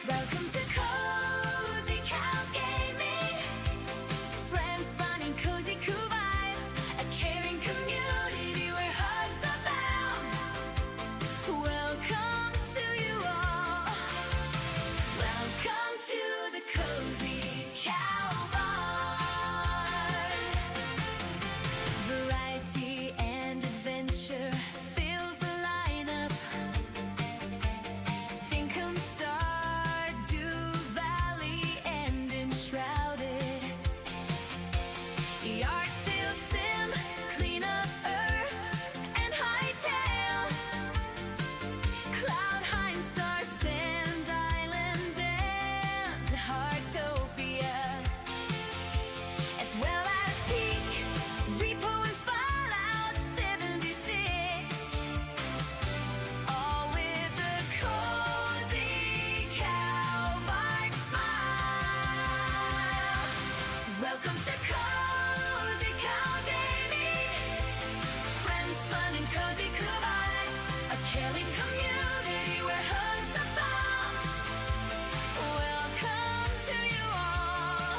Welcome to Cozy Cow Gaming. Friends, fun, and cozy cool vibes. A caring community where hugs abound. Welcome to you all. Welcome to the Cozy Cow Barn. Variety and adventure fills the lineup. Dinkum Star, Dew Valley, and Enshrouded. Yard sale sim, clean up Earth, and Hightail. Cloudheim, Star, Sand Island, and Heartopia. As well as Peak, Repo, and Fallout 76. All with a cozy cow vibe smile. Welcome to Cozy Cow Gaming. Friends, fun, and cozy cool vibes. A caring community where hugs abound. Welcome to you all.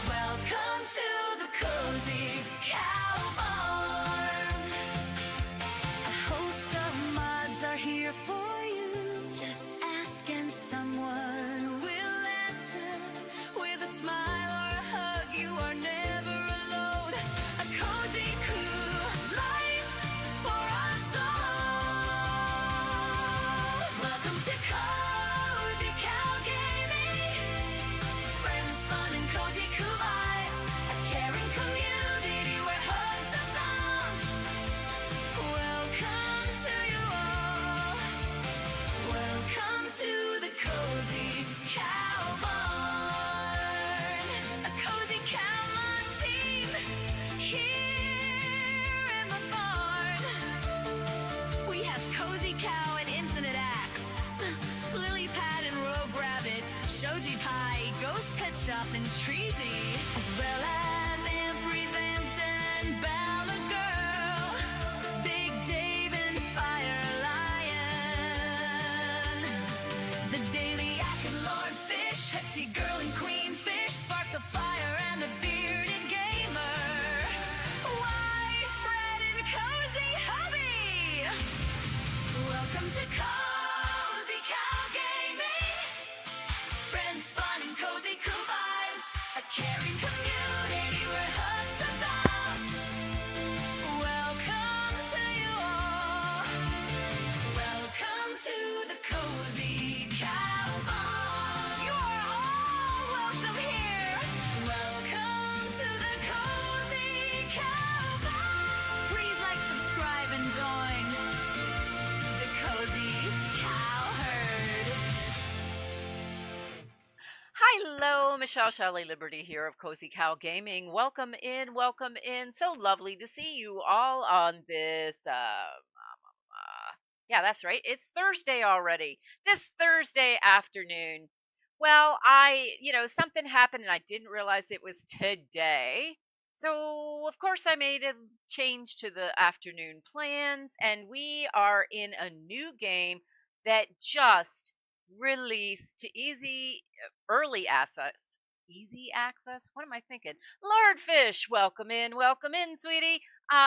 Welcome to the Cozy Cow Barn. A host of mods are here for you. Just ask and someone will answer. With a smile or a hug, you are never alone. A cozy, cool life for us all. Welcome to Cozy Cow Gaming. Friends, fun, and cozy cool vibes. A caring community where hugs abound. Welcome to you all. Welcome to the Cozy Cow Barn. A cozy cow mod team here in the barn. We have Cozy Cow and Infinite Axe, Lily Pad and Rogue Rabbit, Shoji Pie, Ghost Pet Shop, and Treasy, as well as Amp Revamped and Ballad Girl, Big Dave and Fire Lion, the Daily Yak and Lord Fish, Hexy Girl and Queen Fish, Spark the Fire and a Bearded Gamer, White Fred and Cozy Hubby. Welcome to Cozy Cow Gaming. Friends, fun, and cozy cool vibes. A caring community where hugs abound. Welcome to you all. Welcome to the Cozy Cow Barn. You are all welcome here. Welcome to the Cozy Cow Barn. Please like, subscribe, and join the Cozy Cow Herd. Hello, Michelle Shelley Liberty here of Cozy Cow Gaming. Welcome in, welcome in. So lovely to see you all on this. Yeah, that's right. It's Thursday already. This Thursday afternoon. Well, something happened and I didn't realize it was today. So, of course, I made a change to the afternoon plans, and we are in a new game that just released to early access. Easy access? What am I thinking? Lordfish, welcome in, sweetie.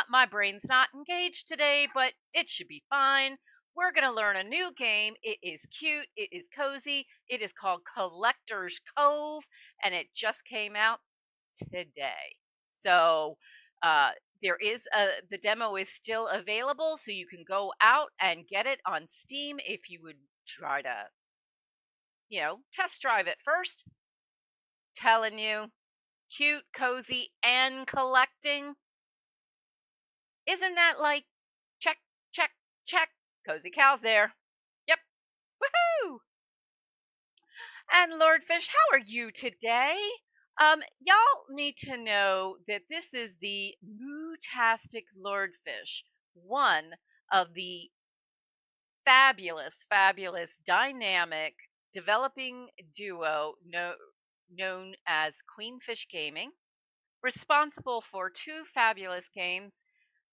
My brain's not engaged today, but it should be fine. We're going to learn a new game. It is cute. It is cozy. It is called Collector's Cove, and it just came out today. So the demo is still available, so you can go out and get it on Steam if you would try to, test drive it first. Telling you, cute, cozy, and collecting. Isn't that like check, check, check? Cozy Cow's there. Yep. Woohoo! And Lordfish, how are you today? Y'all need to know that this is the Moo-tastic Lordfish, one of the fabulous, dynamic, developing duo known as Queenfish Gaming, responsible for two fabulous games,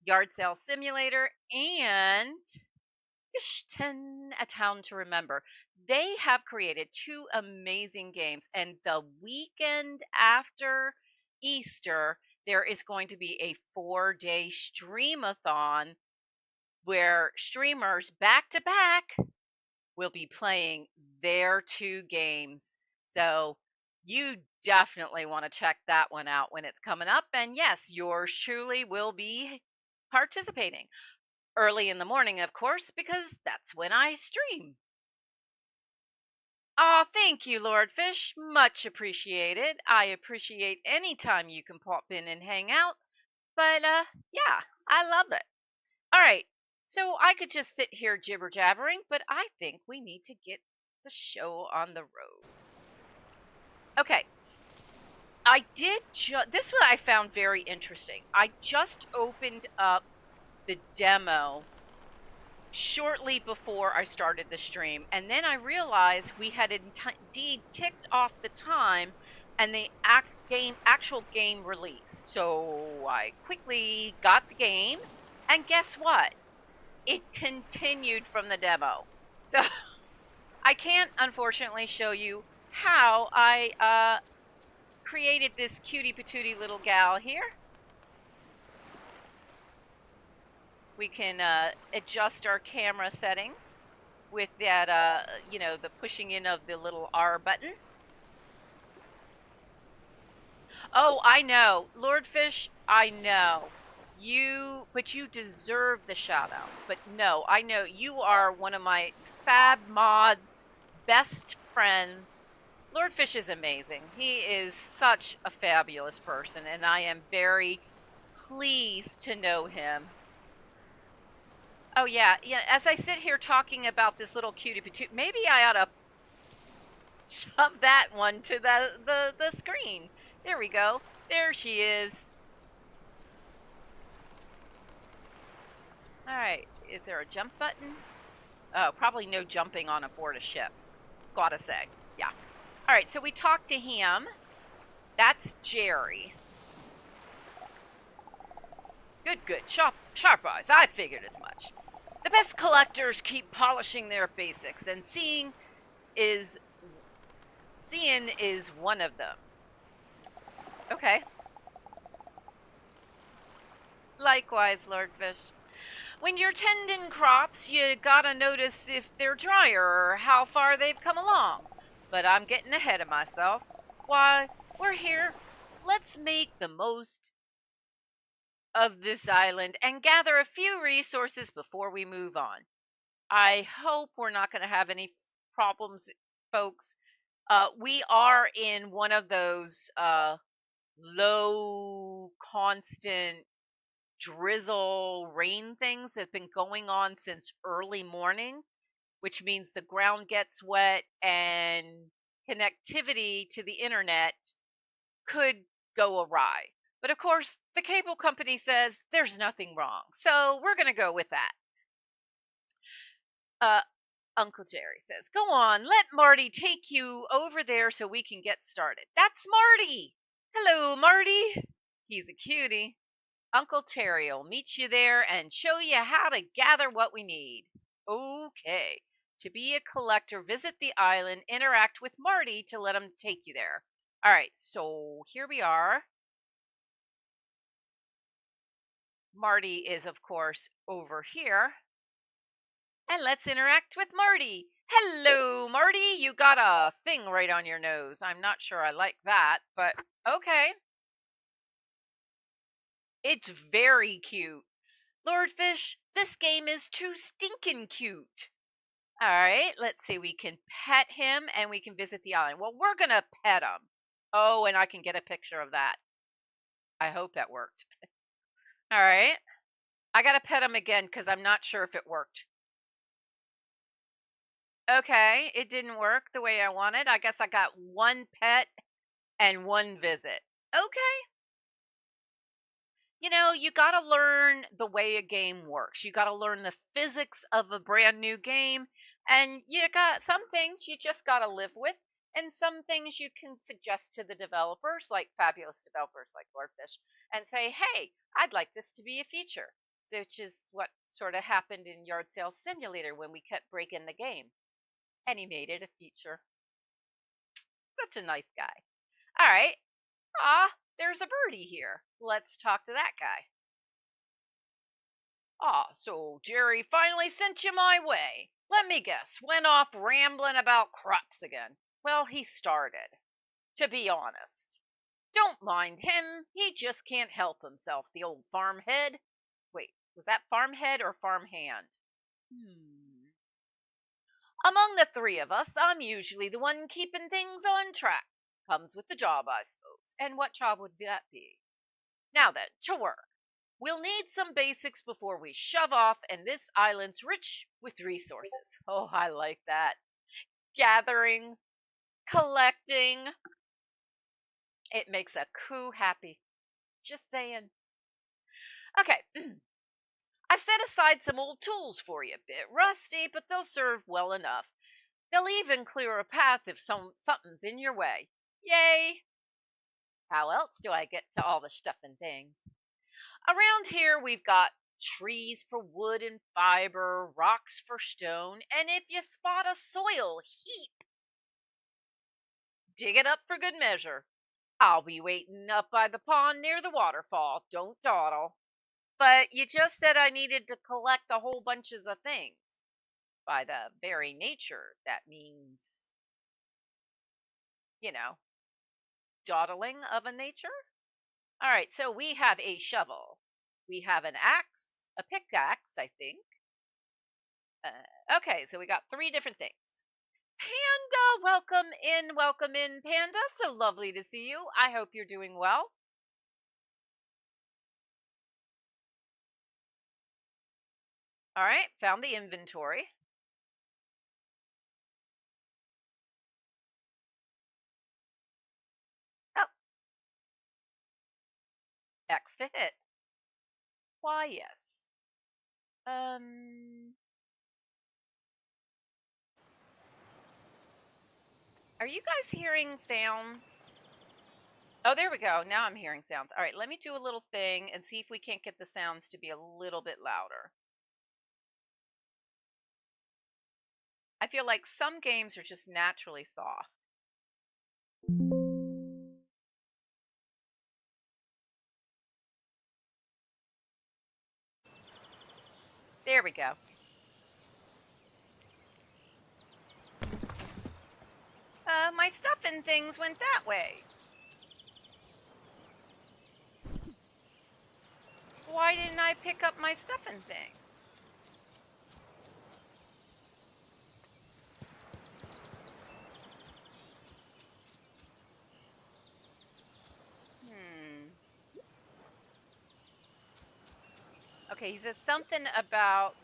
Yard Sale Simulator, and Fishton, A Town to Remember. They have created two amazing games, and the weekend after Easter, there is going to be a 4-day streamathon where streamers back to back will be playing their two games. So you definitely want to check that one out when it's coming up. And yes, yours truly will be participating early in the morning, of course, because that's when I stream. Oh, thank you, Lord Fish. Much appreciated. I appreciate any time you can pop in and hang out. But yeah, I love it. All right. So I could just sit here jibber jabbering, but I think we need to get the show on the road. Okay. I did this one I found very interesting. I just opened up the demo shortly before I started the stream, and then I realized we had indeed ticked off the time and the actual game released. So I quickly got the game, and guess what? It continued from the demo. So I can't unfortunately show you how I created this cutie patootie little gal here. We can adjust our camera settings with that, the pushing in of the little R button. Oh, I know. Lord Fish, I know. But you deserve the shout outs. But no, I know you are one of my fab mods, best friends. Lord Fish is amazing. He is such a fabulous person, and I am very pleased to know him. Oh yeah, as I sit here talking about this little cutie patootie, maybe I ought to shove that one to the screen. There we go. There she is. All right. Is there a jump button? Oh, probably no jumping on aboard a ship. Gotta say. Yeah. All right. So we talked to him. That's Jerry. Good. Sharp eyes. I figured as much. The best collectors keep polishing their basics, and seeing is one of them. Okay. Likewise, Lord Fish. When you're tending crops, you gotta notice if they're drier or how far they've come along. But I'm getting ahead of myself. Why, we're here. Let's make the most of this island and gather a few resources before we move on. I hope we're not going to have any problems, folks. We are in one of those low, constant drizzle rain things that's been going on since early morning, which means the ground gets wet and connectivity to the internet could go awry. But of course, the cable company says there's nothing wrong. So we're going to go with that. Uncle Jerry says, go on, let Marty take you over there so we can get started. That's Marty. Hello, Marty. He's a cutie. Uncle Terry will meet you there and show you how to gather what we need. Okay. To be a collector, visit the island, interact with Marty to let him take you there. All right, so here we are. Marty is, of course, over here. And let's interact with Marty. Hello, Marty. You got a thing right on your nose. I'm not sure I like that, but okay. It's very cute. Lord Fish, this game is too stinking cute. All right, let's see. We can pet him and we can visit the island. Well, we're going to pet him. Oh, and I can get a picture of that. I hope that worked. All right. I got to pet him again because I'm not sure if it worked. Okay, it didn't work the way I wanted. I guess I got one pet and one visit. Okay. You got to learn the way a game works. You got to learn the physics of a brand new game. And you got some things you just got to live with. And some things you can suggest to the developers, like fabulous developers like Lordfish, and say, hey, I'd like this to be a feature. which is what sort of happened in Yard Sale Simulator when we kept breaking the game. And he made it a feature. Such a nice guy. All right. There's a birdie here. Let's talk to that guy. So Jerry finally sent you my way. Let me guess, went off rambling about crops again. Well, he started, to be honest. Don't mind him, he just can't help himself, the old farmhead. Wait, was that farmhead or farmhand? Among the three of us, I'm usually the one keeping things on track. Comes with the job, I suppose. And what job would that be? Now then, to work. We'll need some basics before we shove off, and this island's rich with resources. Oh, I like that. Gathering, collecting. It makes a coup happy. Just saying. Okay. I've set aside some old tools for you. A bit rusty, but they'll serve well enough. They'll even clear a path if something's in your way. Yay! How else do I get to all the stuff and things? Around here, we've got trees for wood and fiber, rocks for stone, and if you spot a soil heap, dig it up for good measure. I'll be waiting up by the pond near the waterfall. Don't dawdle. But you just said I needed to collect a whole bunch of the things. By the very nature, that means, dawdling of a nature. All right, so we have a shovel. We have an axe, a pickaxe, I think. Okay, so we got 3 different things. Panda, welcome in, Panda. So lovely to see you. I hope you're doing well. All right, found the inventory. Oh. X to hit. Why, yes. Are you guys hearing sounds? Oh, there we go. Now I'm hearing sounds. All right, let me do a little thing and see if we can't get the sounds to be a little bit louder. I feel like some games are just naturally soft. There we go. My stuff and things went that way. Why didn't I pick up my stuff and things? Okay, he said something about...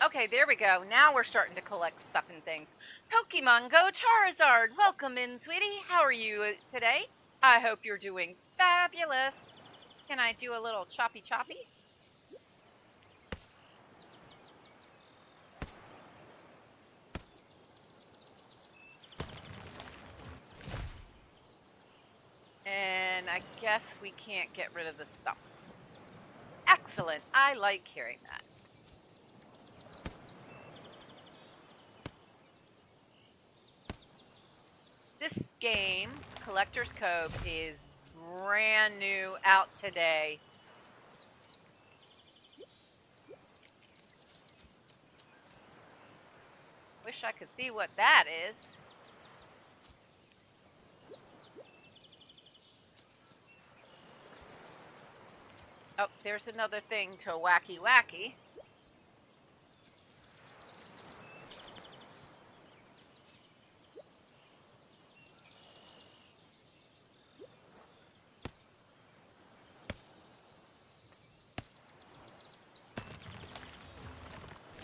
Okay, there we go. Now we're starting to collect stuff and things. Pokemon Go Charizard, welcome in, sweetie. How are you today? I hope you're doing fabulous. Can I do a little choppy? And I guess we can't get rid of the stump. Excellent. I like hearing that. This game, Collector's Cove, is brand new out today. Wish I could see what that is. Oh, there's another thing to wacky.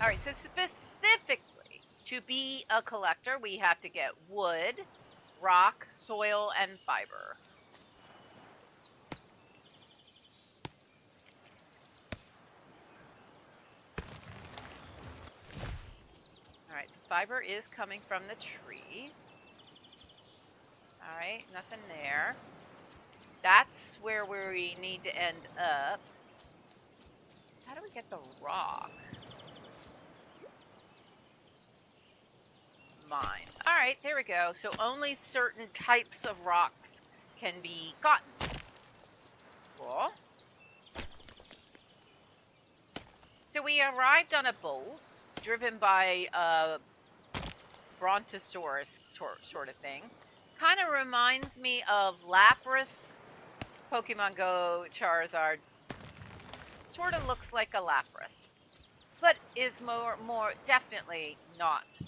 All right, so specifically, to be a collector, we have to get wood, rock, soil, and fiber. All right, the fiber is coming from the tree. All right, nothing there. That's where we need to end up. How do we get the rock? Mine. All right, there we go. So only certain types of rocks can be gotten. Cool. So we arrived on a boat driven by a brontosaurus sort of thing. Kind of reminds me of Lapras, Pokemon Go Charizard. Sort of looks like a Lapras, but is more definitely not.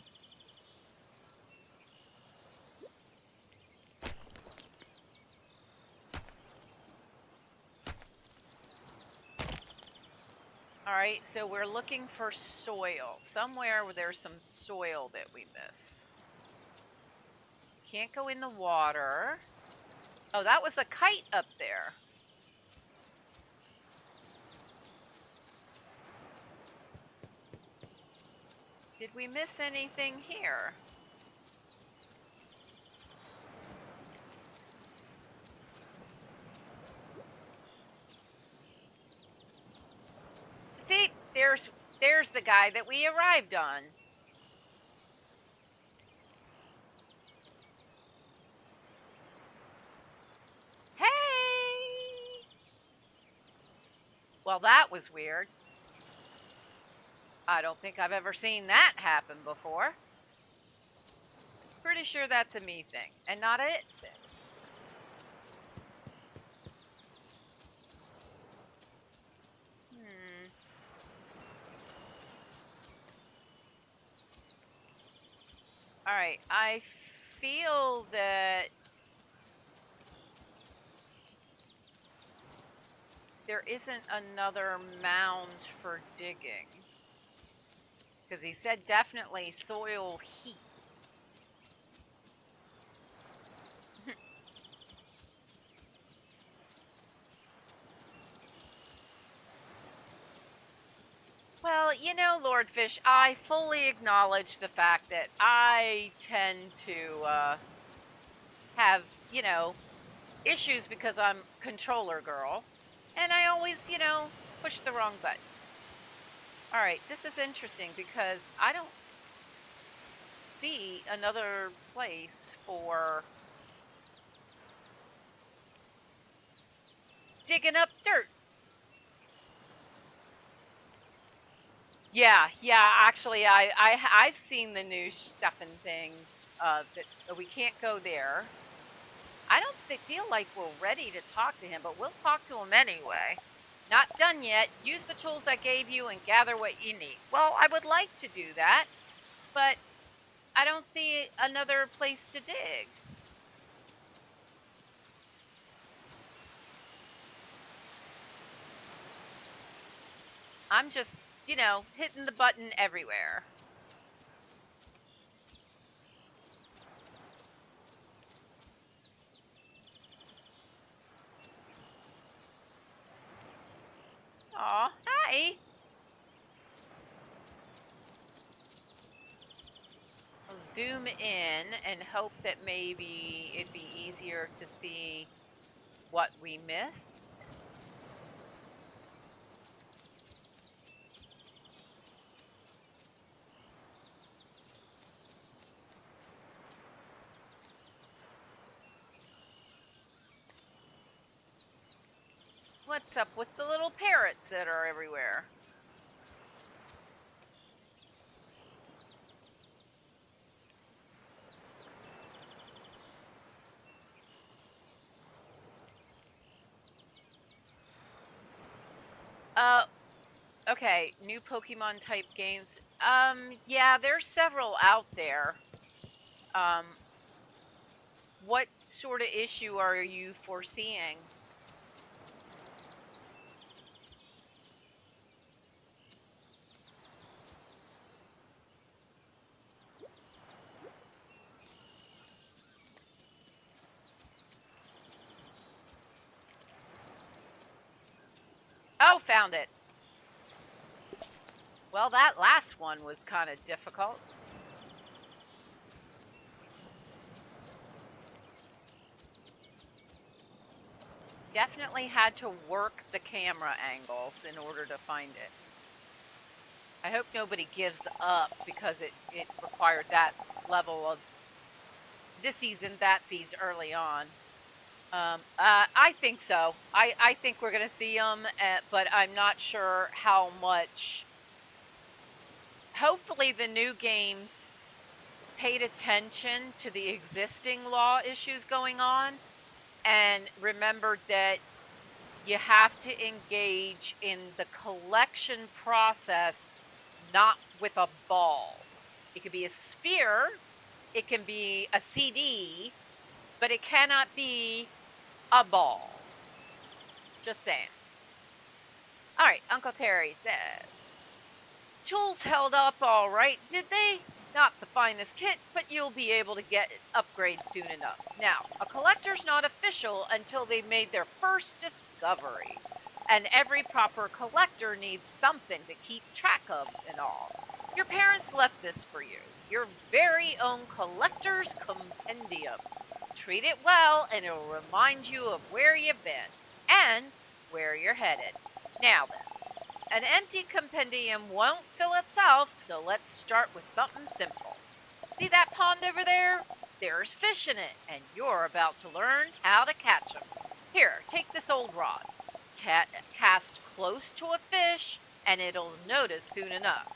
All right, so we're looking for soil. Somewhere where there's some soil that we miss. Can't go in the water. Oh, that was a kite up there. Did we miss anything here? See, there's the guy that we arrived on. Hey! Well, that was weird. I don't think I've ever seen that happen before. Pretty sure that's a me thing and not a it thing. All right, I feel that there isn't another mound for digging. Because he said definitely soil heat. Well, you know, Lord Fish, I fully acknowledge the fact that I tend to have, you know, issues because I'm controller girl. And I always, you know, push the wrong button. All right, this is interesting because I don't see another place for digging up dirt. Yeah, actually, I've seen the new stuff and things that we can't go there. I don't feel like we're ready to talk to him, but we'll talk to him anyway. Not done yet. Use the tools I gave you and gather what you need. Well, I would like to do that, but I don't see another place to dig. I'm just, you know, hitting the button everywhere. Aw, hi. I'll zoom in and hope that maybe it'd be easier to see what we missed. What's up with the little parrots that are everywhere? Okay, new Pokemon type games. Yeah, there's several out there. What sort of issue are you foreseeing? Oh, found it. Well, that last one was kind of difficult. definitely had to work the camera angles in order to find it. I hope nobody gives up because it required that level of this season, that season early on. I think so. I think we're going to see them, but I'm not sure how much. Hopefully, the new games paid attention to the existing law issues going on and remembered that you have to engage in the collection process, not with a ball. It could be a sphere, it can be a CD, but it cannot be a ball. Just saying. All right, Uncle Terry says, tools held up all right, did they? Not the finest kit, but you'll be able to get it upgrade soon enough. Now, a collector's not official until they've made their first discovery. And every proper collector needs something to keep track of and all. Your parents left this for you. Your very own collector's compendium. Treat it well and it'll remind you of where you've been and where you're headed. Now then. An empty compendium won't fill itself, so let's start with something simple. See that pond over there? There's fish in it, and you're about to learn how to catch them. Here, take this old rod. Cast close to a fish, and it'll notice soon enough.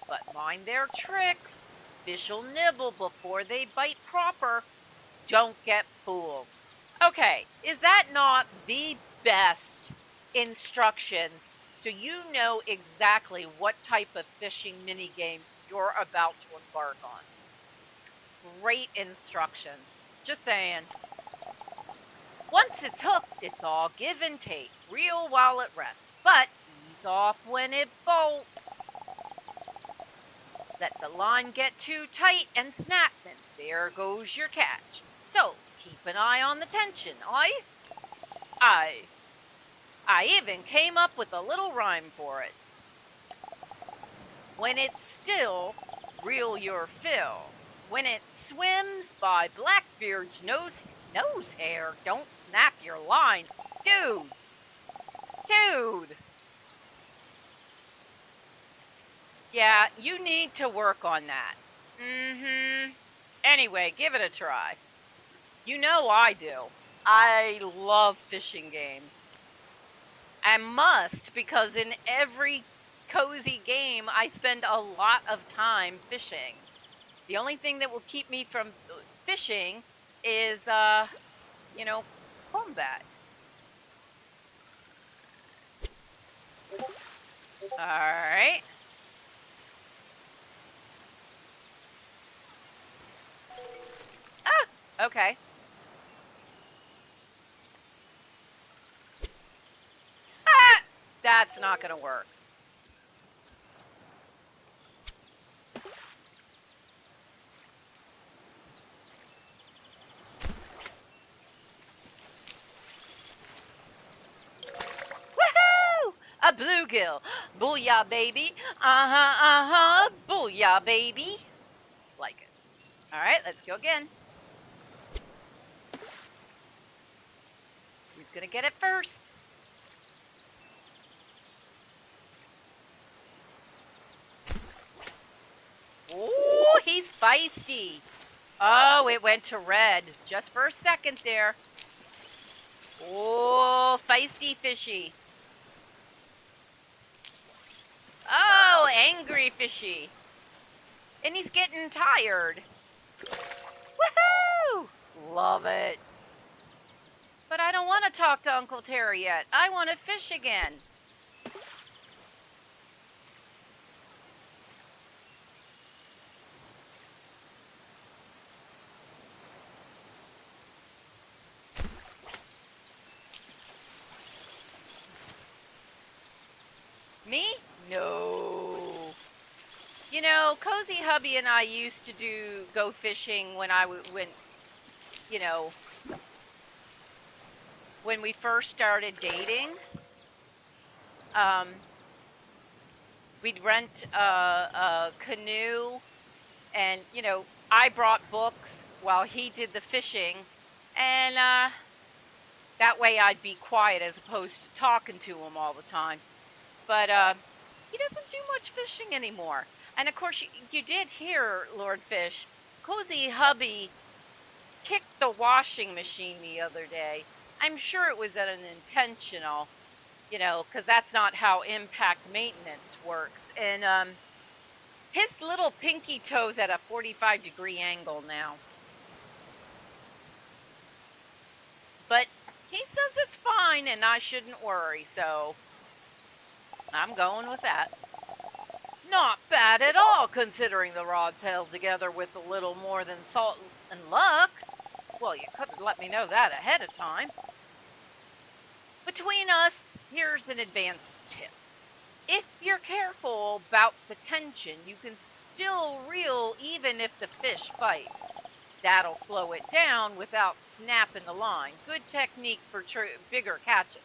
But mind their tricks. Fish'll nibble before they bite proper. Don't get fooled. Okay, is that not the best instructions? So you know exactly what type of fishing minigame you're about to embark on. Great instruction. Just saying. Once it's hooked, it's all give and take. Reel while it rests, but ease off when it bolts. Let the line get too tight and snap, and there goes your catch. So keep an eye on the tension, I even came up with a little rhyme for it. When it's still, reel your fill. When it swims by Blackbeard's nose hair, don't snap your line. Dude. Yeah, you need to work on that. Anyway, give it a try. You know I do. I love fishing games. I must, because in every cozy game, I spend a lot of time fishing. The only thing that will keep me from fishing is, combat. Alright. Ah! Okay. Ah! That's not gonna work. Woohoo! A bluegill. Booyah, baby. Booyah, baby. Like it. Alright, let's go again. Who's gonna get it first? Ooh, he's feisty. Oh, it went to red. Just for a second there. Oh, feisty fishy. Oh, angry fishy. And he's getting tired. Woohoo! Love it. But I don't want to talk to Uncle Terry yet. I want to fish again. Me? No. You know, Cozy Hubby and I used to go fishing when when we first started dating. We'd rent a canoe, and I brought books while he did the fishing, and That way I'd be quiet as opposed to talking to him all the time. But he doesn't do much fishing anymore. And of course, you did hear, Lord Fish, Cozy Hubby kicked the washing machine the other day. I'm sure it was an intentional, because that's not how impact maintenance works. And his little pinky toe's at a 45-degree angle now. But he says it's fine and I shouldn't worry, so I'm going with that. Not bad at all, considering the rod's held together with a little more than salt and luck. Well, you could have let me know that ahead of time. Between us, here's an advanced tip. If you're careful about the tension, you can still reel even if the fish fights. That'll slow it down without snapping the line. Good technique for bigger catches.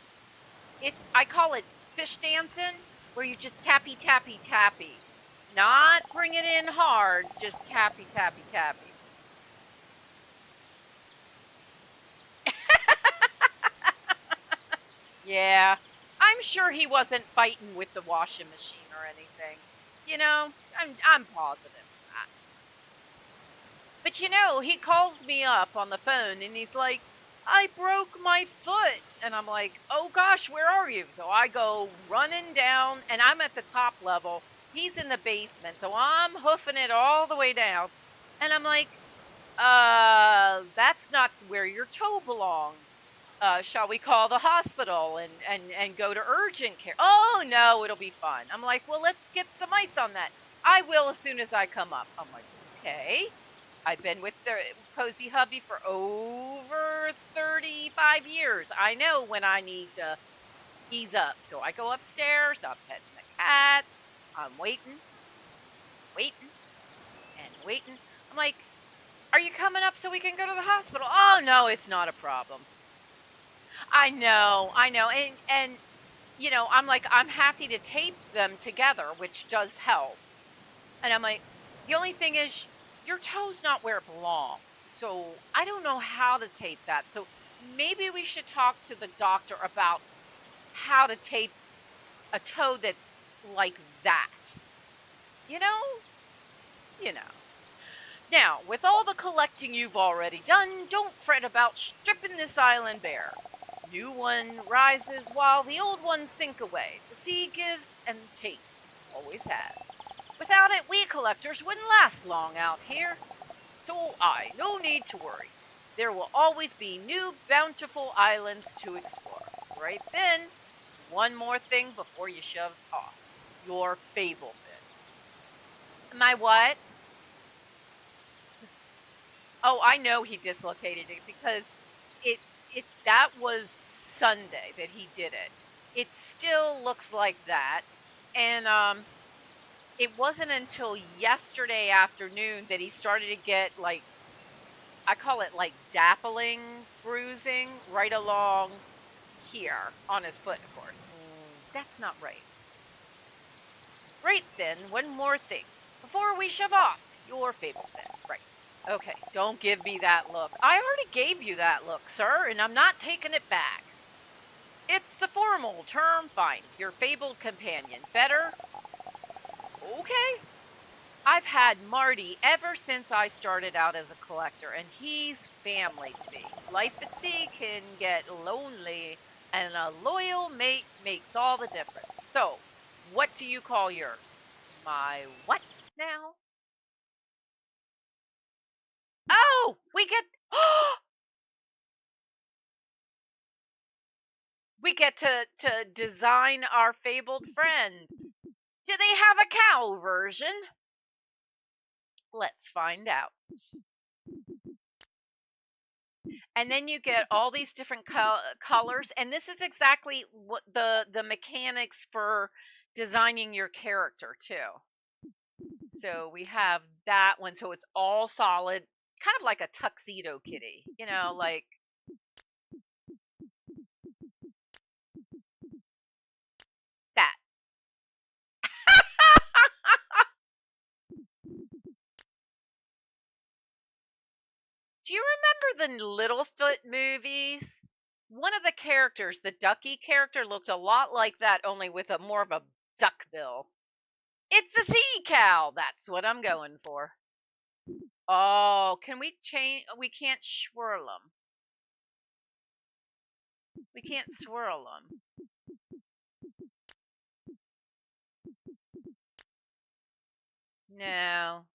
I call it fish dancing, where you just tappy, tappy, tappy. Not bring it in hard, just tappy, tappy, tappy. Yeah, I'm sure he wasn't fighting with the washing machine or anything. I'm positive. But he calls me up on the phone and he's like, I broke my foot. And I'm like, oh gosh, where are you? So I go running down and I'm at the top level. He's in the basement. So I'm hoofing it all the way down. And I'm like, that's not where your toe belongs. Shall we call the hospital and go to urgent care? Oh, no, it'll be fine. I'm like, well, let's get some ice on that. I will as soon as I come up. I'm like, okay. I've been with the Cozy Hubby for over 35 years. I know when I need to ease up. So I go upstairs, I'm petting the cats, I'm waiting, and waiting. I'm like, are you coming up so we can go to the hospital? Oh, no, it's not a problem. I know. And I'm like, I'm happy to tape them together, which does help. And I'm like, the only thing is, your toe's not where it belongs. So I don't know how to tape that. So maybe we should talk to the doctor about how to tape a toe that's like that. You know? You know. Now, with all the collecting you've already done, don't fret about stripping this island bare. New one rises while the old ones sink away. The sea gives and takes. Always has. Without it, we collectors wouldn't last long out here. So no need to worry. There will always be new bountiful islands to explore. Right then, one more thing before you shove off. Your fable fin. My what? Oh, I know he dislocated it because that was Sunday that he did it. It still looks like that. And it wasn't until yesterday afternoon that he started to get, like, I call it like dappling bruising right along here on his foot, of course. That's not right. Right then, one more thing. Before we shove off, your fable fin. Right. Okay, don't give me that look. I already gave you that look, sir, and I'm not taking it back. It's the formal term, fine. Your fabled companion. Better? Okay. I've had Marty ever since I started out as a collector, and he's family to me. Life at sea can get lonely, and a loyal mate makes all the difference. So, what do you call yours? My what now? Oh, we get we get to design our fabled friend. Do they have a cow version? Let's find out. And then you get all these different colors, and this is exactly what the mechanics for designing your character too. So we have that one, so it's all solid, kind of like a tuxedo kitty, like that. Do you remember the Littlefoot movies? One of the characters, the Ducky character, looked a lot like that, only with a more of a duck bill. It's a sea cow. That's what I'm going for. Oh, can we change? We can't swirl them. We can't swirl them. No.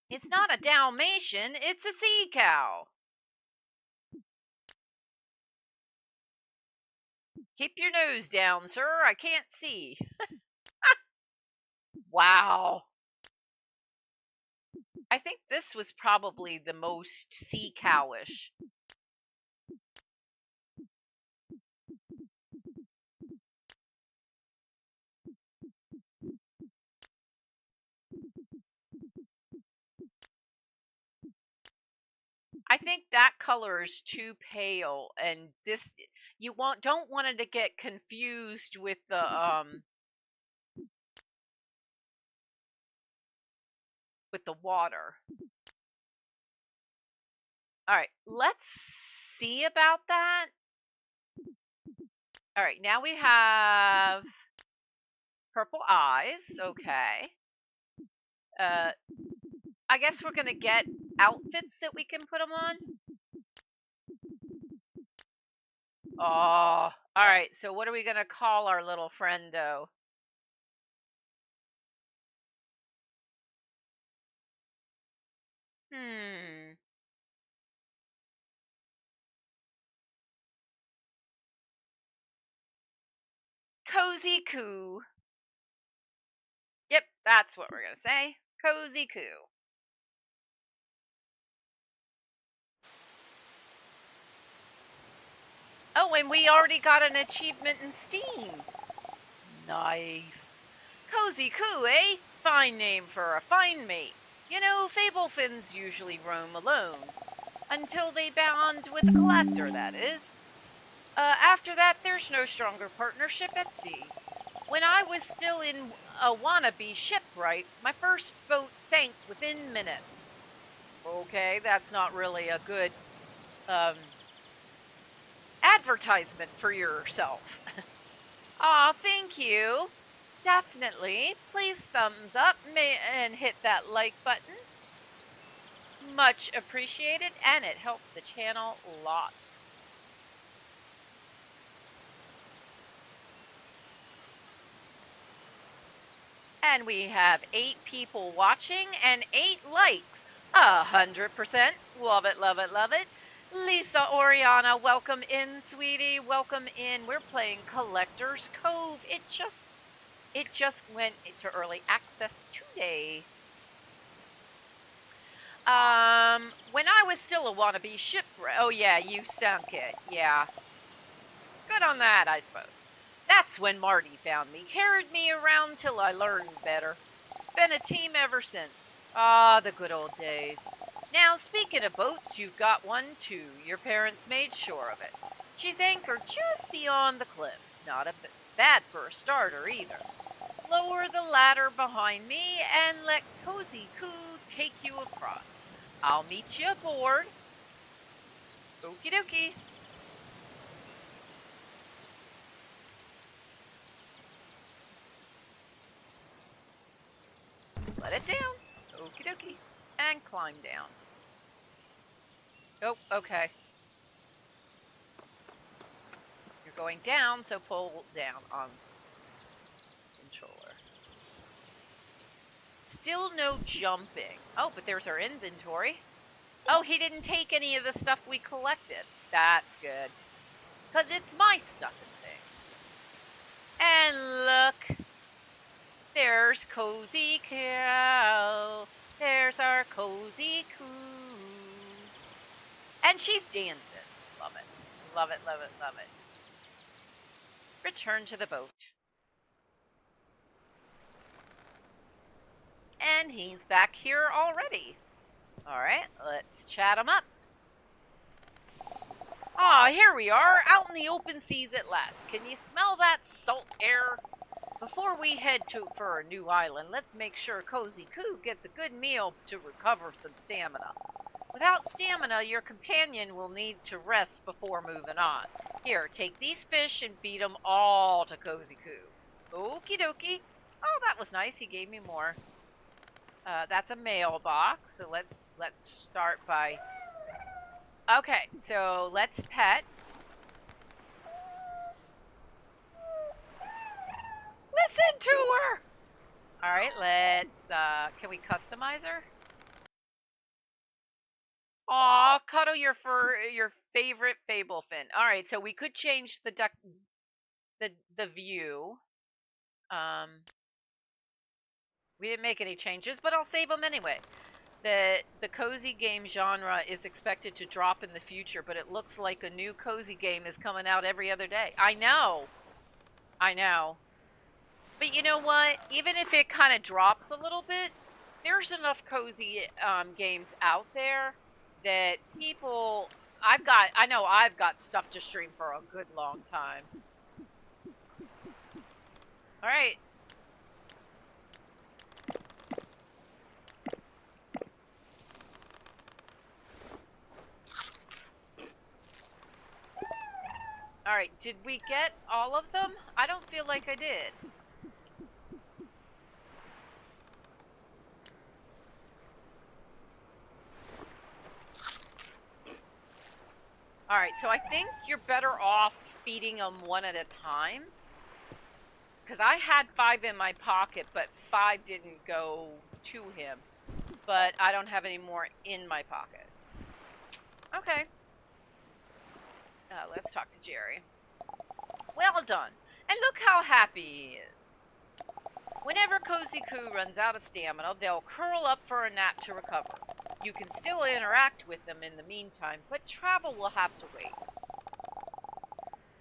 It's not a Dalmatian, it's a sea cow. Keep your nose down, sir. I can't see. Wow. I think this was probably the most sea cowish. I think that color is too pale, and this you don't want it to get confused with the water. All right, let's see about that. All right, now we have purple eyes. Okay. I guess we're gonna get outfits that we can put them on. Oh, all right. So what are we gonna call our little friendo? Hmm. Cozy Coo. Yep, that's what we're gonna say. Cozy Coo. Oh, and we already got an achievement in Steam. Nice. Cozy Coo, eh? Fine name for a fine mate. You know, fable fins usually roam alone. Until they bond with a collector, that is. After that, there's no stronger partnership at sea. When I was still in a wannabe shipwright, my first boat sank within minutes. Okay, that's not really a good um, advertisement for yourself. Aw, thank you. Definitely. Please thumbs up and hit that like button. Much appreciated, and it helps the channel lots. And we have 8 people watching and 8 likes. 100%. Love it, love it, love it. Lisa Oriana, welcome in, sweetie. Welcome in. We're playing Collector's Cove. It just went into early access today. When I was still a wannabe shipwright. Oh yeah, you sunk it. Yeah. Good on that, I suppose. That's when Marty found me, carried me around till I learned better. Been a team ever since. Ah, the good old days. Now, speaking of boats, you've got one too. Your parents made sure of it. She's anchored just beyond the cliffs. Not a bit bad for a starter either. Lower the ladder behind me and let Cozy Coo take you across. I'll meet you aboard. Okie dokie. Let it down. Okie dokie. And climb down. Oh, okay. You're going down, so pull down on controller. Still no jumping. Oh, but there's our inventory. Oh, he didn't take any of the stuff we collected. That's good. Because it's my stuff and things. And look. There's Cozy Cow. There's our Cozy Coo. And she's dancing. Love it. Love it, love it, love it. Return to the boat. And he's back here already. Alright, let's chat him up. Ah, here we are, out in the open seas at last. Can you smell that salt air? Before we head for our new island, let's make sure Cozy Coo gets a good meal to recover some stamina. Without stamina, your companion will need to rest before moving on. Here, take these fish and feed them all to Cozy Coo. Okie dokie. Oh, that was nice. He gave me more. That's a mailbox. So let's start by. Okay, so let's pet. Listen to her. All right, let's. Can we customize her? Aw, cuddle your favorite fable fin. All right, so we could change the duck, the view. We didn't make any changes, but I'll save them anyway. The cozy game genre is expected to drop in the future, but it looks like a new cozy game is coming out every other day. I know. But you know what? Even if it kind of drops a little bit, there's enough cozy games out there that people. I know I've got stuff to stream for a good long time. All right. All right, did we get all of them? I don't feel like I did. All right, so I think you're better off feeding them one at a time. Because I had 5 in my pocket, but 5 didn't go to him. But I don't have any more in my pocket. Okay. Let's talk to Jerry. Well done. And look how happy he is. Whenever Cozy Coo runs out of stamina, they'll curl up for a nap to recover. You can still interact with them in the meantime, but travel will have to wait.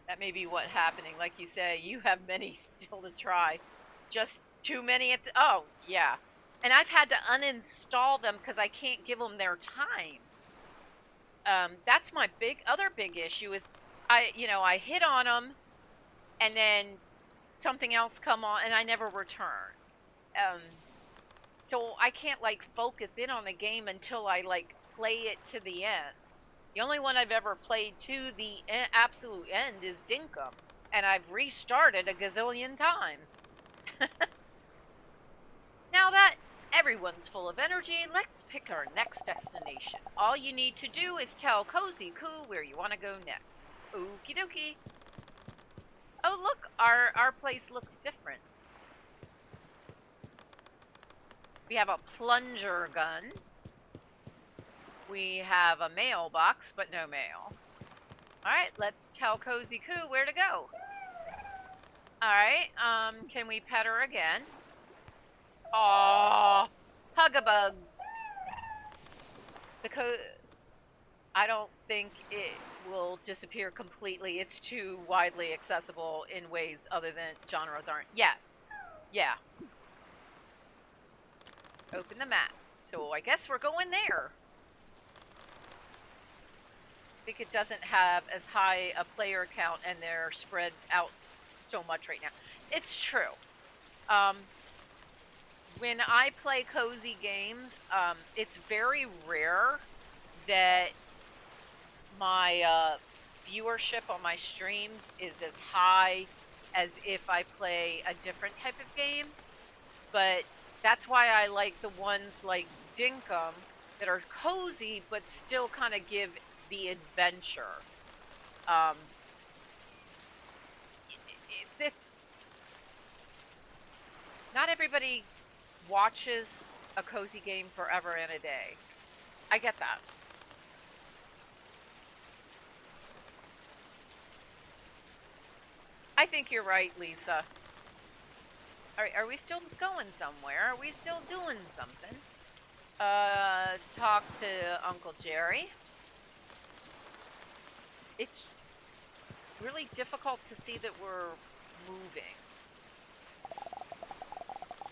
That may be what's happening. Like you say, you have many still to try. Just too many at the... Oh, yeah. And I've had to uninstall them because I can't give them their time. That's my other big issue is I hit on them and then something else come on and I never return. So I can't like focus in on a game until I like play it to the end. The only one I've ever played to the absolute end is Dinkum, and I've restarted a gazillion times. Now that everyone's full of energy, let's pick our next destination. All you need to do is tell Cozy Coo where you want to go next. Okie dokie. Oh look, our place looks different. We have a plunger gun. We have a mailbox, but no mail. Alright, let's tell Cozy Coo where to go. Alright, can we pet her again? Aww, hugabugs. I don't think it will disappear completely. It's too widely accessible in ways other than genres aren't. Yes. Yeah. Open the map. So I guess we're going there. I think it doesn't have as high a player count and they're spread out so much right now. It's true. When I play cozy games, it's very rare that my viewership on my streams is as high as if I play a different type of game. But that's why I like the ones like Dinkum that are cozy but still kind of give the adventure. It's not everybody watches a cozy game forever and a day. I get that. I think you're right, Lisa. Are we still going somewhere? Are we still doing something? Talk to Uncle Jerry. It's really difficult to see that we're moving.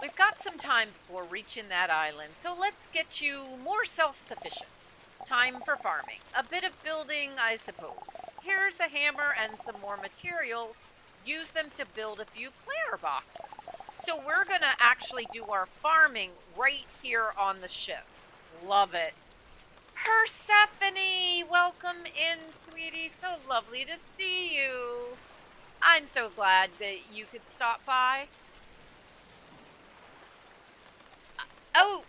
We've got some time before reaching that island, so let's get you more self-sufficient. Time for farming. A bit of building, I suppose. Here's a hammer and some more materials. Use them to build a few planter boxes. So we're going to actually do our farming right here on the ship. Love it. Persephone, welcome in, sweetie. So lovely to see you. I'm so glad that you could stop by. Oh,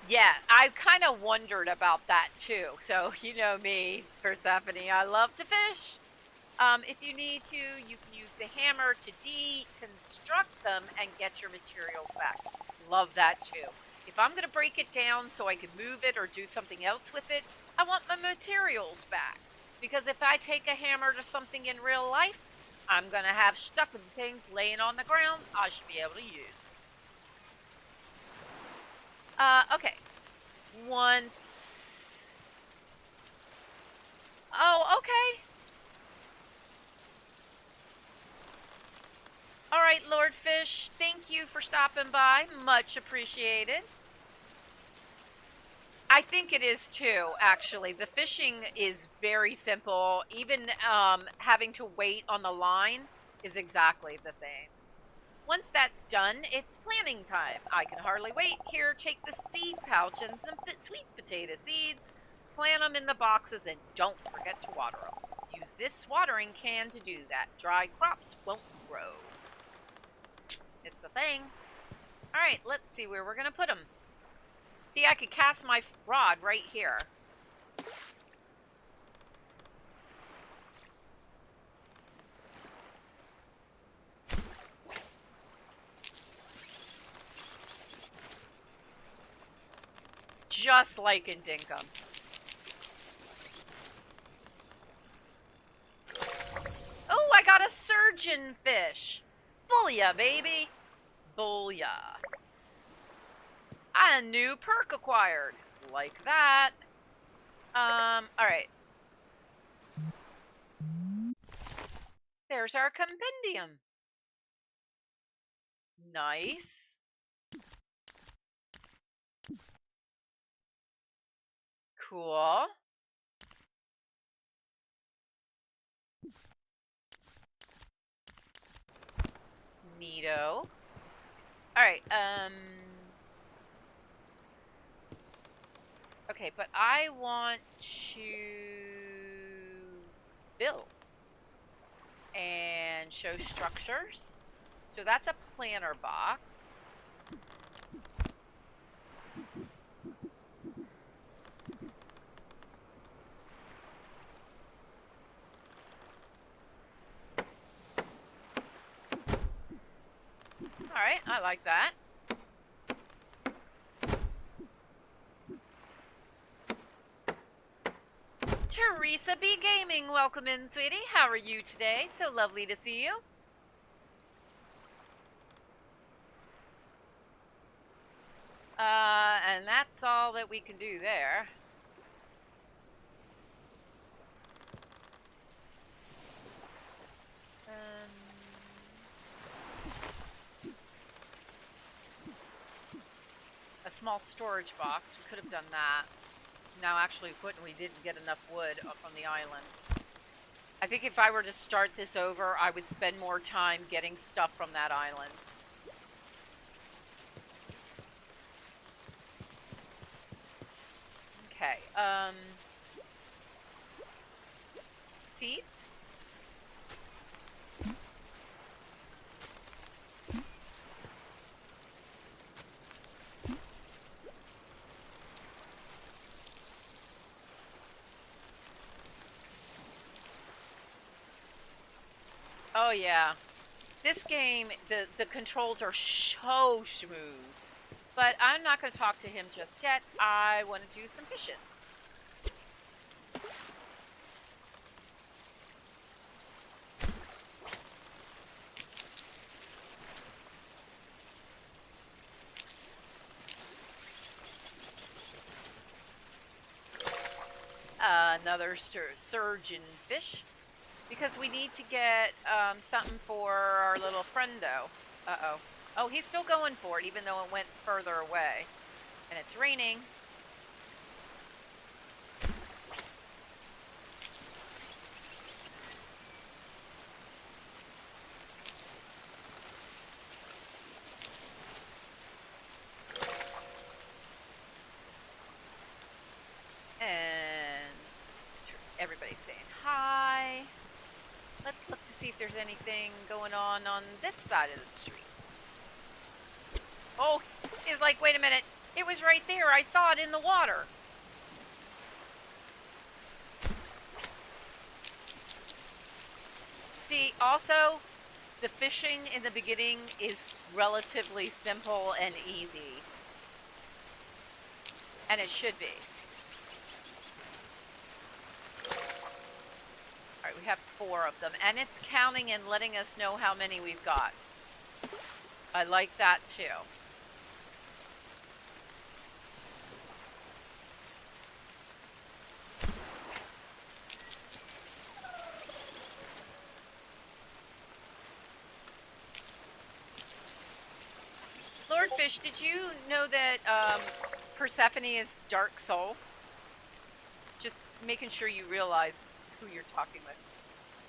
yeah, I kind of wondered about that too. So, you know me, Persephone, I love to fish. If you need to, you can use the hammer to deconstruct them and get your materials back. Love that too. If I'm going to break it down so I can move it or do something else with it, I want my materials back. Because if I take a hammer to something in real life, I'm going to have stuff and things laying on the ground I should be able to use. Okay. Once. Oh, okay. All right, Lord Fish, thank you for stopping by. Much appreciated. I think it is too, actually. The fishing is very simple. Even having to wait on the line is exactly the same. Once that's done, it's planting time. I can hardly wait. Here, take the seed pouch and some sweet potato seeds. Plant them in the boxes and don't forget to water them. Use this watering can to do that. Dry crops won't grow. It's the thing. All right, let's see where we're going to put them. See, I could cast my rod right here. Just like in Dinkum. Oh, I got a surgeon fish. Booyah, baby. Booyah. A new perk acquired. Like that. Alright. There's our compendium. Nice. Cool. Neato. Alright, okay, but I want to build and show structures. So that's a planter box. All right, I like that. Teresa B. Gaming, welcome in, sweetie. How are you today? So lovely to see you. And that's all that we can do there. A small storage box. We could have done that. No, actually, we didn't get enough wood up on the island. I think if I were to start this over, I would spend more time getting stuff from that island. Okay, seeds? Oh yeah. This game, the controls are so smooth. But I'm not going to talk to him just yet. I want to do some fishing. Another surgeon fish. Because we need to get something for our little friendo. Uh-oh. Oh, he's still going for it, even though it went further away. And it's raining. And if there's anything going on this side of the street. Oh, he's like, wait a minute. It was right there. I saw it in the water. See, also, the fishing in the beginning is relatively simple and easy. And it should be. All right, we have 4 of them. And it's counting and letting us know how many we've got. I like that too. Lordfish, did you know that Persephone is Dark Soul? Just making sure you realize who you're talking with.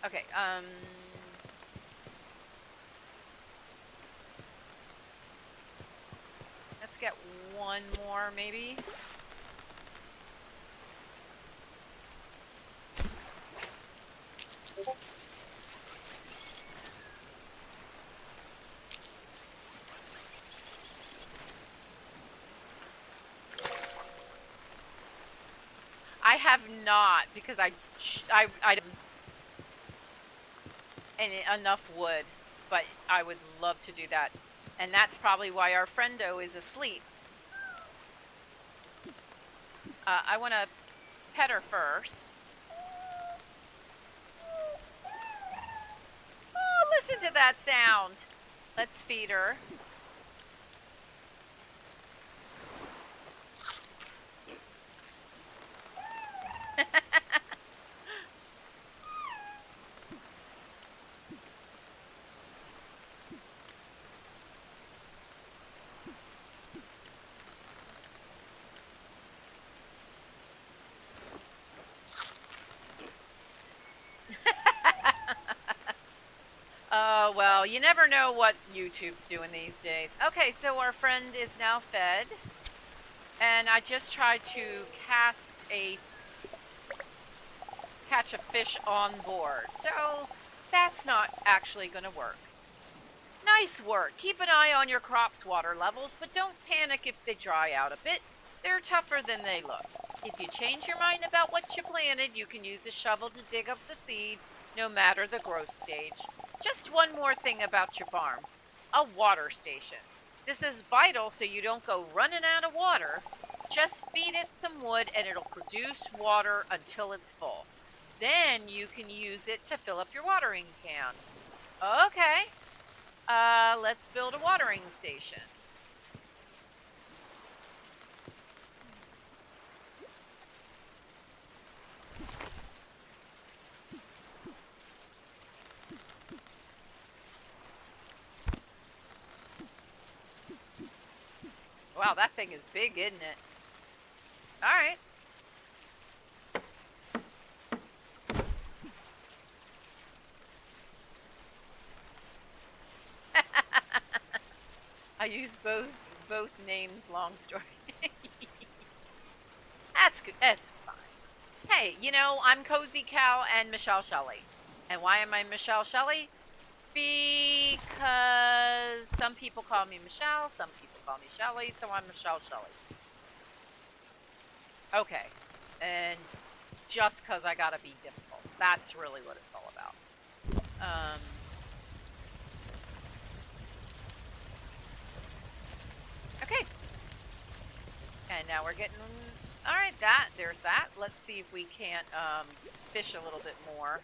Okay, let's get 1 more, maybe. I have not, because I and enough wood, but I would love to do that. And that's probably why our friendo is asleep. I want to pet her first. Oh, listen to that sound. Let's feed her. Well, you never know what YouTube's doing these days. Okay, so our friend is now fed. And I just tried to catch a fish on board. So that's not actually going to work. Nice work. Keep an eye on your crop's water levels, but don't panic if they dry out a bit. They're tougher than they look. If you change your mind about what you planted, you can use a shovel to dig up the seed, no matter the growth stage. Just one more thing about your farm. A water station. This is vital so you don't go running out of water. Just feed it some wood and it'll produce water until it's full. Then you can use it to fill up your watering can. Okay. Let's build a watering station. Wow, that thing is big, isn't it? All right. I use both names, long story. That's good. That's fine. Hey, you know, I'm Cozy Cow and Michelle Shelley. And why am I Michelle Shelley? Because some people call me Michelle, some people call me Shelley, so I'm Michelle Shelley. Okay. And just because I gotta be difficult. That's really what it's all about. Okay. And now we're getting... Alright, there's that. Let's see if we can't fish a little bit more.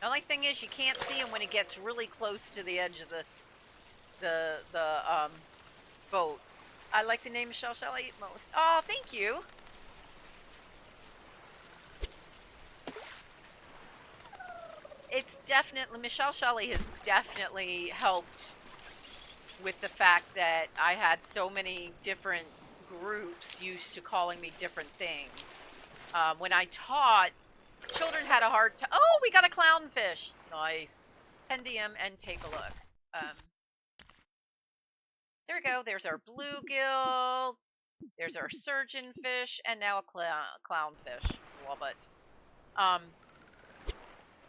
The only thing is you can't see him when he gets really close to the edge of the boat. I like the name Michelle Shelley most. Oh, thank you. It's definitely, Michelle Shelley has definitely helped with the fact that I had so many different groups used to calling me different things. When I taught, children had a hard time. Oh, we got a clownfish. Nice. Pendium and take a look. There we go. There's our bluegill. There's our surgeonfish, and now a clownfish. Love it.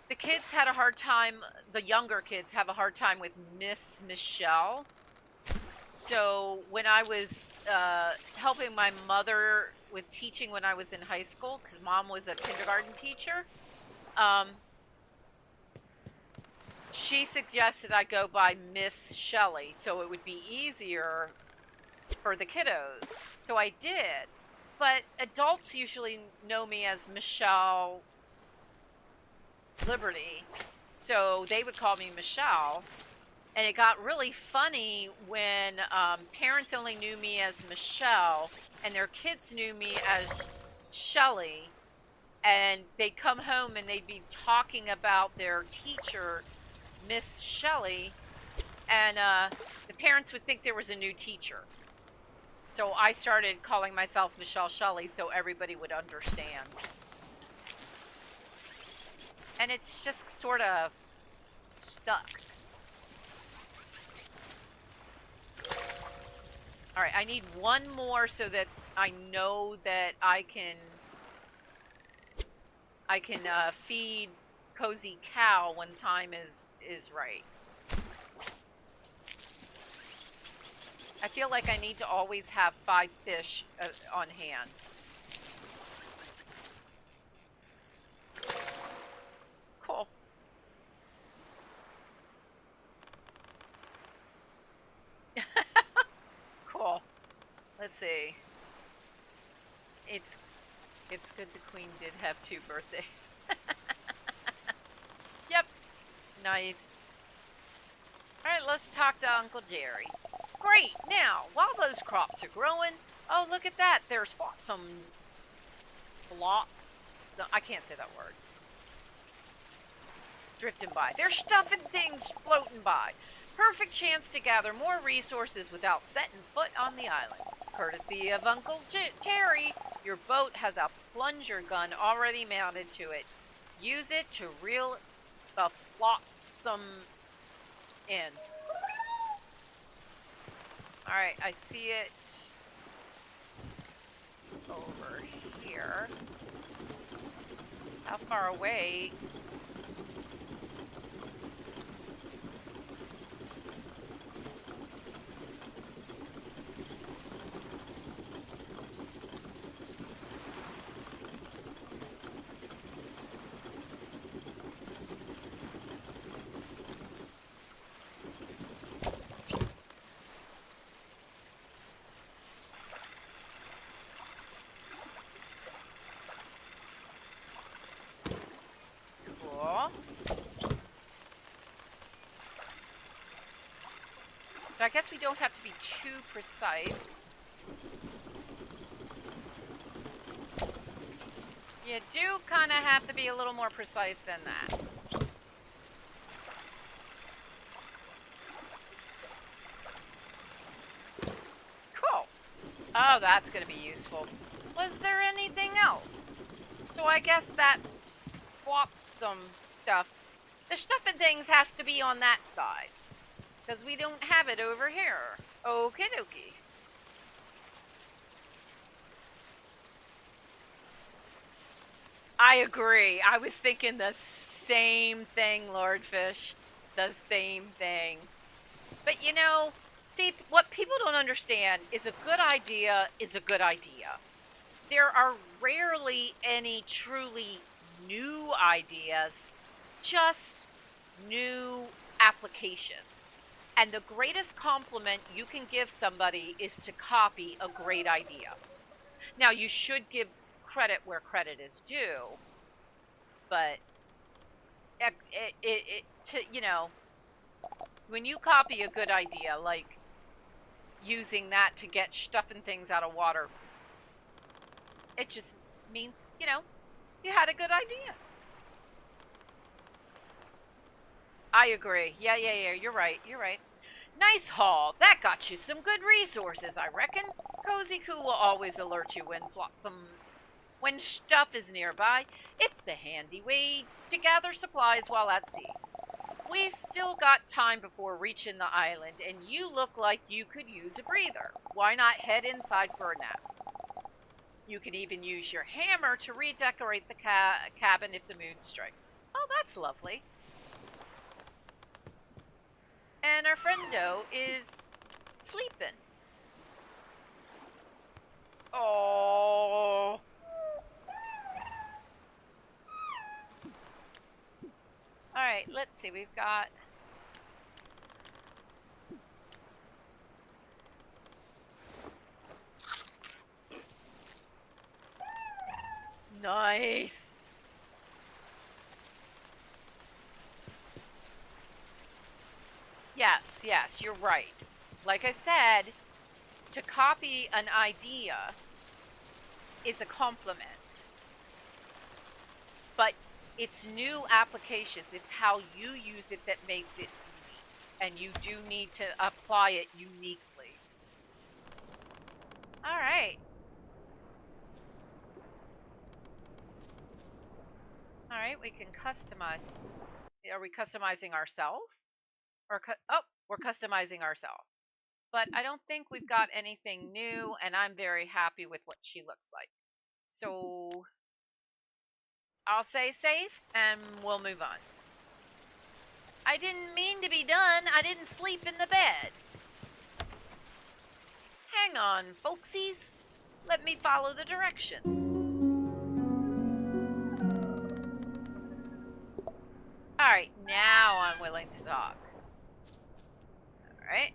The kids had a hard time. The younger kids have a hard time with Miss Michelle. So when I was helping my mother with teaching when I was in high school, because mom was a kindergarten teacher, she suggested I go by Miss Shelley, so it would be easier for the kiddos. So I did. But adults usually know me as Michelle Liberty, so they would call me Michelle. And it got really funny when parents only knew me as Michelle and their kids knew me as Shelley. And they'd come home and they'd be talking about their teacher, Miss Shelley, and the parents would think there was a new teacher. So I started calling myself Michelle Shelley so everybody would understand. And it's just sort of stuck. All right, I need one more so that I know that I can feed Cozy Cow when time is right. I feel like I need to always have 5 fish on hand. Cool. Cool. Let's see. It's good the queen did have 2 birthdays. Yep. Nice. Alright, let's talk to Uncle Jerry. Great! Now, while those crops are growing, oh, look at that. There's some I can't say that word. Drifting by. There's stuff and things floating by. Perfect chance to gather more resources without setting foot on the island. Courtesy of Uncle Terry, your boat has a plunger gun already mounted to it. Use it to reel the flotsam in. Alright, I see it over here. How far away? So I guess we don't have to be too precise. You do kind of have to be a little more precise than that. Cool. Oh, that's going to be useful. Was there anything else? So I guess that some stuff. The stuff and things have to be on that side. Because we don't have it over here. Okie dokie. I agree. I was thinking the same thing, Lordfish. The same thing. But you know, see, what people don't understand is a good idea is a good idea. There are rarely any truly new ideas, just new applications. And the greatest compliment you can give somebody is to copy a great idea. Now, you should give credit where credit is due, but you know, when you copy a good idea, like using that to get stuff and things out of water, it just means, you know, you had a good idea. I agree. Yeah, you're right. Nice haul. That got you some good resources, I reckon. Cozy Coo will always alert you when flotsam When stuff is nearby, it's a handy way to gather supplies while at sea. We've still got time before reaching the island, and you look like you could use a breather. Why not head inside for a nap? You can even use your hammer to redecorate the cabin if the mood strikes. Oh, that's lovely. And our friendo is sleeping. Oh. All right, let's see. We've got... Nice. Yes, yes, you're right. Like I said, to copy an idea is a compliment. But it's new applications. It's how you use it that makes it unique. And you do need to apply it uniquely. All right. All right, we can customize. Are we customizing ourselves? Or oh, we're customizing ourselves. But I don't think we've got anything new, and I'm very happy with what she looks like. So I'll say save, and we'll move on. I didn't mean to be done. I didn't sleep in the bed. Hang on, folksies. Let me follow the directions. Alright, now I'm willing to talk. Alright.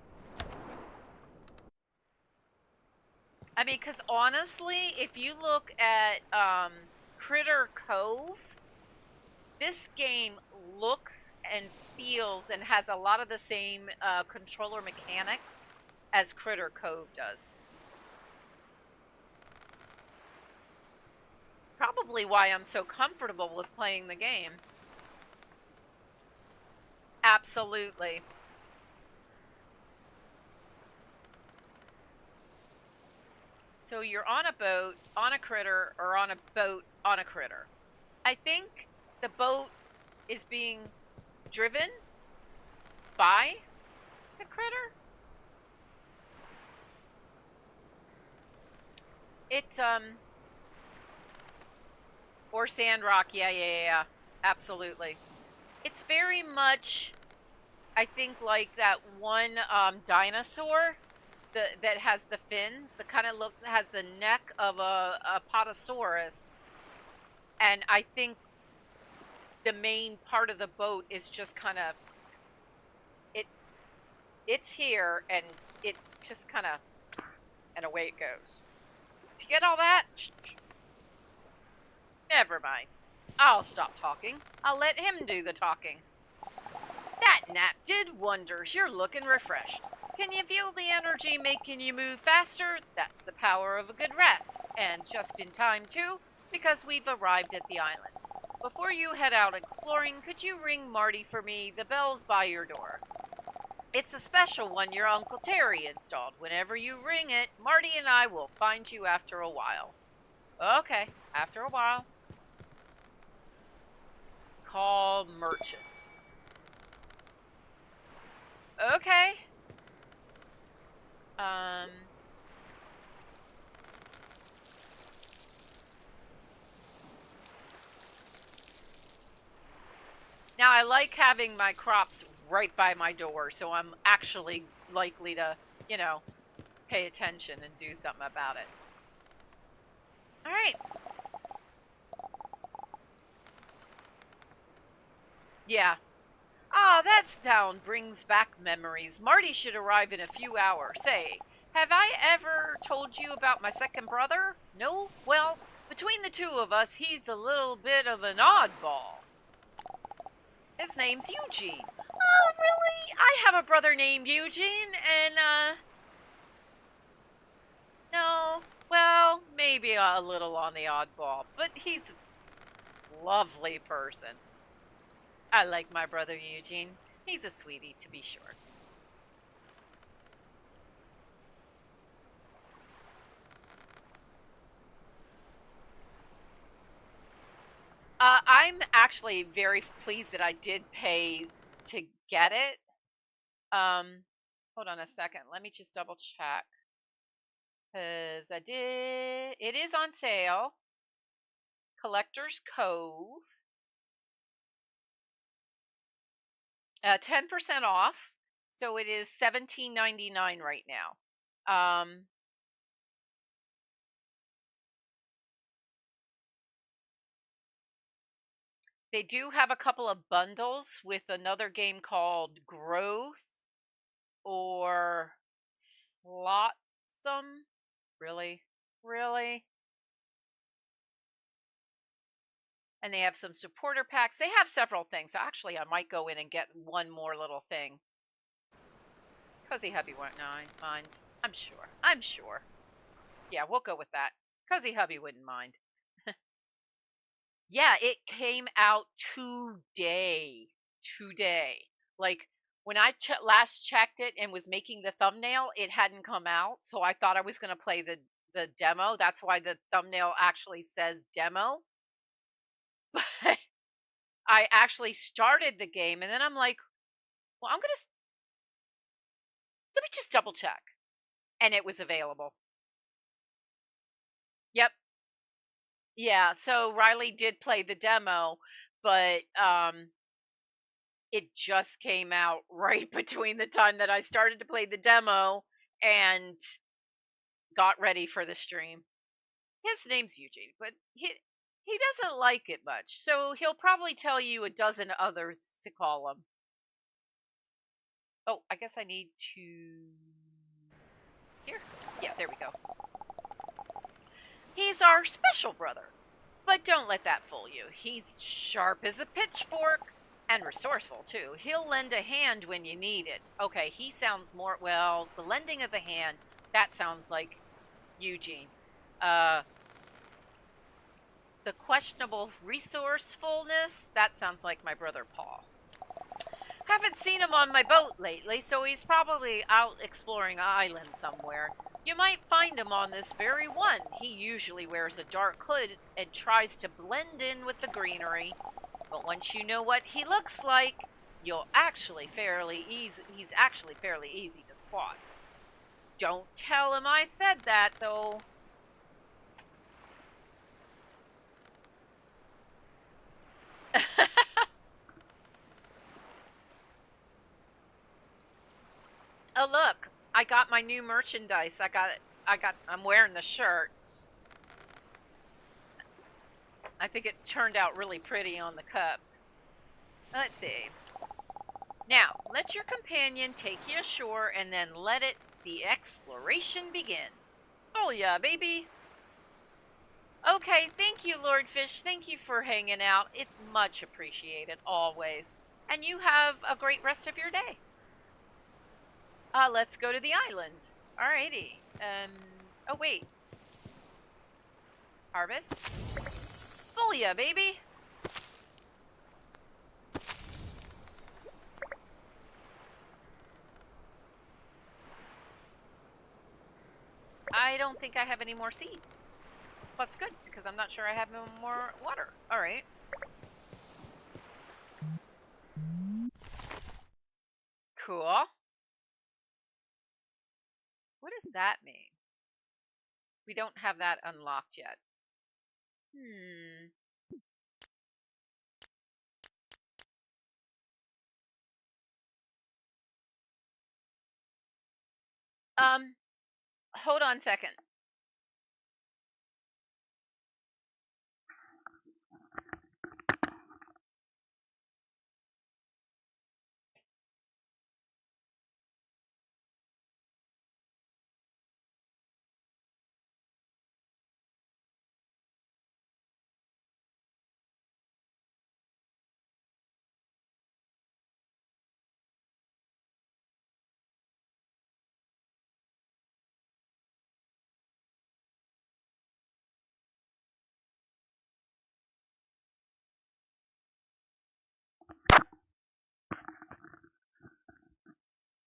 I mean, because honestly, if you look at Critter Cove, this game looks and feels and has a lot of the same controller mechanics as Critter Cove does. Probably why I'm so comfortable with playing the game. Absolutely. So you're on a boat, on a critter, or on a boat, on a critter. I think the boat is being driven by the critter. It's, or Sandrock, yeah. Absolutely. It's very much, I think, like that one dinosaur that has the fins, that kind of has the neck of a Apatosaurus. And I think the main part of the boat is just kind of, it's here, and it's just kind of, and away it goes. To get all that, never mind. I'll stop talking. I'll let him do the talking. That nap did wonders. You're looking refreshed. Can you feel the energy making you move faster? That's the power of a good rest. And just in time, too, because we've arrived at the island. Before you head out exploring, could you ring Marty for me? The bell's by your door. It's a special one your Uncle Terry installed. Whenever you ring it, Marty and I will find you after a while. Okay, after a while. Call Merchant. Okay. Now I like having my crops right by my door, so I'm actually likely to, you know, pay attention and do something about it. All right. Yeah. Ah, that sound brings back memories. Marty should arrive in a few hours. Say, have I ever told you about my second brother? No? Well, between the two of us, he's a little bit of an oddball. His name's Eugene. Oh, really? I have a brother named Eugene, and, no, well, maybe a little on the oddball, but he's a lovely person. I like my brother Eugene. He's a sweetie, to be sure. I'm actually very pleased that I did pay to get it. Hold on a second. Let me just double check. Because I did. It is on sale. Collector's Cove. 10% off. So it is $17.99 right now. They do have a couple of bundles with another game called Growth or Flotsam. Really? Really? And they have some supporter packs. They have several things. So actually, I might go in and get one more little thing. Cozy Hubby won't mind. I'm sure. I'm sure. Yeah, we'll go with that. Cozy Hubby wouldn't mind. Yeah, it came out today. Today. Like when I last checked it and was making the thumbnail, it hadn't come out. So I thought I was going to play the demo. That's why the thumbnail actually says demo. But I actually started the game and then I'm like, well, let me just double check. And it was available. Yep. Yeah, so Riley did play the demo, but it just came out right between the time that I started to play the demo and got ready for the stream. His name's Eugene, but he doesn't like it much, so he'll probably tell you a dozen others to call him. Oh, I guess I need to... Here? Yeah, there we go. He's our special brother. But don't let that fool you. He's sharp as a pitchfork and resourceful, too. He'll lend a hand when you need it. Okay, he sounds more, well, the lending of the hand, that sounds like Eugene. The questionable resourcefulness, that sounds like my brother Paul. Haven't seen him on my boat lately, so he's probably out exploring an island somewhere. You might find him on this very one. He usually wears a dark hood and tries to blend in with the greenery. But once you know what he looks like, he's actually fairly easy to spot. Don't tell him I said that, though. Oh, look, I got my new merchandise. I'm wearing the shirt. I think it turned out really pretty on the cup. Let's see. Now, let your companion take you ashore and then let the exploration begin. Oh yeah, baby. Okay, thank you, Lord Fish. Thank you for hanging out. It's much appreciated, always. And you have a great rest of your day. Let's go to the island. Alrighty. Oh wait. Harvest. Full ya, baby. I don't think I have any more seeds. That's good, because I'm not sure I have no more water. Alright. Cool. What does that mean? We don't have that unlocked yet. Hold on a second.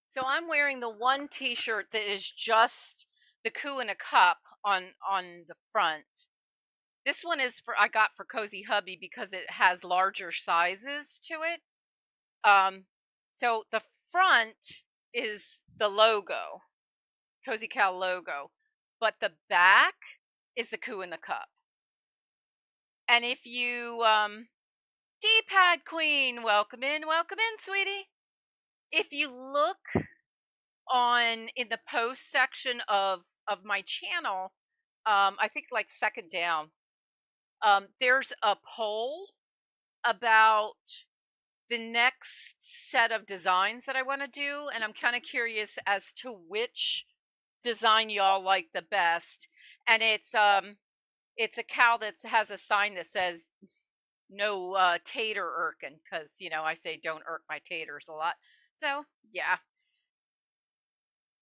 So I'm wearing the one t-shirt that is just the coup in a cup on the front. This one is I got for Cozy Hubby because it has larger sizes to it. So the front is the logo, Cozy Cow logo, but the back is the Coo in the Cup. And if you, D-Pad Queen, welcome in, sweetie. If you look in the post section of my channel, I think like second down, there's a poll about the next set of designs that I want to do, and I'm kind of curious as to which design y'all like the best. And it's a cow that has a sign that says no tater irking, because I say don't irk my taters a lot. So yeah.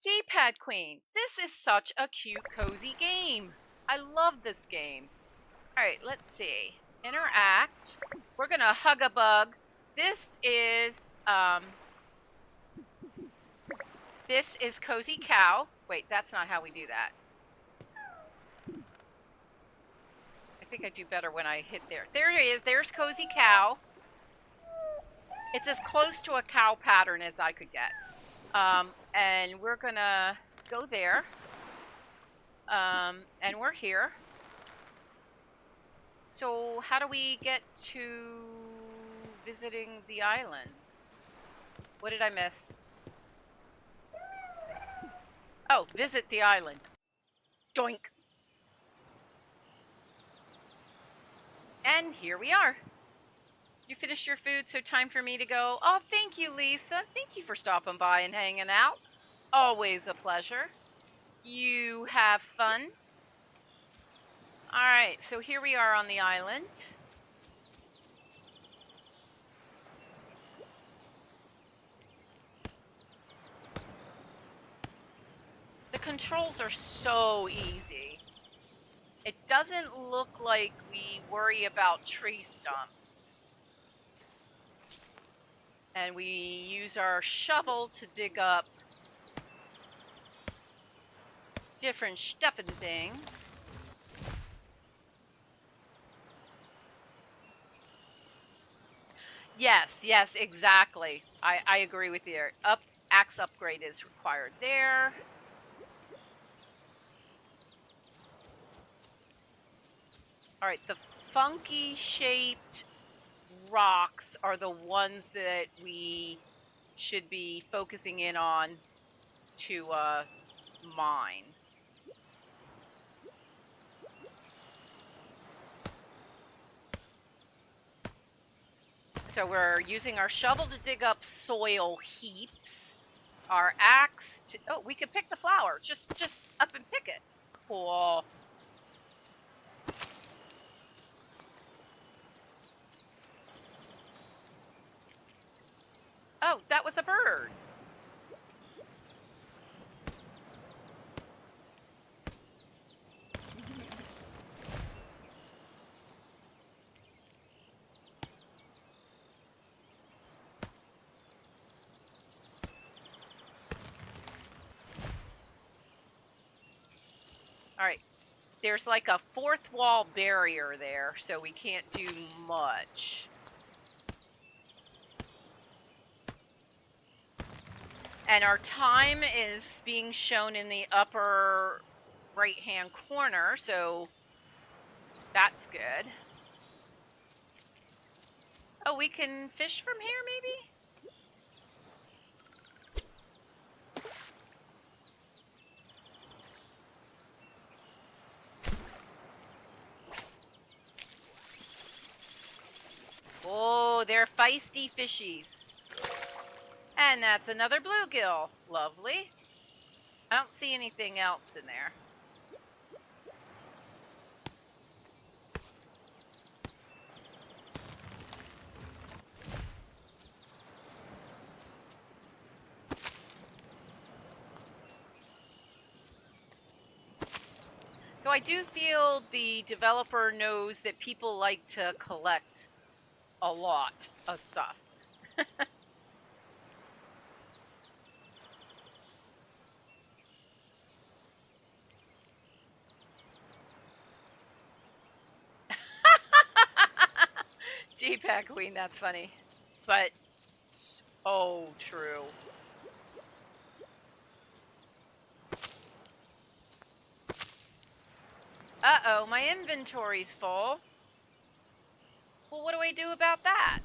D-Pad Queen, this is such a cute cozy game. I love this game. All right, let's see. Interact. We're gonna hug a bug. This is Cozy Cow. Wait, that's not how we do that. I think I do better when I hit there. There he is. There's Cozy Cow. It's as close to a cow pattern as I could get. And we're gonna go there. And we're here. So how do we get to visiting the island? What did I miss? Oh, visit the island. Doink. And here we are. You finished your food, so time for me to go. Oh, thank you, Lisa. Thank you for stopping by and hanging out. Always a pleasure. You have fun. All right, so here we are on the island. The controls are so easy. It doesn't look like we worry about tree stumps. And we use our shovel to dig up different stuff and things. Yes, exactly. I agree with you. Axe upgrade is required there. All right, the funky shaped rocks are the ones that we should be focusing in on to mine. So we're using our shovel to dig up soil heaps. Our axe to, oh, we can pick the flower. Just up and pick it. Cool. Oh, that was a bird. All right. There's like a fourth wall barrier there, so we can't do much. And our time is being shown in the upper right-hand corner, so that's good. Oh, we can fish from here, maybe? Oh, they're feisty fishies. And that's another bluegill. Lovely. I don't see anything else in there. So I do feel the developer knows that people like to collect a lot of stuff. D-pad queen, that's funny. But, oh, true. Uh-oh, my inventory's full. Well, what do I do about that?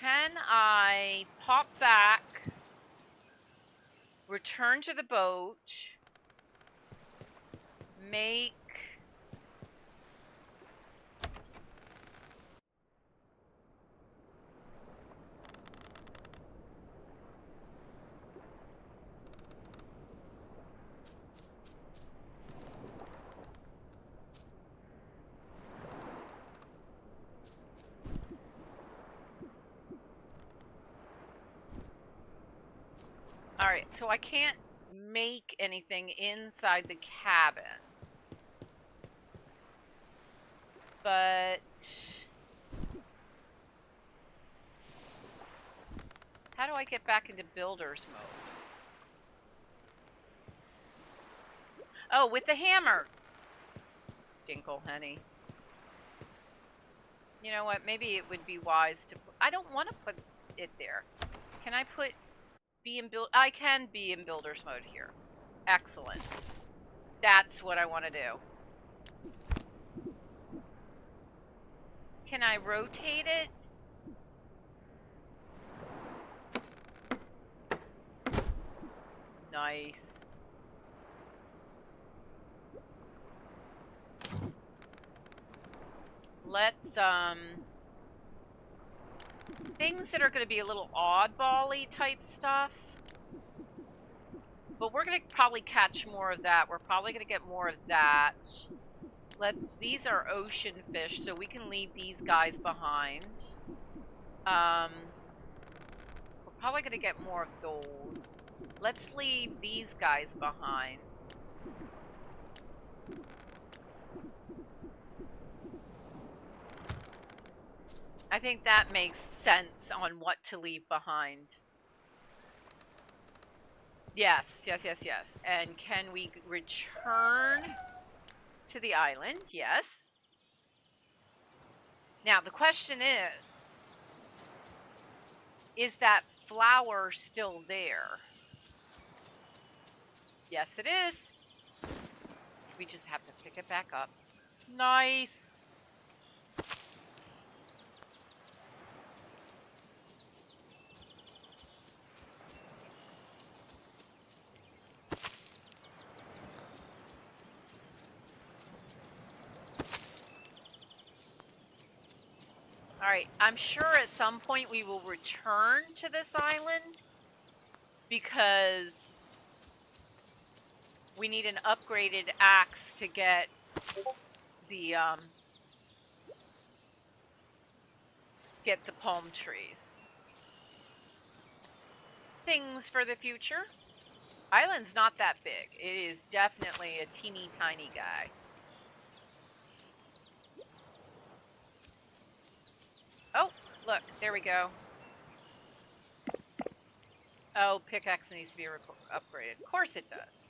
Can I pop back, return to the boat, make... Alright, so I can't make anything inside the cabin. But... how do I get back into builder's mode? Oh, with the hammer! Dinkle, honey. You know what? Maybe it would be wise to... I don't want to put it there. Can I put... I can be in builder's mode here. Excellent. That's what I want to do. Can I rotate it? Nice. Let's, things that are going to be a little oddball-y type stuff. But we're going to probably catch more of that. We're probably going to get more of that. These are ocean fish, so we can leave these guys behind. We're probably going to get more of those. Let's leave these guys behind. I think that makes sense on what to leave behind. Yes, yes, yes, yes. And can we return to the island? Yes. Now, the question is that flower still there? Yes, it is. We just have to pick it back up. Nice. All right, I'm sure at some point we will return to this island because we need an upgraded axe to get the palm trees. Things for the future. Island's not that big. It is definitely a teeny tiny guy. Oh, look, there we go. Oh, pickaxe needs to be upgraded. Of course it does.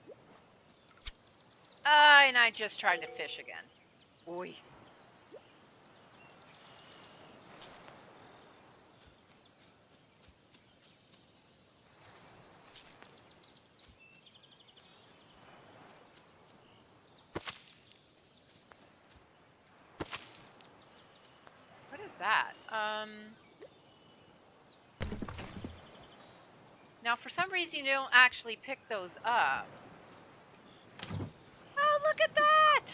And I just tried to fish again. Boy. What is that? Now, for some reason, you don't actually pick those up. Oh, look at that!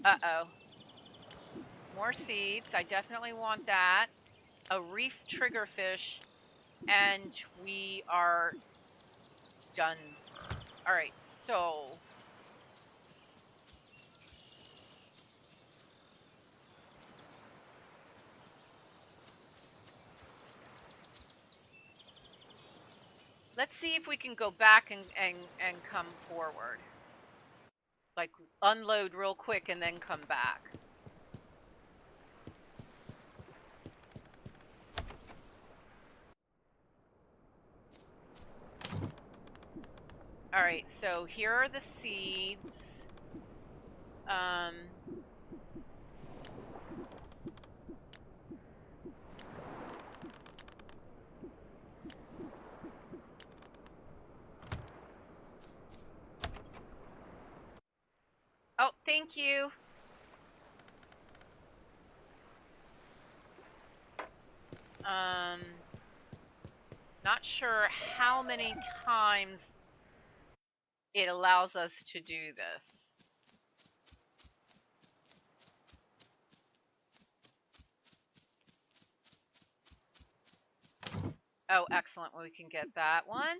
Uh-oh. More seeds. I definitely want that. A reef triggerfish. And we are done. All right, so... let's see if we can go back and come forward. Like, unload real quick and then come back. All right, so here are the seeds. Oh, thank you. Not sure how many times it allows us to do this. Oh, excellent. Well, we can get that one.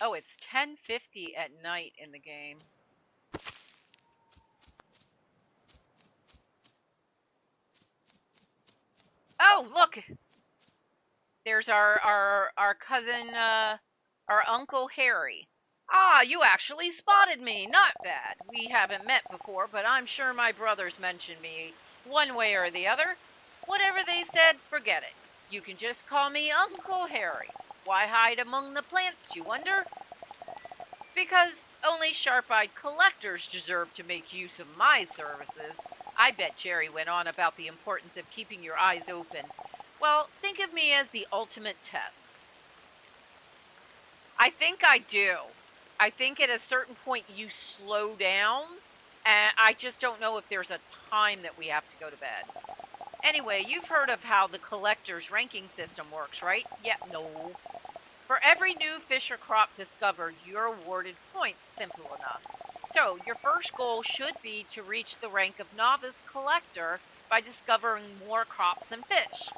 Oh, it's 10:50 at night in the game. Oh, look. There's our cousin our Uncle Harry. Ah, you actually spotted me. Not bad. We haven't met before, but I'm sure my brothers mentioned me one way or the other. Whatever they said, forget it. You can just call me Uncle Harry. Why hide among the plants, you wonder? Because only sharp-eyed collectors deserve to make use of my services. I bet Jerry went on about the importance of keeping your eyes open. Well, think of me as the ultimate test. I think I do. I think at a certain point you slow down, and I just don't know if there's a time that we have to go to bed. Anyway, you've heard of how the collector's ranking system works, right? Yeah, no. For every new fish or crop discovered, you're awarded points, simple enough. So, your first goal should be to reach the rank of novice collector by discovering more crops and fish.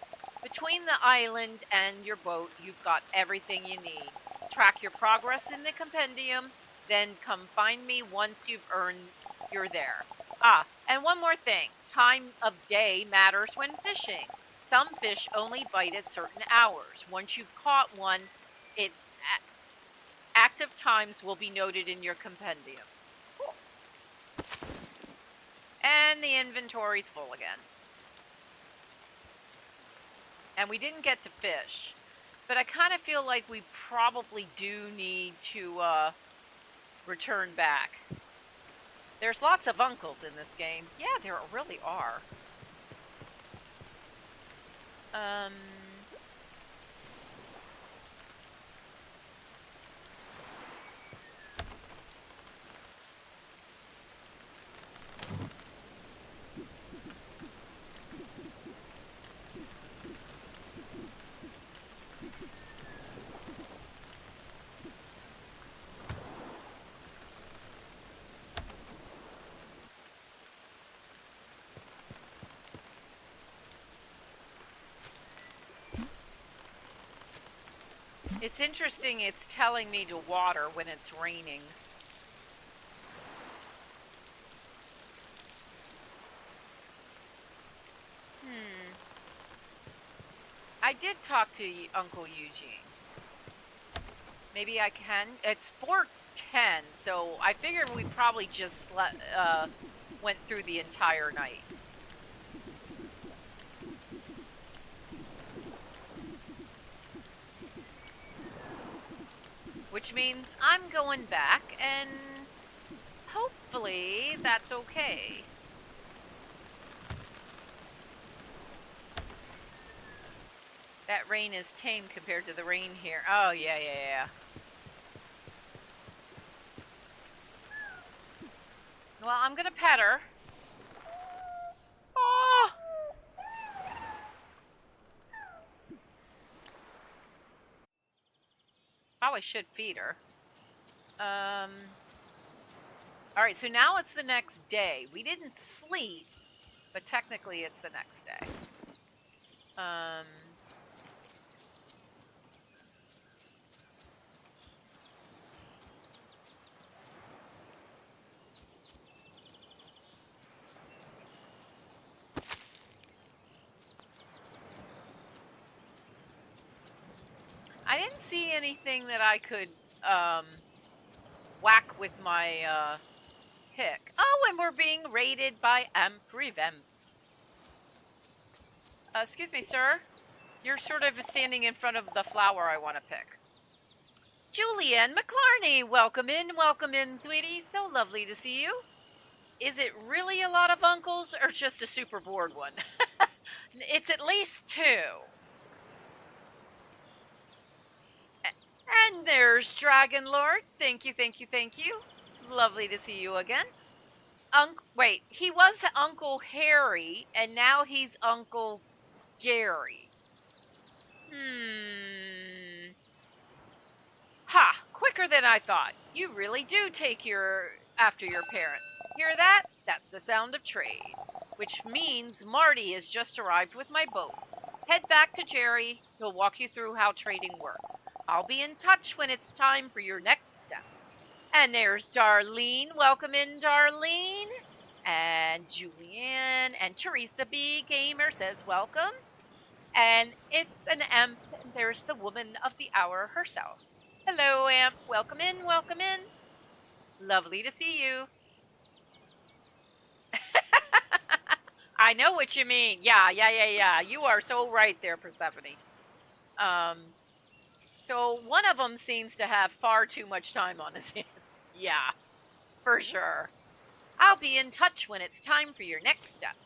Between the island and your boat, you've got everything you need. Track your progress in the compendium, then come find me once you're there. Ah, and one more thing. Time of day matters when fishing. Some fish only bite at certain hours. Once you've caught one, its active times will be noted in your compendium. Cool. And the inventory's full again. And we didn't get to fish. But I kind of feel like we probably do need to return back. There's lots of uncles in this game. Yeah, there really are. It's interesting, it's telling me to water when it's raining. I did talk to Uncle Eugene. Maybe I can. It's 4:10, so I figured we probably just went through the entire night. Which means I'm going back, and hopefully that's okay. That rain is tame compared to the rain here. Oh, yeah. Well, I'm gonna pet her. Oh! Probably should feed her. Alright, so now it's the next day. We didn't sleep, but technically it's the next day. I didn't see anything that I could whack with my pick. Oh, and we're being raided by Prevent. Excuse me, sir. You're sort of standing in front of the flower I want to pick. Julianne McClarney, welcome in, sweetie. So lovely to see you. Is it really a lot of uncles or just a super bored one? It's at least two. And there's Dragon Lord. Thank you, thank you, thank you. Lovely to see you again. Wait, he was Uncle Harry, and now he's Uncle Gary. Ha! Quicker than I thought. You really do take after your parents. Hear that? That's the sound of trade. Which means Marty has just arrived with my boat. Head back to Jerry. He'll walk you through how trading works. I'll be in touch when it's time for your next step. And there's Darlene. Welcome in, Darlene. And Julianne and Teresa B. Gamer says welcome. And it's an Amp. And there's the woman of the hour herself. Hello, Amp. Welcome in, welcome in. Lovely to see you. I know what you mean. Yeah. You are so right there, Persephone. So one of them seems to have far too much time on his hands. Yeah, for sure. I'll be in touch when it's time for your next step.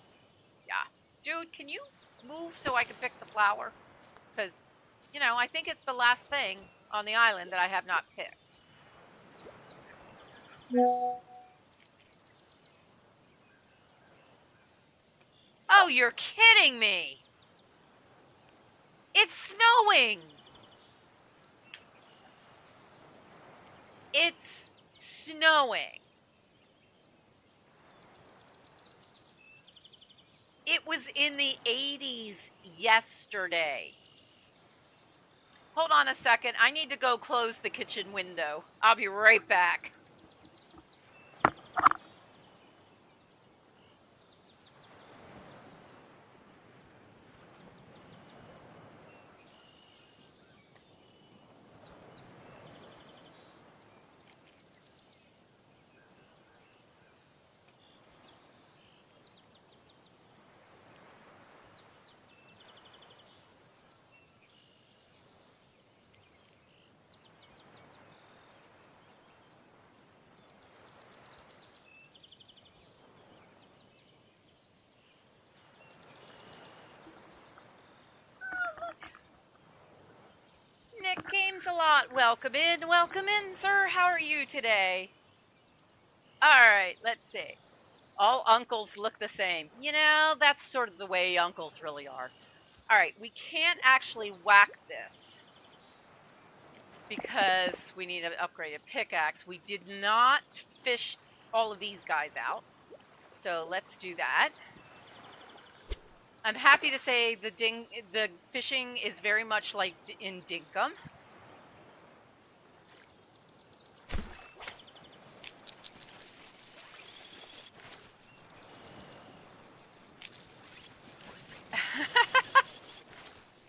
Yeah. Dude, can you move so I can pick the flower? Because, I think it's the last thing on the island that I have not picked. Oh, you're kidding me! It's snowing! It's snowing. It was in the 80s yesterday. Hold on a second. I need to go close the kitchen window. I'll be right back. Nick Games a lot. Welcome in, sir. How are you today? All right, let's see. All uncles look the same. That's sort of the way uncles really are. All right, we can't actually whack this because we need an upgraded pickaxe. We did not fish all of these guys out, so let's do that. I'm happy to say the fishing is very much like in Dinkum.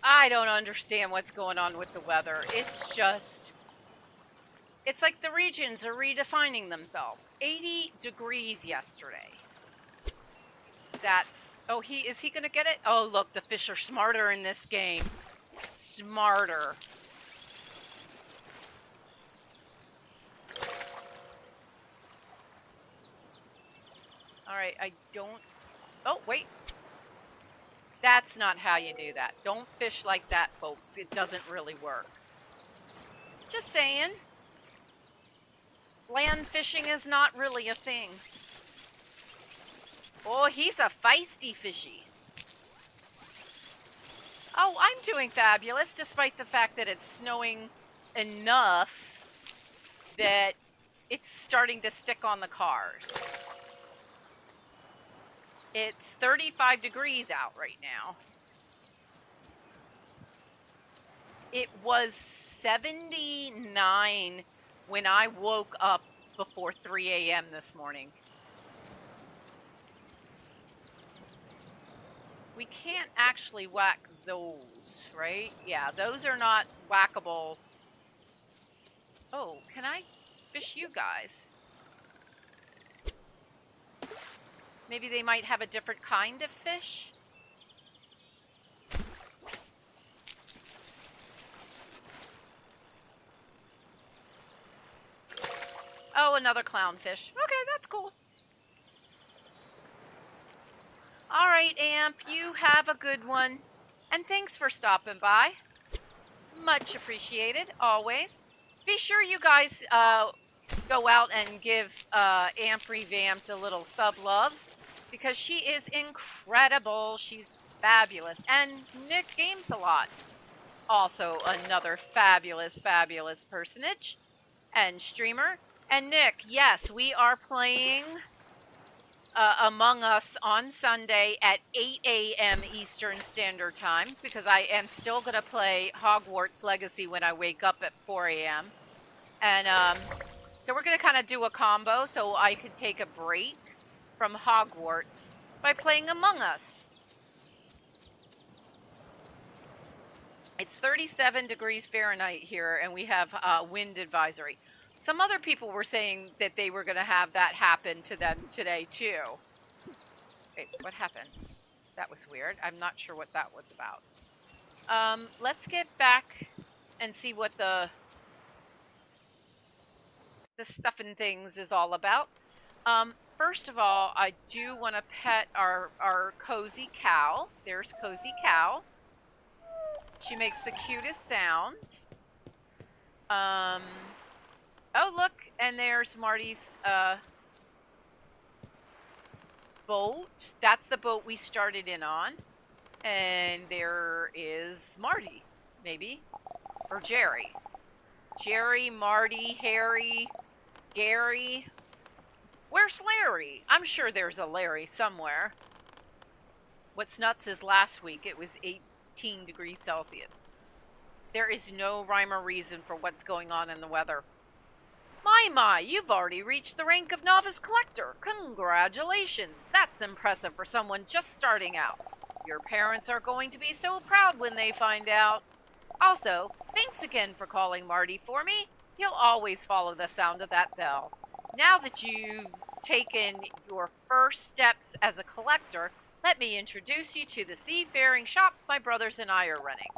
I don't understand what's going on with the weather. It's like the regions are redefining themselves. 80 degrees yesterday. Is he gonna get it? Oh, look, the fish are smarter in this game. Smarter. All right, oh, wait. That's not how you do that. Don't fish like that, folks. It doesn't really work. Just saying. Land fishing is not really a thing. Oh, he's a feisty fishy. Oh, I'm doing fabulous, despite the fact that it's snowing enough that it's starting to stick on the cars. It's 35 degrees out right now. It was 79 when I woke up before 3 a.m. this morning. We can't actually whack those, right? Yeah, those are not whackable. Oh, can I fish you guys? Maybe they might have a different kind of fish. Oh, another clownfish. Okay, that's cool. All right, Amp, you have a good one. And thanks for stopping by. Much appreciated, always. Be sure you guys go out and give Amp Revamped a little sub love because she is incredible. She's fabulous. And Nick Games a lot. Also another fabulous, fabulous personage and streamer. And Nick, yes, we are playing Among Us on Sunday at 8 a.m. Eastern Standard Time because I am still going to play Hogwarts Legacy when I wake up at 4 a.m. And so we're going to kind of do a combo so I can take a break from Hogwarts by playing Among Us. It's 37 degrees Fahrenheit here, and we have wind advisory. Some other people were saying that they were going to have that happen to them today, too. Wait, what happened? That was weird. I'm not sure what that was about. Let's get back and see what the stuff and things is all about. First of all, I do want to pet our cozy cow. There's Cozy Cow. She makes the cutest sound. Oh, look, and there's Marty's boat. That's the boat we started in on. And there is Marty, maybe. Or Jerry. Jerry, Marty, Harry, Gary. Where's Larry? I'm sure there's a Larry somewhere. What's nuts is last week it was 18 degrees Celsius. There is no rhyme or reason for what's going on in the weather. My, you've already reached the rank of novice collector. Congratulations. That's impressive for someone just starting out. Your parents are going to be so proud when they find out. Also, thanks again for calling Marty for me. He'll always follow the sound of that bell. Now that you've taken your first steps as a collector, let me introduce you to the seafaring shop my brothers and I are running.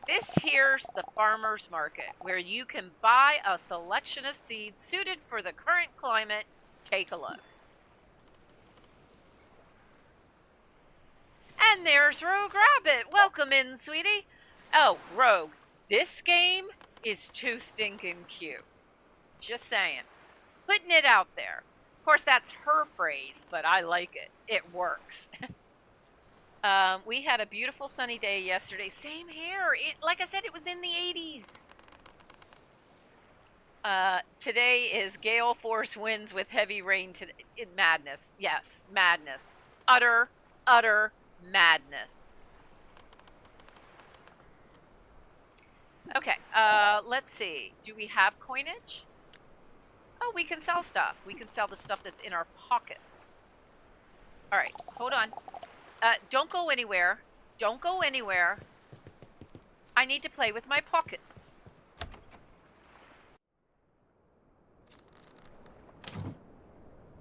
This here's the farmer's market, where you can buy a selection of seeds suited for the current climate. Take a look. And there's Rogue Rabbit. Welcome in, sweetie. Oh, Rogue, this game is too stinking cute. Just saying. Putting it out there. Of course, that's her phrase, but I like it. It works. We had a beautiful sunny day yesterday. Same here. Like I said, it was in the 80s. Today is gale force winds with heavy rain. Madness. Yes, madness. Utter madness. Okay, let's see. Do we have coinage? Oh, we can sell stuff. We can sell the stuff that's in our pockets. All right, hold on. Don't go anywhere. Don't go anywhere. I need to play with my pockets.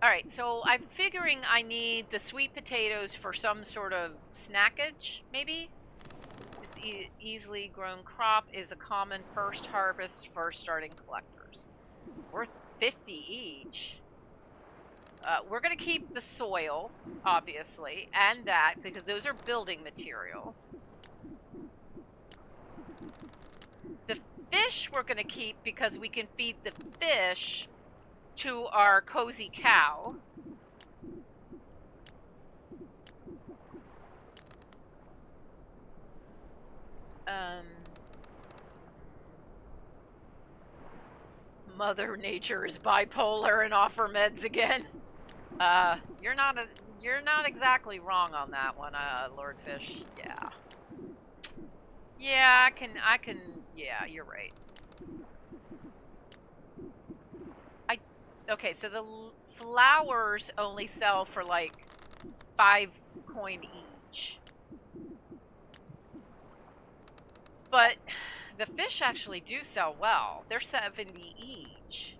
All right, so I'm figuring I need the sweet potatoes for some sort of snackage, maybe? This easily grown crop is a common first harvest for starting collectors. Worth 50 each. We're going to keep the soil, obviously, and that, because those are building materials. The fish we're going to keep because we can feed the fish to our cozy cow. Mother Nature is bipolar and offer meds again. You're not exactly wrong on that one, Lord Fish. Yeah. Yeah, I can, yeah, you're right. Okay, so the flowers only sell for like 5 coin each. But the fish actually do sell well. They're 70 each.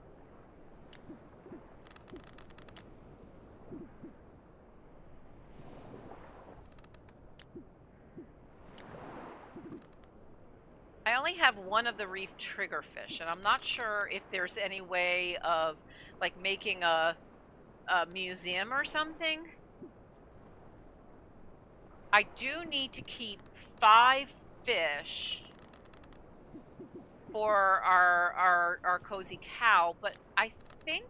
I only have one of the reef triggerfish, and I'm not sure if there's any way of like making a museum or something. I do need to keep 5 fish for our cozy cow, but I think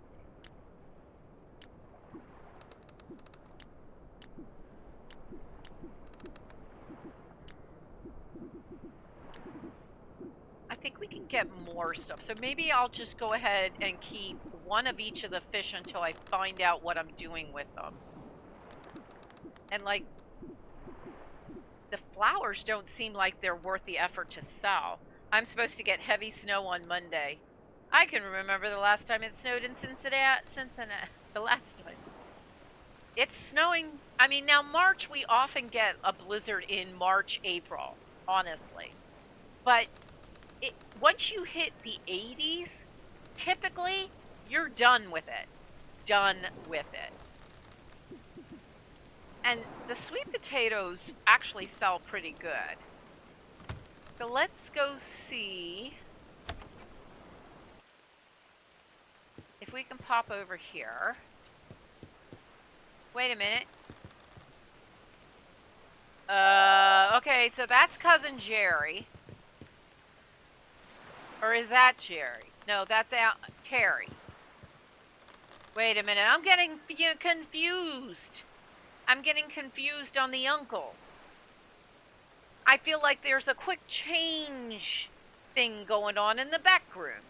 we can get more stuff. So maybe I'll just go ahead and keep one of each of the fish until I find out what I'm doing with them. And like, the flowers don't seem like they're worth the effort to sell. I'm supposed to get heavy snow on Monday. I can remember the last time it snowed in Cincinnati. The last time. It's snowing. I mean, now March, we often get a blizzard in March, April, honestly. But once you hit the 80s, typically, you're done with it. Done with it. And the sweet potatoes actually sell pretty good. So let's go see if we can pop over here. Wait a minute. Okay, so that's Cousin Jerry. Or is that Jerry? No, that's Terry. Wait a minute, I'm getting confused. I'm getting confused on the uncles. I feel like there's a quick change thing going on in the back room.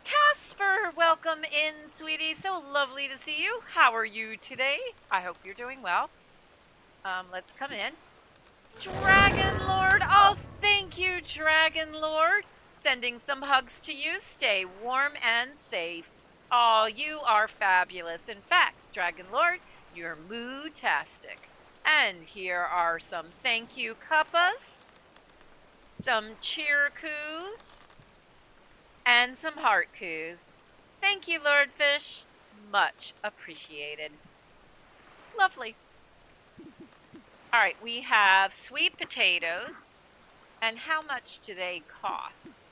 Casper, welcome in, sweetie. So lovely to see you. How are you today? I hope you're doing well. Let's come in. Dragon Lord. Oh, thank you, Dragon Lord. Sending some hugs to you. Stay warm and safe. Oh, you are fabulous. In fact, Dragon Lord, you're moo-tastic. And here are some thank you cuppas, some cheer coos, and some heart coos. Thank you, Lordfish. Much appreciated. Lovely. All right, we have sweet potatoes. And how much do they cost?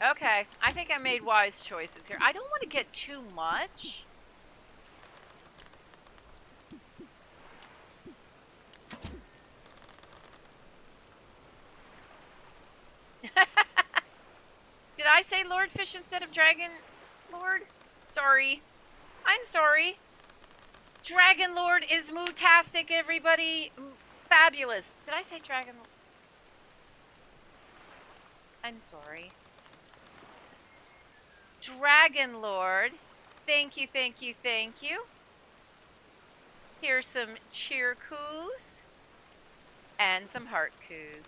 Okay, I think I made wise choices here. I don't want to get too much. Did I say Lordfish instead of Dragon Lord? Sorry. I'm sorry. Dragon Lord is moo-tastic, everybody. Fabulous. Did I say Dragon Lord? I'm sorry. Dragon Lord. Thank you, thank you, thank you. Here's some cheer coos and some heart coos.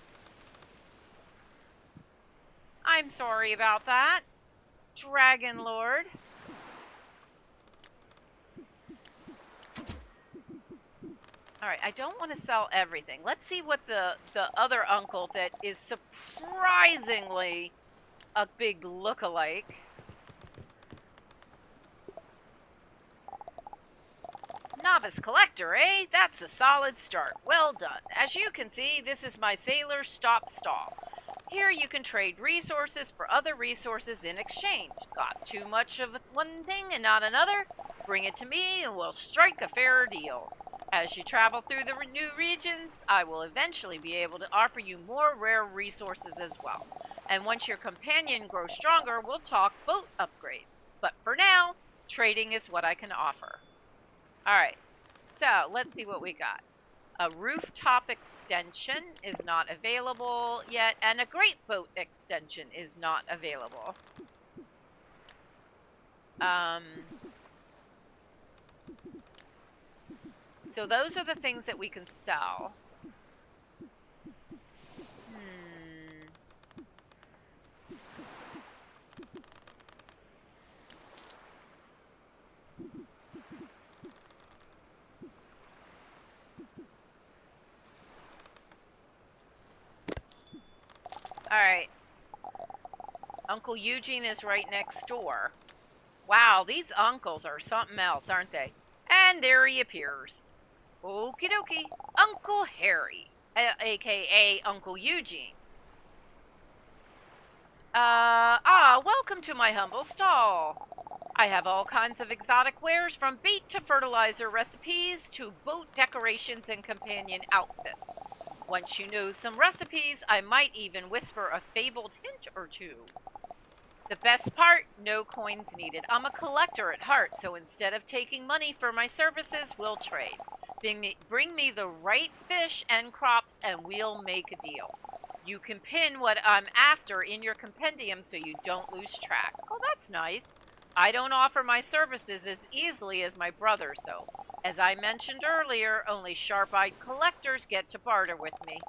I'm sorry about that, Dragon Lord. All right, I don't want to sell everything. Let's see what the other uncle that is surprisingly a big look-alike. Novice collector, eh? That's a solid start. Well done. As you can see, this is my sailor stop stall. Here you can trade resources for other resources in exchange. Got too much of one thing and not another? Bring it to me and we'll strike a fairer deal. As you travel through the new regions, I will eventually be able to offer you more rare resources as well. And once your companion grows stronger, we'll talk boat upgrades. But for now, trading is what I can offer. Alright, so let's see what we got. A rooftop extension is not available yet, and a great boat extension is not available. So those are the things that we can sell. Hmm. All right. Uncle Eugene is right next door. Wow, these uncles are something else, aren't they? And there he appears. Okie dokie. Uncle Harry, aka Uncle Eugene. Welcome to my humble stall. I have all kinds of exotic wares from bait to fertilizer recipes to boat decorations and companion outfits. Once you know some recipes, I might even whisper a fabled hint or two. The best part, no coins needed. I'm a collector at heart, so instead of taking money for my services, we'll trade. Bring me the right fish and crops, and we'll make a deal. You can pin what I'm after in your compendium so you don't lose track. Oh, that's nice. I don't offer my services as easily as my brothers, though. As I mentioned earlier, only sharp-eyed collectors get to barter with me.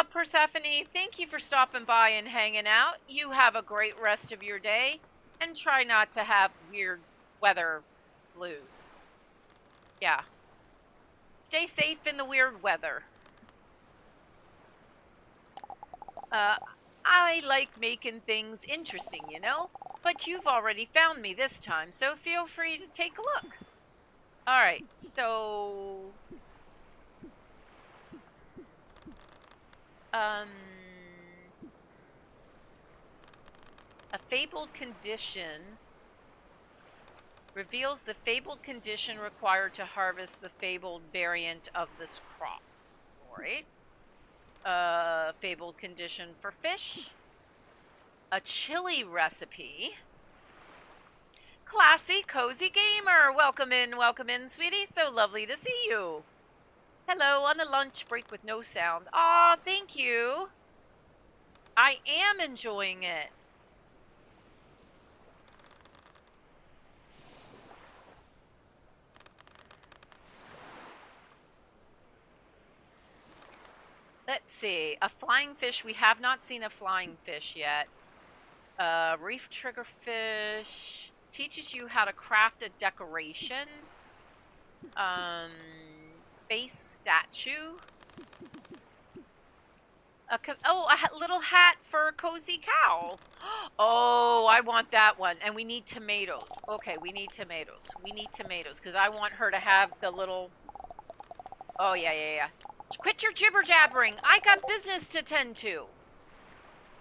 Persephone, thank you for stopping by and hanging out. You have a great rest of your day, and try not to have weird weather blues. Yeah. Stay safe in the weird weather. I like making things interesting, you know? But you've already found me this time, so feel free to take a look. Alright, so... A fabled condition reveals the fabled condition required to harvest the fabled variant of this crop. Alright. Fabled condition for fish. A chili recipe. Classy, cozy gamer. Welcome in, sweetie. So lovely to see you. Hello on the lunch break with no sound. Aw, thank you. I am enjoying it. Let's see. A flying fish. We have not seen a flying fish yet. Reef triggerfish teaches you how to craft a decoration. Face statue. A little hat for a cozy cow. Oh, I want that one. And we need tomatoes. Okay, we need tomatoes. We need tomatoes because I want her to have the little... Oh, yeah. Quit your jibber jabbering. I got business to tend to.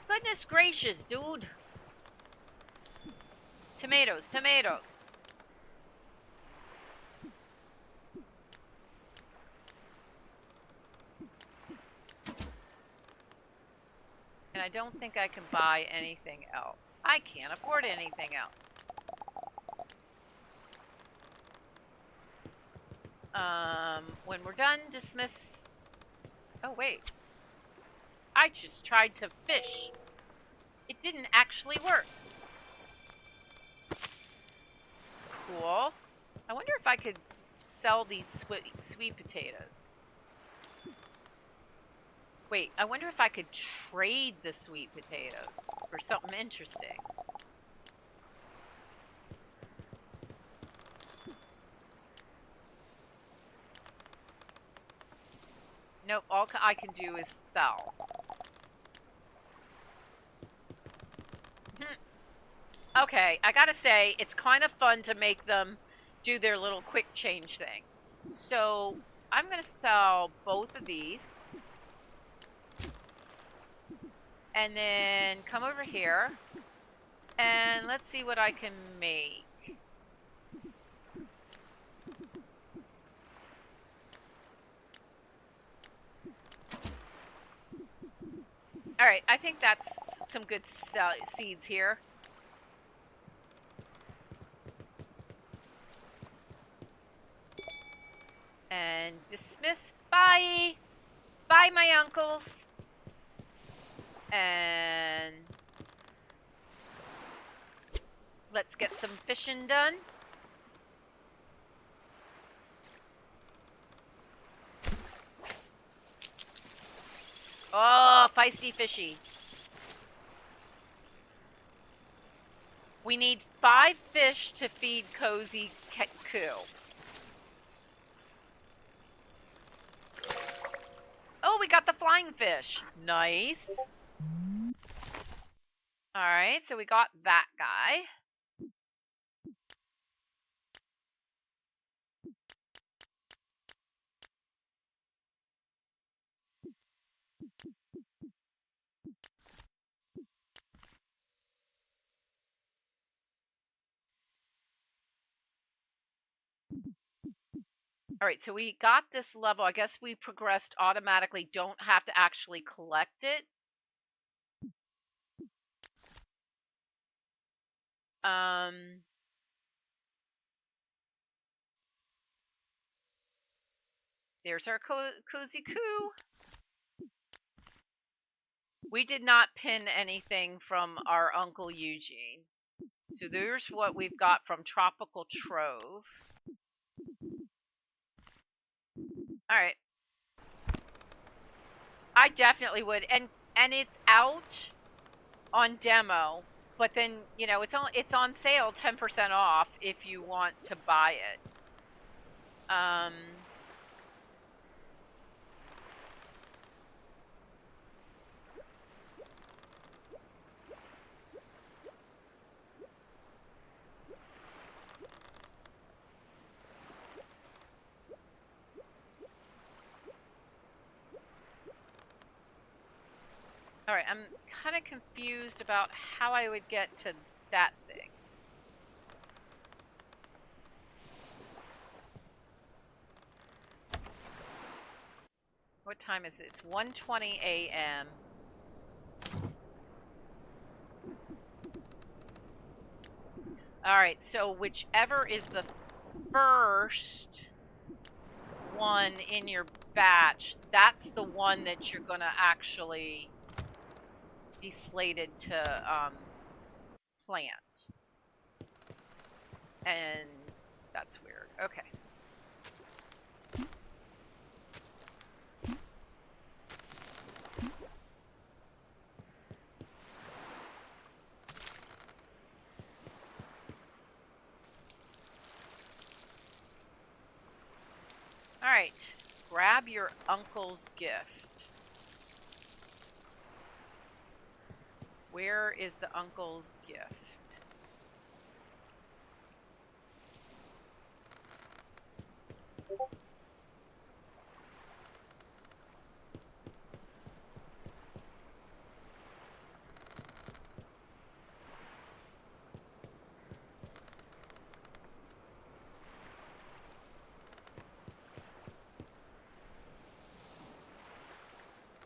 Goodness gracious, dude. Tomatoes. And I don't think I can buy anything else. I can't afford anything else. When we're done, dismiss... Oh, wait. I just tried to fish. It didn't actually work. Cool. I wonder if I could sell these sweet potatoes. Wait, I wonder if I could trade the sweet potatoes for something interesting. Nope, all I can do is sell. Okay, I gotta say, it's kind of fun to make them do their little quick change thing. So, I'm gonna sell both of these. And then come over here. And let's see what I can make. Alright, I think that's some good seeds here. And dismissed. Bye! Bye, my uncles! And let's get some fishing done. feisty fishy. We need 5 fish to feed Cozy Coo. Oh, we got the flying fish. Nice. All right, so we got that guy. All right, so we got this level. I guess we progressed automatically. Don't have to actually collect it. There's our Cozy Coo. We did not pin anything from our Uncle Eugene. So there's what we've got from Tropical Trove. All right. I definitely would. And it's out on demo, but then, you know, it's on sale 10% off if you want to buy it. All right, I'm kind of confused about how I would get to that thing. What time is it? It's 1:20 a.m. All right, so whichever is the first one in your batch, that's the one that you're going to actually be slated to plant. And that's weird. Okay. All right. Grab your uncle's gift. Where is the uncle's gift?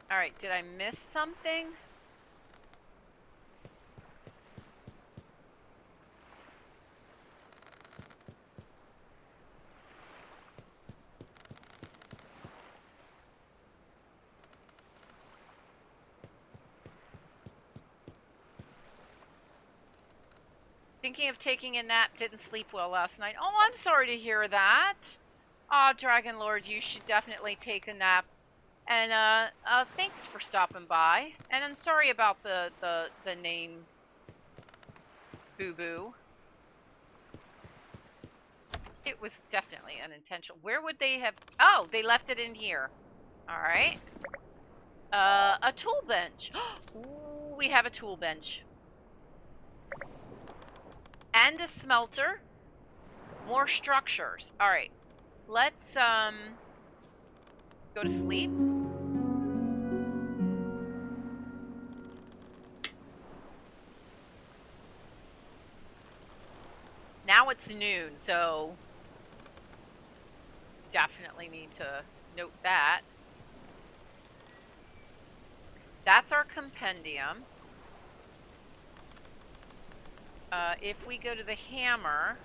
All right, did I miss something? Thinking of taking a nap, didn't sleep well last night. Oh, I'm sorry to hear that. Aw, Dragon Lord, you should definitely take a nap. And thanks for stopping by. And I'm sorry about the name Boo Boo. It was definitely unintentional. Where would they have? Oh, they left it in here. All right. A tool bench. Ooh, we have a tool bench. And a smelter. More structures. All right. Let's go to sleep. Now it's noon, so definitely need to note that. That's our compendium. If we go to the hammer,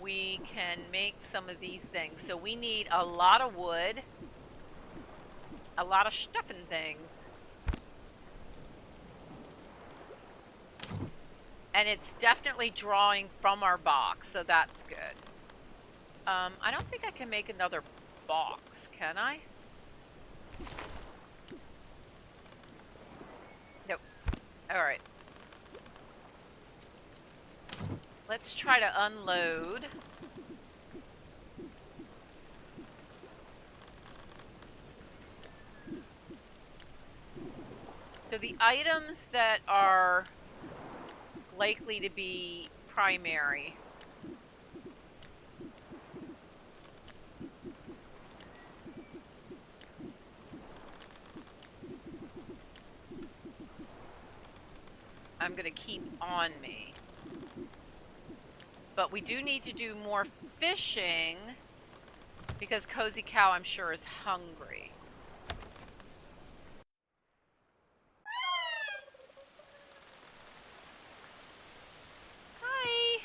we can make some of these things. So we need a lot of wood, a lot of stuff and things. And it's definitely drawing from our box, so that's good. I don't think I can make another box, can I? All right. Let's try to unload. So the items that are likely to be primary. I'm going to keep on me. But we do need to do more fishing because Cozy Cow, I'm sure, is hungry. Hi.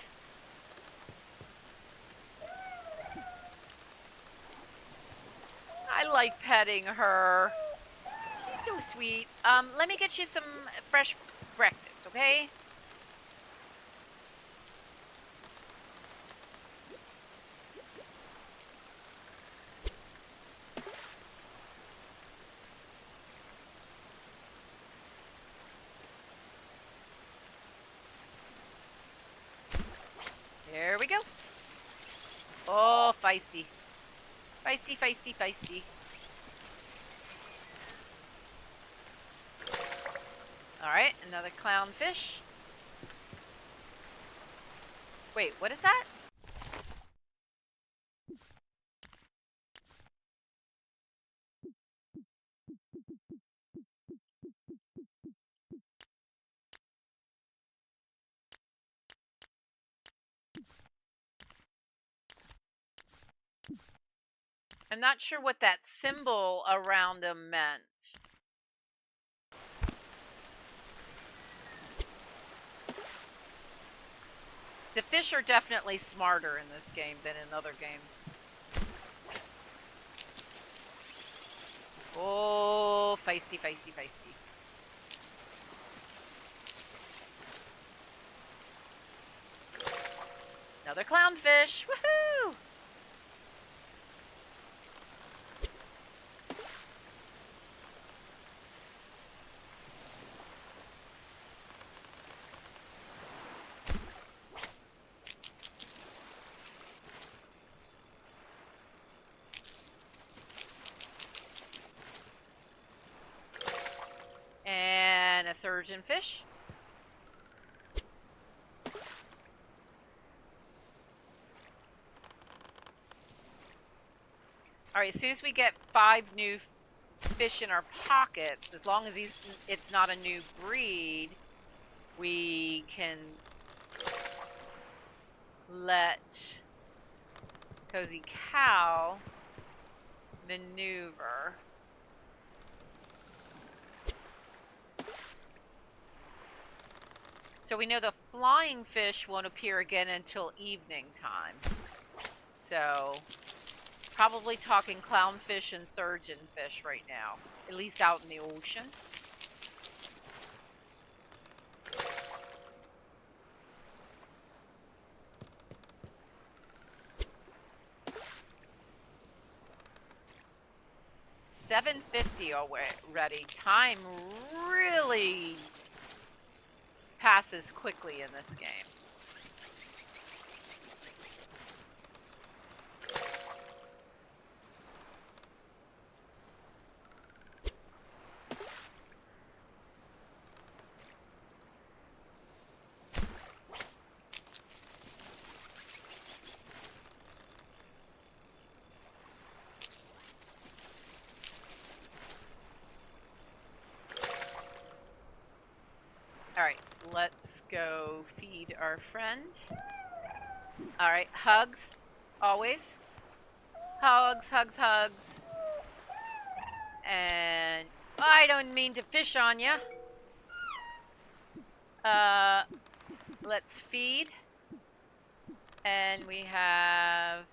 I like petting her. She's so sweet. Let me get you some fresh breakfast, okay? There we go. Oh, feisty. Feisty, feisty, feisty. Alright, another clownfish. Wait, what is that? I'm not sure what that symbol around them meant. The fish are definitely smarter in this game than in other games. Oh, feisty, feisty, feisty. Another clownfish. Woohoo! And a surgeonfish. All right, as soon as we get 5 new fish in our pockets, as long as it's not a new breed, we can let Cozy Cow maneuver. So we know the flying fish won't appear again until evening time. So probably talking clownfish and surgeonfish right now, at least out in the ocean. $7.50 already. Time really passes quickly in this game. All right, let's go feed our friend. All right, hugs, always. Hugs, hugs, hugs. And I don't mean to fish on you. Let's feed. And we have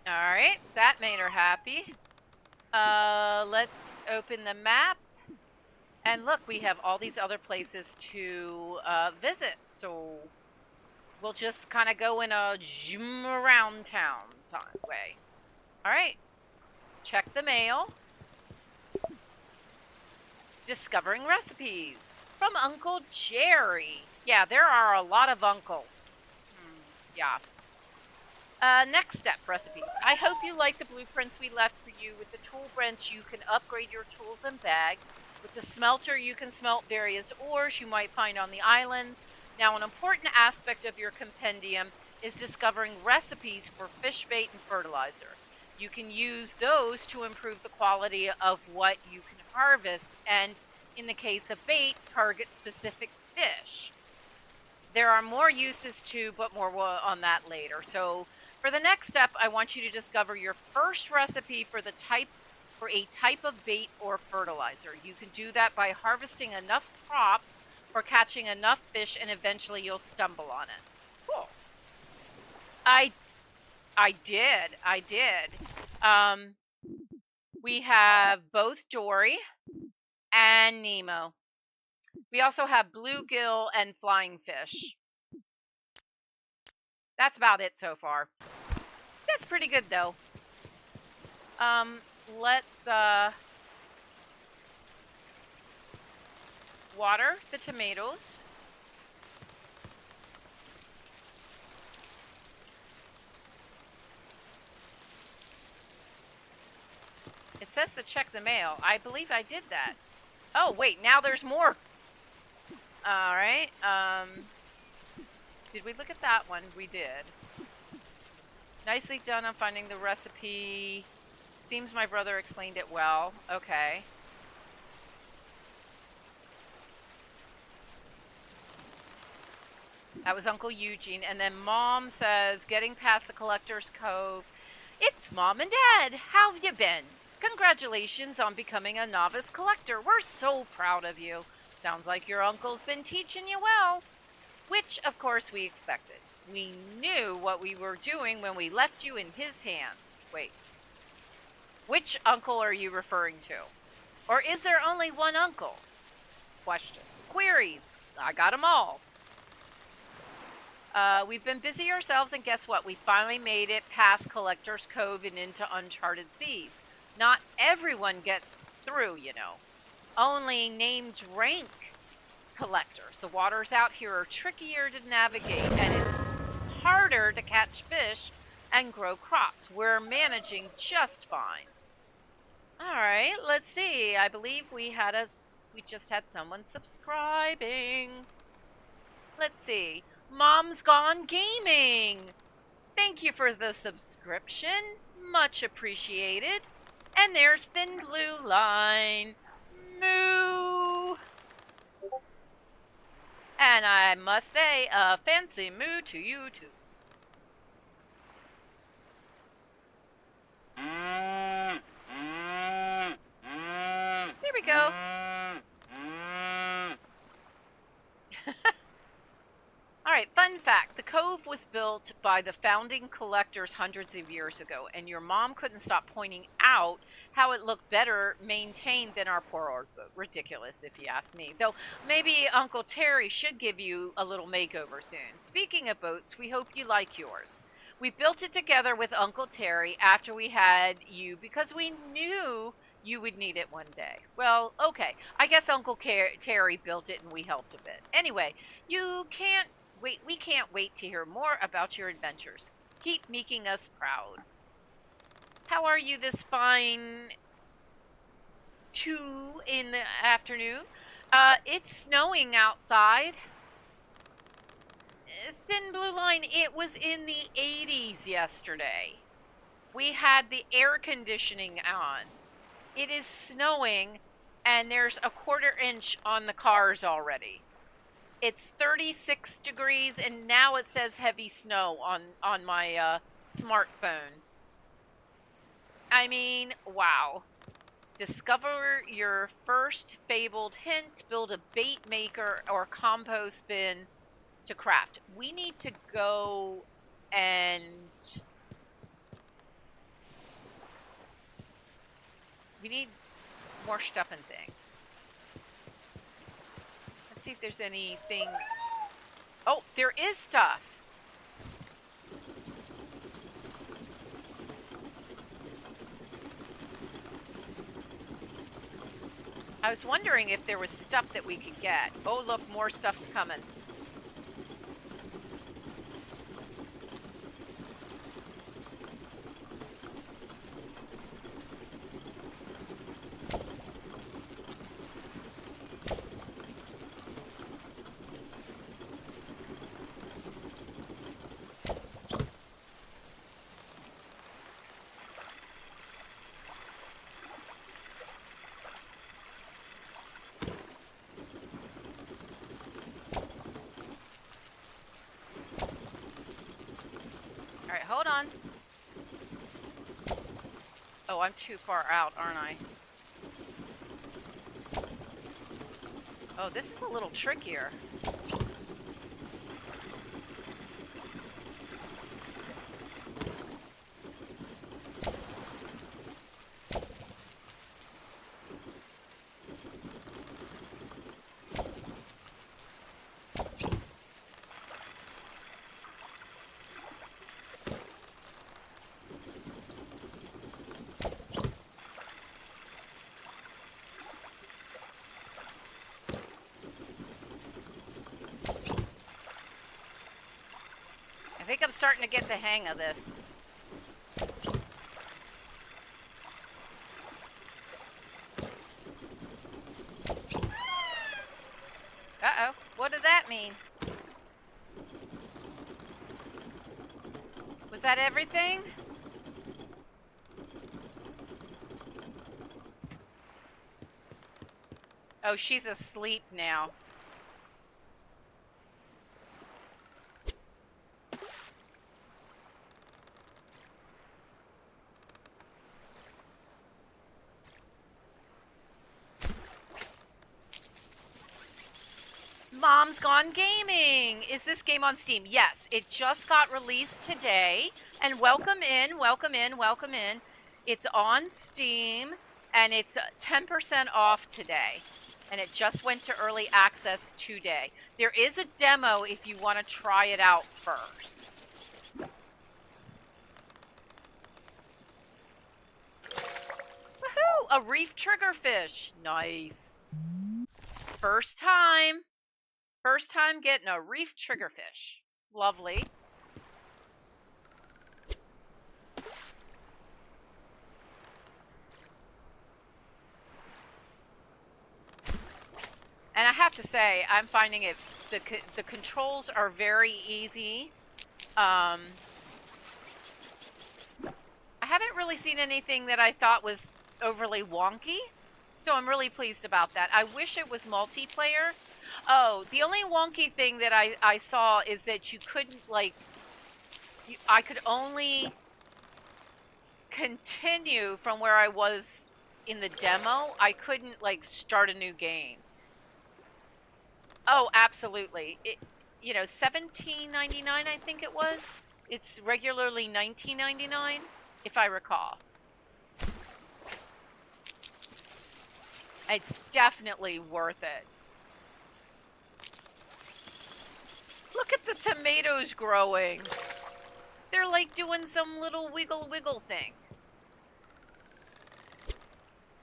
Alright, that made her happy. Let's open the map. And look, we have all these other places to visit. So we'll just kind of go in a zoom around town way. All right. Check the mail. Discovering recipes from Uncle Jerry. Yeah, there are a lot of uncles. Yeah. Next step, recipes. I hope you like the blueprints we left for you. With the tool wrench, you can upgrade your tools and bag. With the smelter, you can smelt various ores you might find on the islands. Now, an important aspect of your compendium is discovering recipes for fish bait and fertilizer. You can use those to improve the quality of what you can harvest, and in the case of bait, target specific fish. There are more uses too, but more on that later. So for the next step, I want you to discover your first recipe for a type of bait or fertilizer. You can do that by harvesting enough crops or catching enough fish, and eventually you'll stumble on it. Cool. I did. We have both Dory and Nemo. We also have bluegill and flying fish. That's about it so far. That's pretty good though. Let's water the tomatoes. It says to check the mail. I believe I did that. Oh, wait, now there's more. All right. Did we look at that one? We did. Nicely done on finding the recipe. Seems my brother explained it well. Okay. That was Uncle Eugene. And then Mom says, getting past the Collector's Cove. It's Mom and Dad. How have you been? Congratulations on becoming a novice collector. We're so proud of you. Sounds like your uncle's been teaching you well. Which, of course, we expected. We knew what we were doing when we left you in his hands. Wait. Which uncle are you referring to? Or is there only one uncle? Questions. Queries. I got them all. We've been busy ourselves, and guess what? We finally made it past Collector's Cove and into uncharted seas. Not everyone gets through, you know. Only named rank collectors. The waters out here are trickier to navigate, and it's harder to catch fish and grow crops. We're managing just fine. All right, let's see. I believe we just had someone subscribing. Let's see. Mom's Gone Gaming. Thank you for the subscription. Much appreciated. And there's Thin Blue Line. Moo. And I must say, a fancy moo to you too. There we go. Alright, fun fact. The Cove was built by the founding collectors hundreds of years ago, and your mom couldn't stop pointing out how it looked better maintained than our poor old boat. Ridiculous, if you ask me. Though, maybe Uncle Terry should give you a little makeover soon. Speaking of boats, we hope you like yours. We built it together with Uncle Terry after we had you because we knew you would need it one day. Well, okay. I guess Uncle Terry built it and we helped a bit. Anyway, we can't wait to hear more about your adventures. Keep making us proud. How are you this fine 2 in the afternoon? It's snowing outside. Thin Blue Line, it was in the 80s yesterday. We had the air conditioning on. It is snowing, and there's a 1/4 inch on the cars already. It's 36 degrees, and now it says heavy snow on my smartphone. I mean, wow. Discover your first fabled hint. Build a bait maker or compost bin to craft. We need to go and... we need more stuff and things. Let's see if there's anything. Oh, there is stuff. I was wondering if there was stuff that we could get. Oh, look, more stuff's coming. All right, hold on. Oh, I'm too far out, aren't I? Oh, this is a little trickier. I think I'm starting to get the hang of this. Uh-oh, what did that mean? Was that everything? Oh, she's asleep now. Mom's Gone Gaming. Is this game on Steam? Yes, it just got released today. And welcome in, welcome in, welcome in. It's on Steam and it's 10% off today. And it just went to early access today. There is a demo if you want to try it out first. Woohoo! A reef triggerfish. Nice. First time. First time getting a reef triggerfish. Lovely. And I have to say, I'm finding it, the controls are very easy. I haven't really seen anything that I thought was overly wonky, so I'm really pleased about that. I wish it was multiplayer. Oh, the only wonky thing that I saw is that you couldn't, like, I could only continue from where I was in the demo. I couldn't, like, start a new game. Oh, absolutely. It, you know, $17.99, I think it was. It's regularly $19.99, if I recall. It's definitely worth it. Look at the tomatoes growing. They're like doing some little wiggle wiggle thing.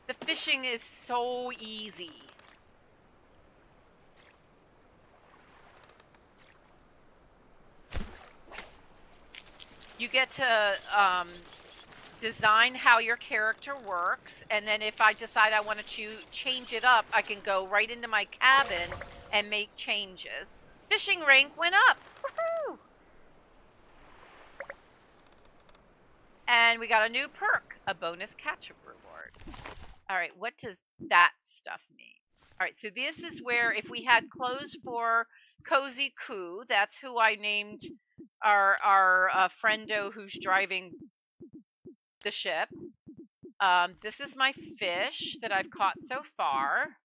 The fishing is so easy. You get to design how your character works, and then if I decide I want to change it up, I can go right into my cabin and make changes. Fishing rank went up. Woohoo! And we got a new perk, a bonus catch-up reward. All right, what does that stuff mean? All right, so this is where if we had clothes for Cozy Coo, that's who I named our friendo who's driving the ship. This is my fish that I've caught so far.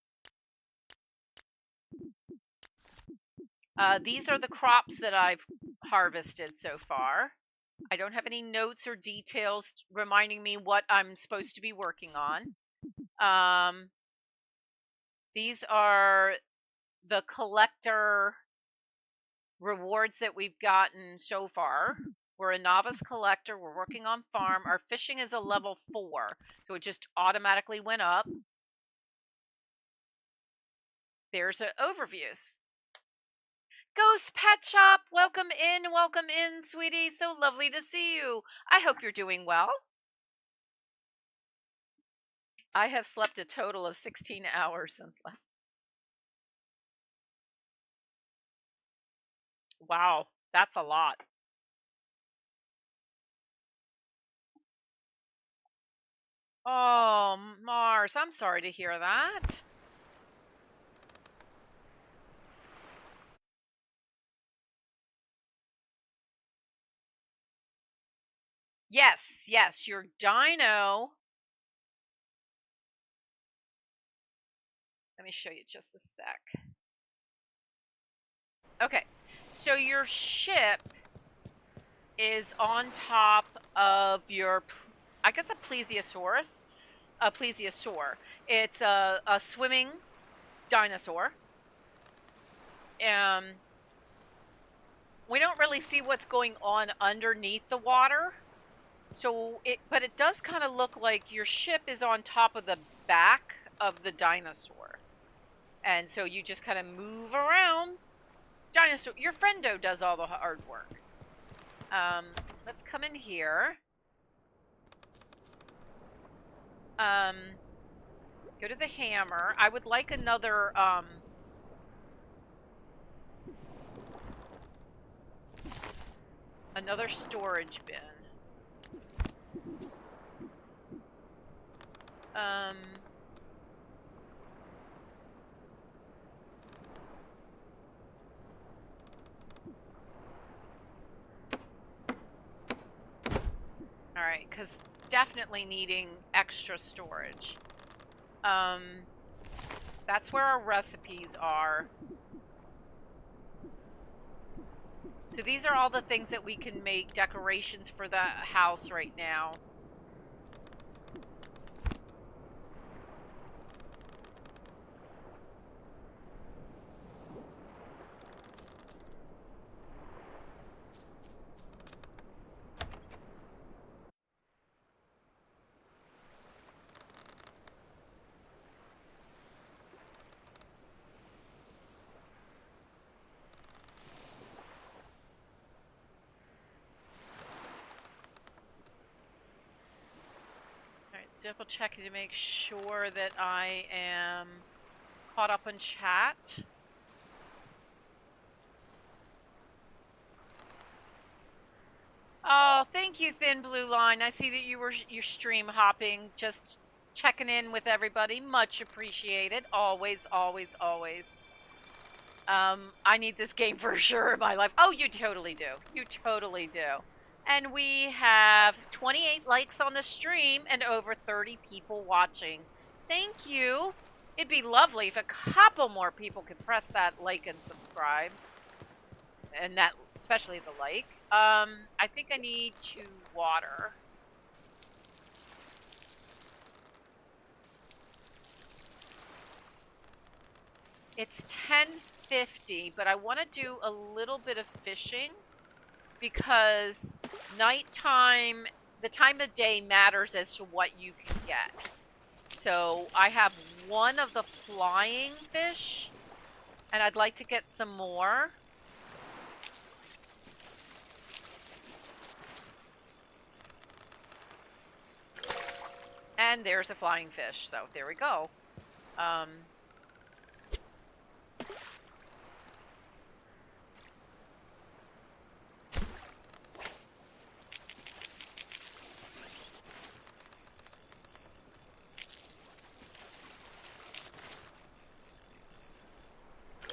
These are the crops that I've harvested so far. I don't have any notes or details reminding me what I'm supposed to be working on. These are the collector rewards that we've gotten so far. We're a novice collector. We're working on farm. Our fishing is a level 4, so it just automatically went up. There's an overviews. Ghost Pet Shop, welcome in, sweetie. So lovely to see you. I hope you're doing well. I have slept a total of 16 hours since last. Wow, that's a lot. Oh, Mars, I'm sorry to hear that. Yes, yes, your dino. Let me show you just a sec. Okay, so your ship is on top of your, I guess, a plesiosaurus. A plesiosaur. It's a swimming dinosaur. We don't really see what's going on underneath the water. But it does kind of look like your ship is on top of the back of the dinosaur. And so you just kind of move around. Dinosaur, your friendo does all the hard work. Let's come in here. Go to the hammer. I would like another, another storage bin. All right, because definitely needing extra storage. That's where our recipes are. So these are all the things that we can make decorations for the house right now. Double checking to make sure that I am caught up in chat. Oh, thank you, Thin Blue Line. I see that you're stream hopping, just checking in with everybody. Much appreciated. Always, always, always. I need this game for sure in my life. Oh, you totally do. You totally do. And we have 28 likes on the stream and over 30 people watching. Thank you. It'd be lovely if a couple more people could press that like and subscribe. And that, especially the like. I think I need to water. It's 10:50, but I want to do a little bit of fishing because nighttime, the time of day matters as to what you can get. So I have one of the flying fish, and I'd like to get some more. And there's a flying fish, so there we go.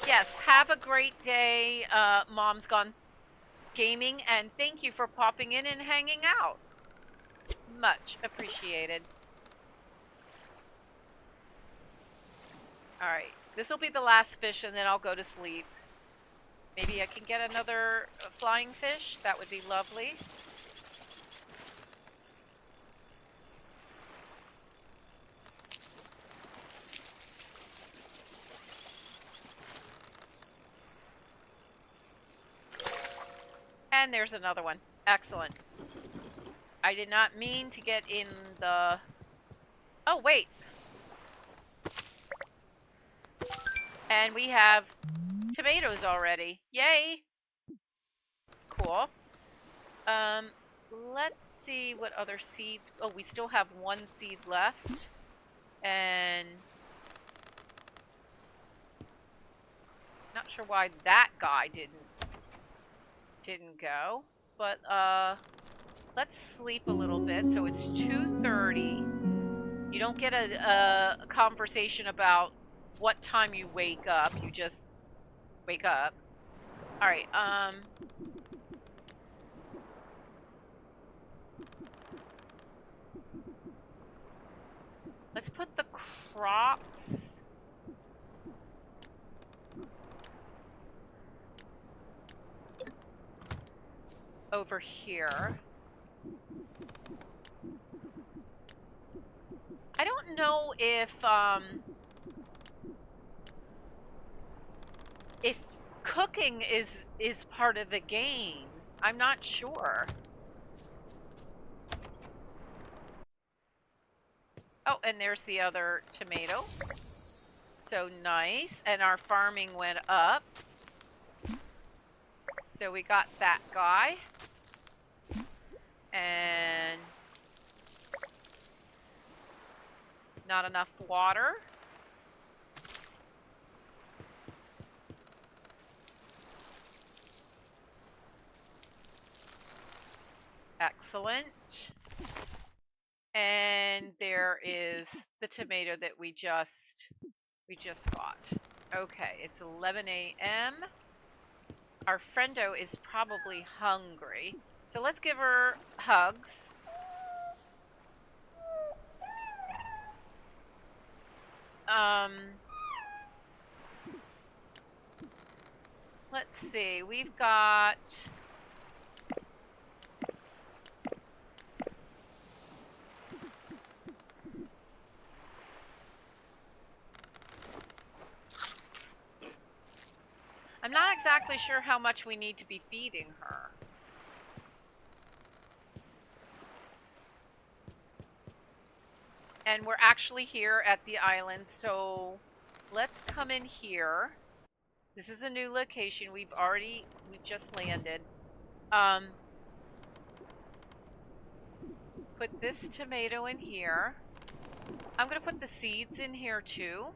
Yes, have a great day, Mom's Gone Gaming, and thank you for popping in and hanging out. Much appreciated. Alright, this will be the last fish and then I'll go to sleep. Maybe I can get another flying fish. That would be lovely. And there's another one. Excellent. I did not mean to get in the... Oh, wait. And we have tomatoes already. Yay. Cool. Let's see what other seeds... Oh, we still have one seed left. And... Not sure why that guy didn't go. But, let's sleep a little bit. So it's 2:30. You don't get a conversation about what time you wake up. You just wake up. All right. Let's put the crops over here. I don't know if cooking is part of the game. I'm not sure. Oh, and there's the other tomato. So nice. And our farming went up. So we got that guy. And not enough water. Excellent. And there is the tomato that we just got. Okay, it's 11 a.m. Our friendo is probably hungry. So let's give her hugs. Let's see. We've got... I'm not exactly sure how much we need to be feeding her. And we're actually here at the island, so let's come in here. This is a new location. We've just landed. Put this tomato in here. I'm gonna put the seeds in here too.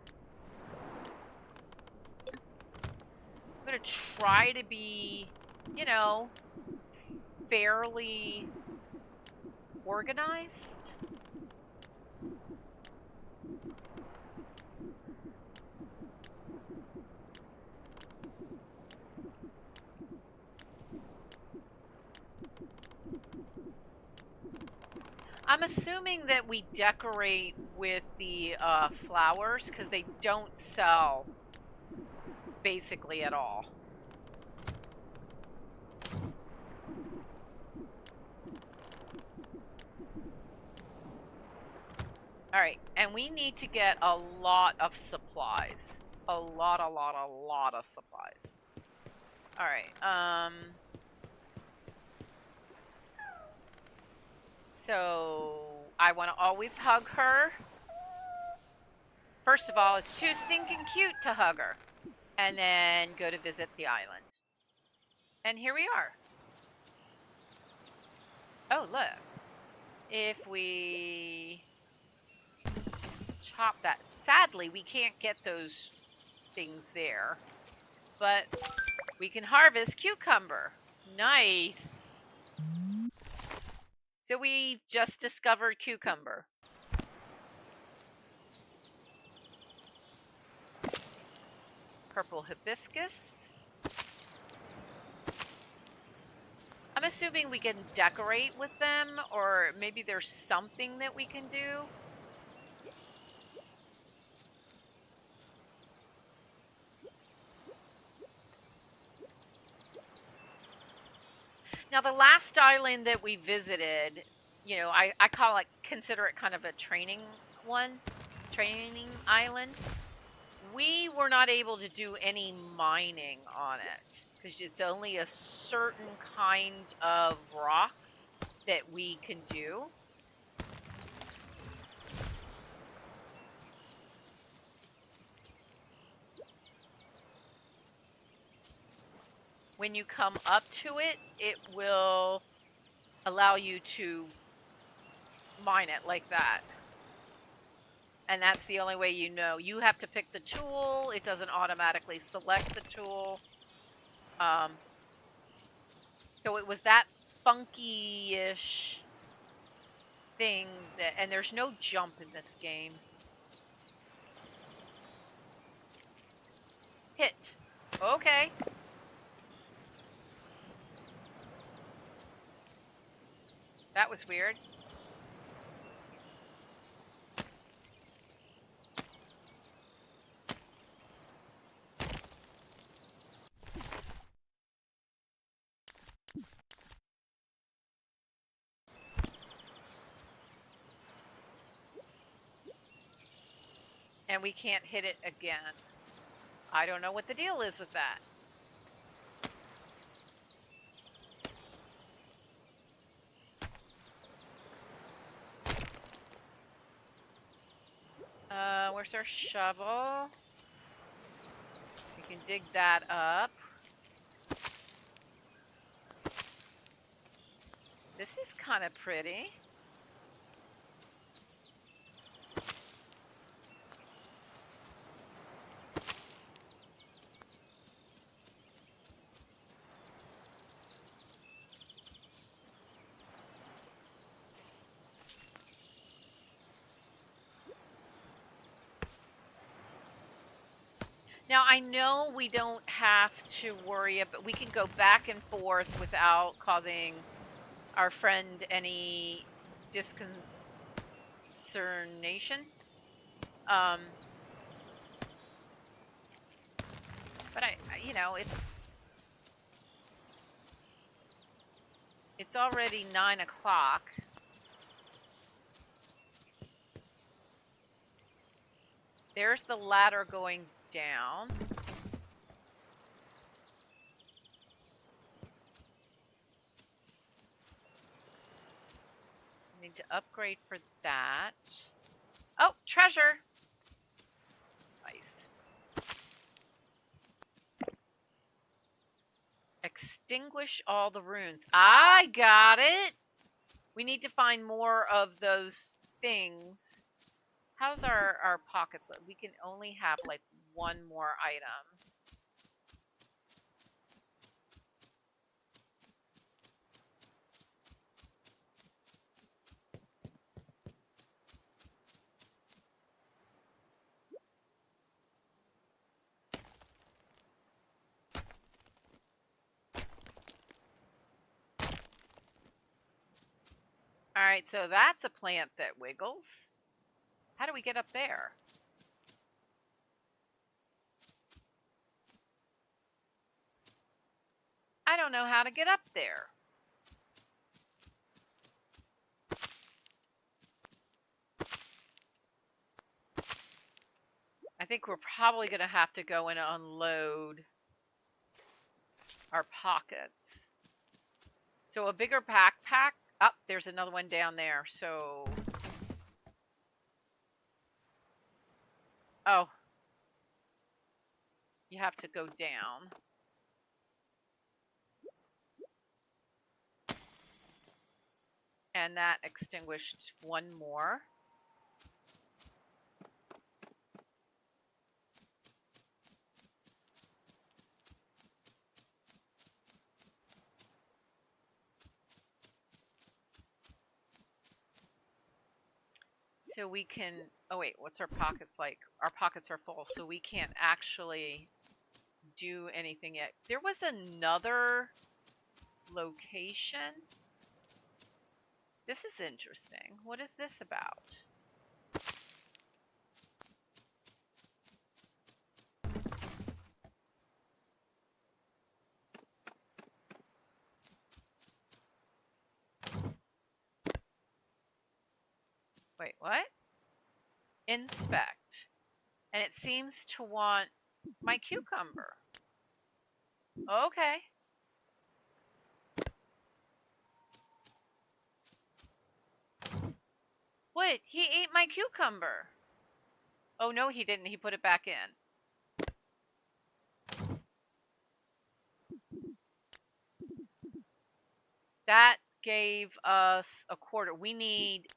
I'm gonna try to be, you know, fairly organized. I'm assuming that we decorate with the flowers because they don't sell basically at all. All right, and we need to get a lot of supplies. A lot of supplies. All right, so I want to always hug her. First of all, it's too stinking cute to hug her. And then go to visit the island. And here we are. Oh, look. If we chop that. Sadly, we can't get those things there. But we can harvest cucumber. Nice. So we just discovered cucumber. Purple hibiscus. I'm assuming we can decorate with them, or maybe there's something that we can do. Now, the last island that we visited, you know, I consider it kind of a training island. We were not able to do any mining on it because it's only a certain kind of rock that we can do. When you come up to it, it will allow you to mine it like that. And that's the only way you know. You have to pick the tool. It doesn't automatically select the tool. So it was that funky-ish thing that, and there's no jump in this game. Hit. Okay. That was weird. And we can't hit it again. I don't know what the deal is with that. Where's our shovel? We can dig that up. This is kind of pretty. Now, I know we don't have to worry about, we can go back and forth without causing our friend any disconsternation. But you know, it's already 9 o'clock. There's the ladder going down. Need to upgrade for that. Oh, treasure! Nice. Extinguish all the runes. I got it! We need to find more of those things. How's our pockets? We can only have like one more item. Alright, so that's a plant that wiggles. How do we get up there? I don't know how to get up there. I think we're probably going to have to go and unload our pockets. So a bigger backpack. Oh, there's another one down there. So... Oh. You have to go down. And that extinguished one more. So we can, oh wait, what's our pockets like? Our pockets are full, so we can't actually do anything yet. There was another location. This is interesting. What is this about? Wait, what? Inspect. And it seems to want my cucumber. Okay. What? He ate my cucumber. Oh, no, he didn't. He put it back in. That gave us a quarter. We need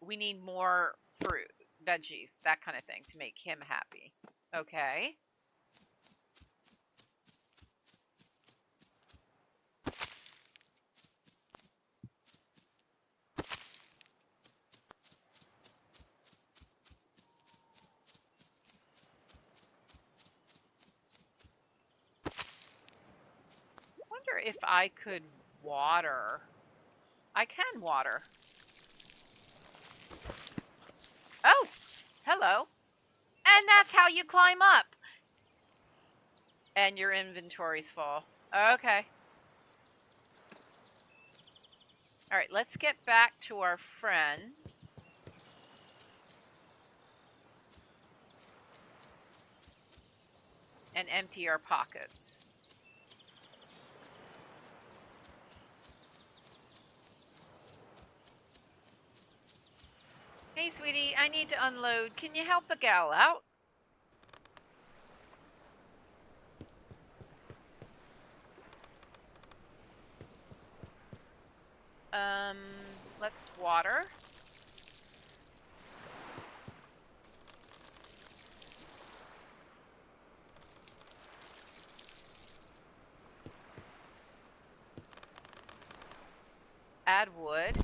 more fruit, veggies, that kind of thing to make him happy. Okay. Wonder if I could water. I can water. Oh, hello. And that's how you climb up. And your inventory's full. Okay. All right, let's get back to our friend. And empty our pockets. Hey, sweetie, I need to unload. Can you help a gal out? Let's water. Add wood.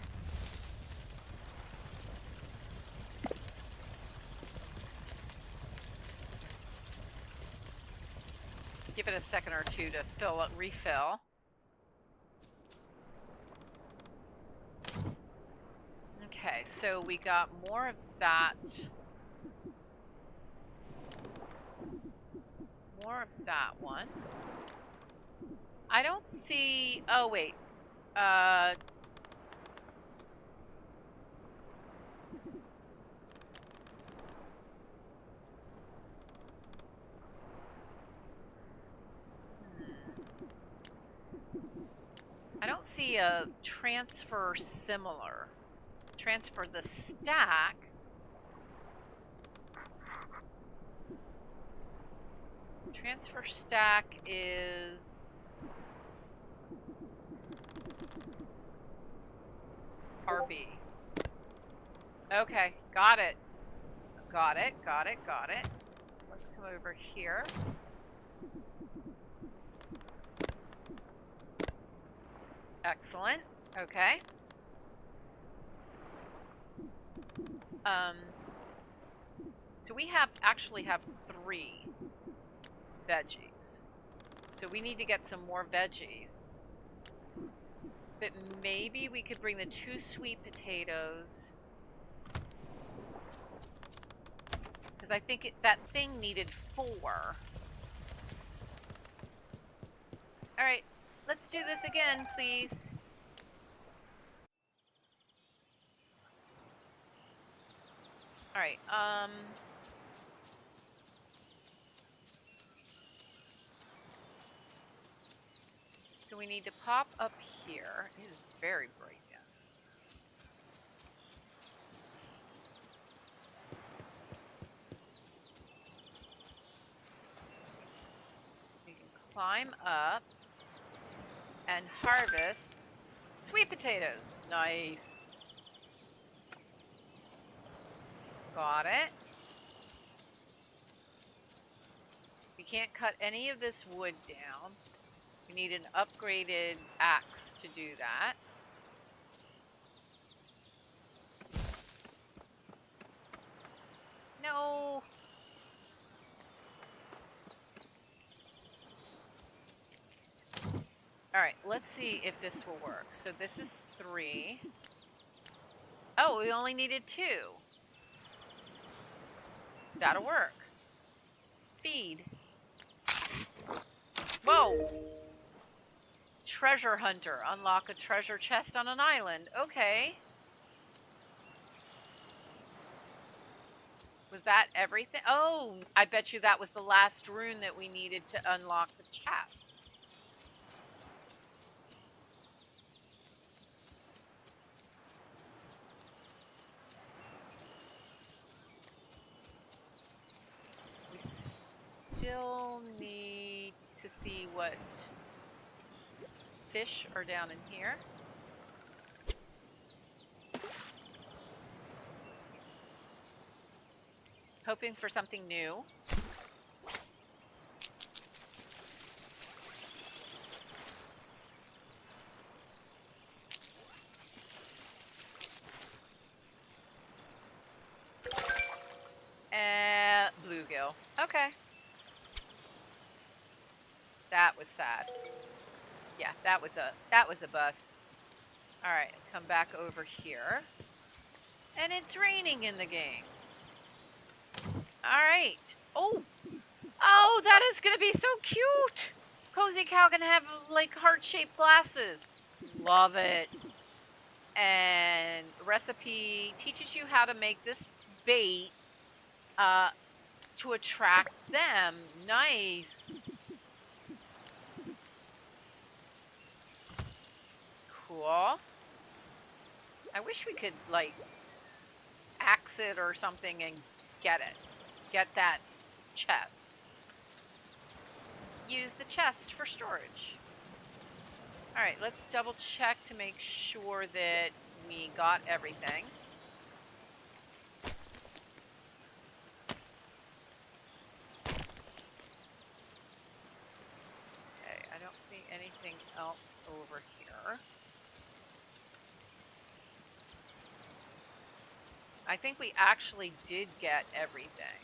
Give it a second or two to refill. Okay, so we got more of that. More of that one. I don't see... Oh, wait. I don't see a transfer similar. Transfer the stack. Transfer stack is... RB. Okay, got it. Got it, got it, got it. Let's come over here. Excellent. Okay. So we actually have 3 veggies. So we need to get some more veggies. But maybe we could bring the 2 sweet potatoes. Because I think that thing needed 4. Alright, let's do this again, please. Alright, so we need to pop up here. It is very bright down. We can climb up and harvest sweet potatoes. Nice. Got it. We can't cut any of this wood down. We need an upgraded axe to do that. No. Alright, let's see if this will work. So this is 3. Oh, we only needed 2. That'll work. Feed. Whoa! Treasure hunter. Unlock a treasure chest on an island. Okay. Was that everything? Oh, I bet you that was the last rune that we needed to unlock the chest. We still need to see what fish are down in here. Hoping for something new. Bluegill. Okay. That was sad. Yeah, that was a bust. All right, come back over here. And it's raining in the game. All right. Oh, that is going to be so cute. Cozy Cow can have like heart-shaped glasses. Love it. And recipe teaches you how to make this bait to attract them. Nice. Cool. I wish we could like axe it or something and get it. Get that chest. Use the chest for storage. All right, let's double check to make sure that we got everything. Okay, I don't see anything else over here. I think we actually did get everything.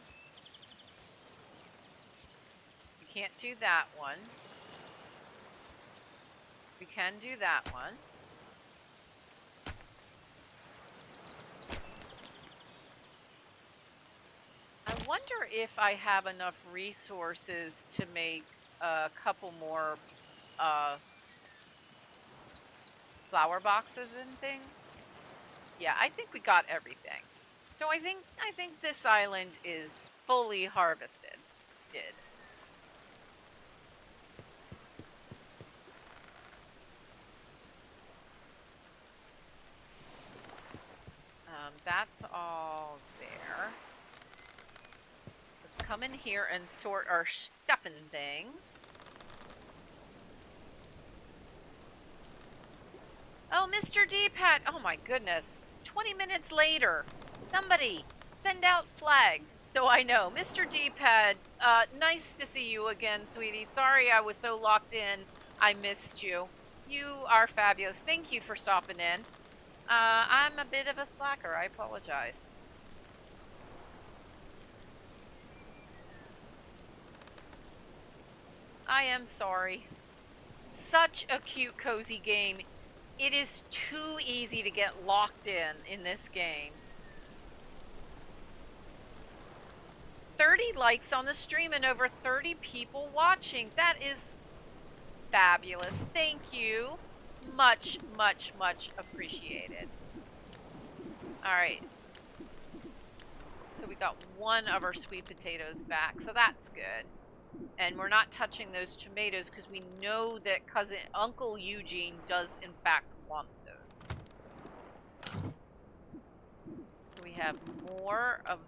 We can't do that one. We can do that one. I wonder if I have enough resources to make a couple more flower boxes and things. Yeah, I think we got everything. So I think this island is fully harvested. That's all there. Let's come in here and sort our stuff and things. Oh, Mr. D-Pad. Oh my goodness. 20 minutes later. Somebody send out flags so I know. Mr. D-Pad, nice to see you again, sweetie. Sorry I was so locked in. I missed you. You are fabulous. Thank you for stopping in. I'm a bit of a slacker. I apologize. I am sorry. Such a cute, cozy game. It is too easy to get locked in this game. 30 likes on the stream and over 30 people watching. That is fabulous. Thank you. Much, much, much appreciated. All right. So we got one of our sweet potatoes back, so that's good. And we're not touching those tomatoes because we know that Uncle Eugene does in fact want those. So we have more of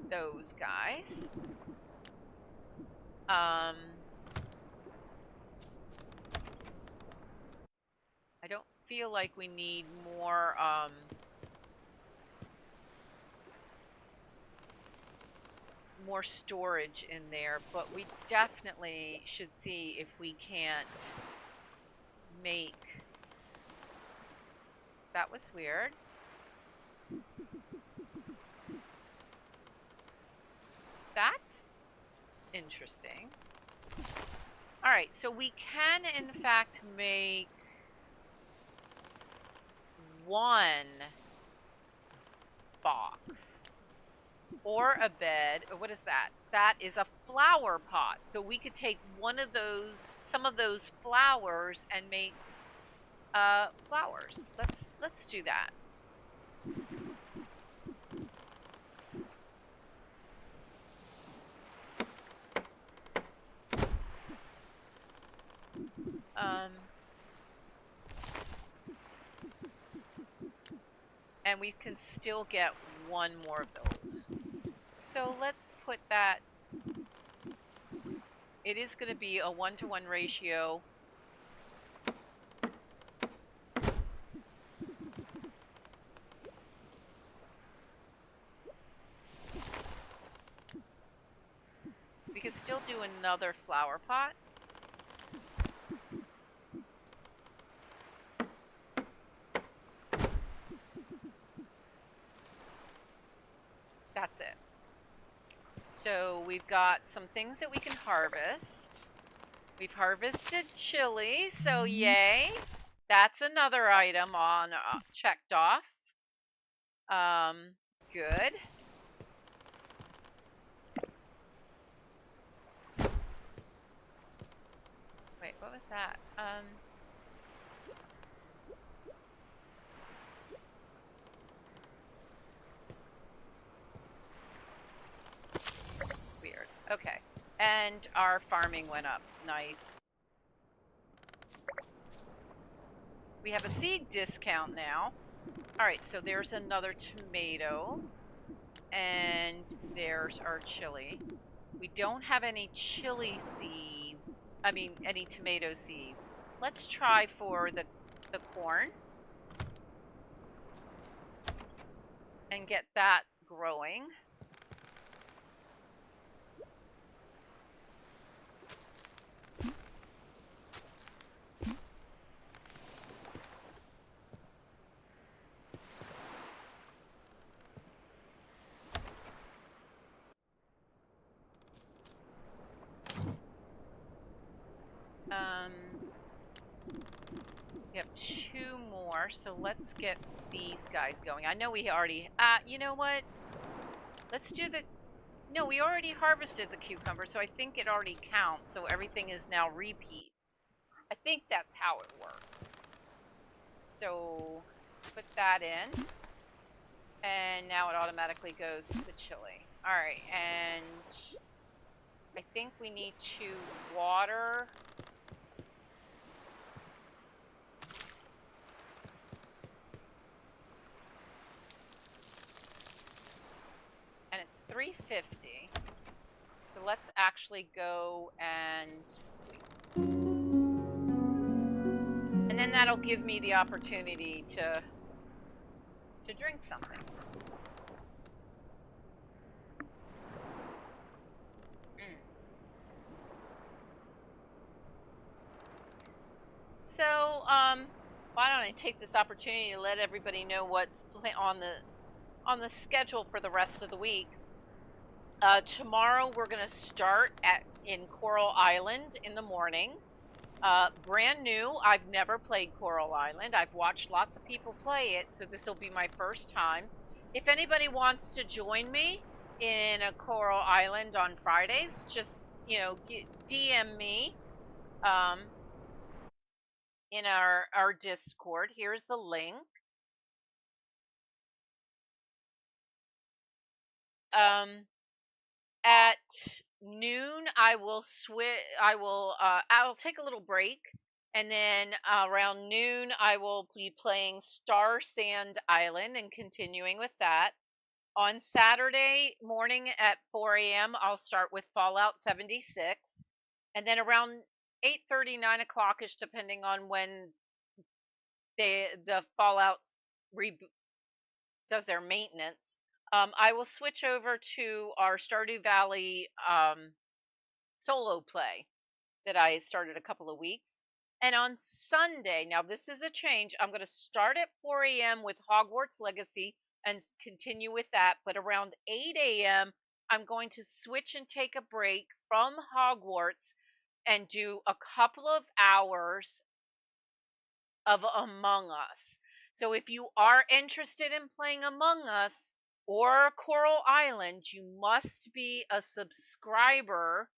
those guys. I don't feel like we need more more storage in there, but we definitely should see if we can't make... That was weird. That's interesting. All right, so we can in fact make one box or a bed. What is that? That is a flower pot. So we could take some of those flowers and make flowers. Let's do that. and we can still get one more of those. So let's put that. It is going to be a 1-to-1 ratio. We could still do another flower pot. That's it. So we've got some things that we can harvest. We've harvested chili, so yay. That's another item on checked off. Good. Wait, what was that? Weird. Okay. And our farming went up. Nice. We have a seed discount now. All right, so there's another tomato. And there's our chili. We don't have any chili seeds. I mean, any tomato seeds. Let's try for the corn. And get that growing. We have 2 more, so let's get these guys going. I know we already, you know what? Let's do the, no, we already harvested the cucumber, so I think it already counts, so everything is now repeats. I think that's how it works. So, put that in, and now it automatically goes to the chili. All right, and I think we need to water. And it's 3:50. So let's actually go and sleep. And then that'll give me the opportunity to drink something. So, why don't I take this opportunity to let everybody know what's on the schedule for the rest of the week. Tomorrow we're going to start in Coral Island in the morning. Brand new. I've never played Coral Island. I've watched lots of people play it, so this will be my first time. If anybody wants to join me in a Coral Island on Fridays, just, DM me in our Discord. Here's the link. At noon I'll take a little break, and then around noon I will be playing Star Sand Island and continuing with that. On Saturday morning at 4 a.m. I'll start with Fallout 76, and then around 8:30, 9 o'clock ish, depending on when the Fallout does their maintenance. I will switch over to our Stardew Valley solo play that I started a couple of weeks. And on Sunday, now this is a change, I'm going to start at 4 a.m. with Hogwarts Legacy and continue with that. But around 8 a.m., I'm going to switch and take a break from Hogwarts and do a couple of hours of Among Us. So if you are interested in playing Among Us or Coral Island, you must be a subscriber,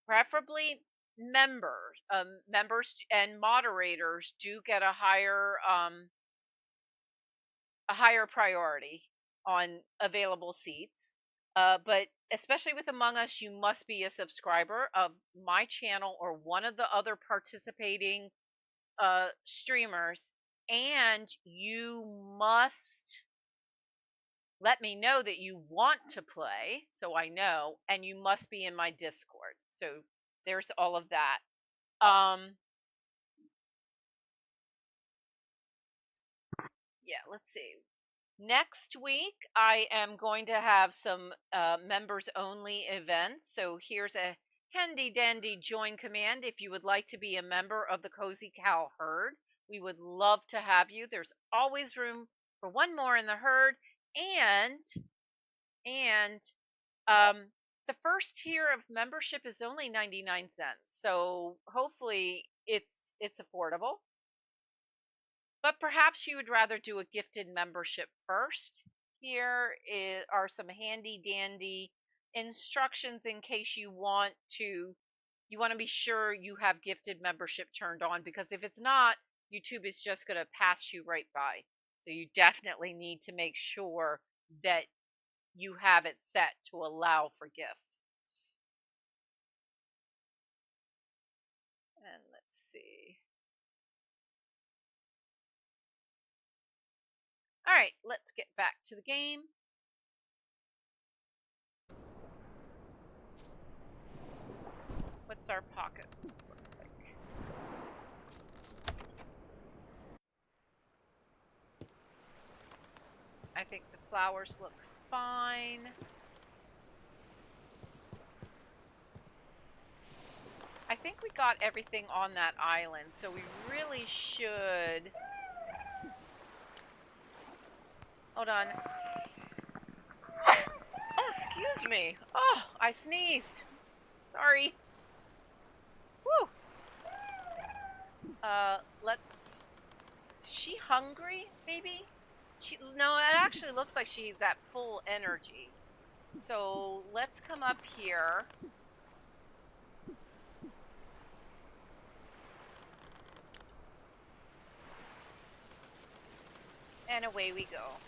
preferably members. Members and moderators do get a higher priority on available seats. But especially with Among Us, you must be a subscriber of my channel or one of the other participating streamers, and you must let me know that you want to play so I know, and you must be in my Discord. So there's all of that. Yeah, let's see. Next week, I am going to have some members only events. So here's a handy dandy join command if you would like to be a member of the Cozy Cow Herd. We would love to have you. There's always room for one more in the herd. And the first tier of membership is only 99 cents. So hopefully it's affordable. But perhaps you would rather do a gifted membership first. Are some handy dandy instructions in case you want to be sure you have gifted membership turned on, because if it's not, YouTube is just going to pass you right by. So you definitely need to make sure that you have it set to allow for gifts. And let's see. All right, let's get back to the game. What's our pockets look like? I think the flowers look fine. I think we got everything on that island, so we really should... Hold on. Oh, excuse me. Oh, I sneezed. Sorry. Woo. Let's... Is she hungry, maybe? No, it actually looks like she's at full energy. So let's come up here. And away we go.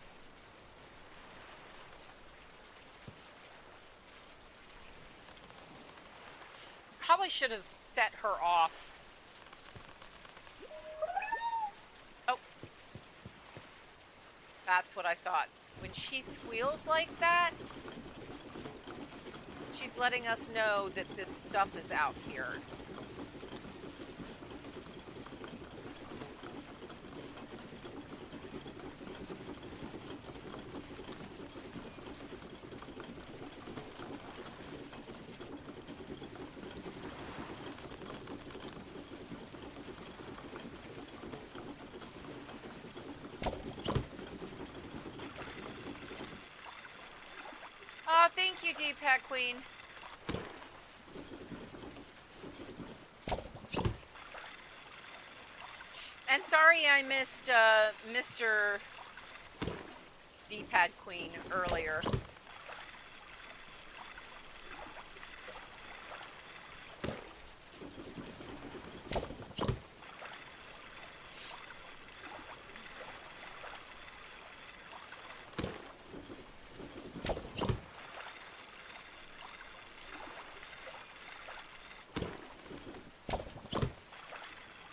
Probably should have set her off. Oh. That's what I thought. When she squeals like that, she's letting us know that this stuff is out here. Oh, thank you, D-Pad Queen. And sorry I missed Mr. D-Pad Queen earlier.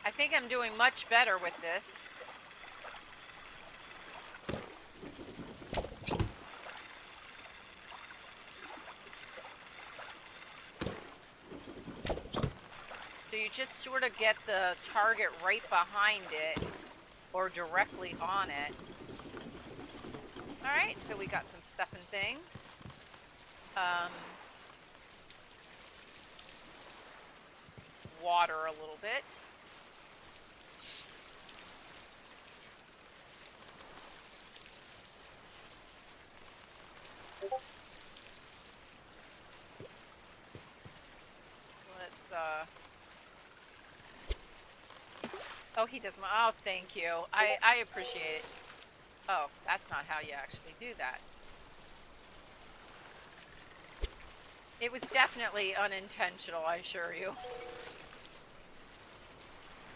I think I'm doing much better with this. So you just sort of get the target right behind it or directly on it. Alright, so we got some stuff and things. Water a little bit. Let's oh, he doesn't. Oh, thank you. I appreciate it. Oh, that's not how you actually do that. It was definitely unintentional, I assure you.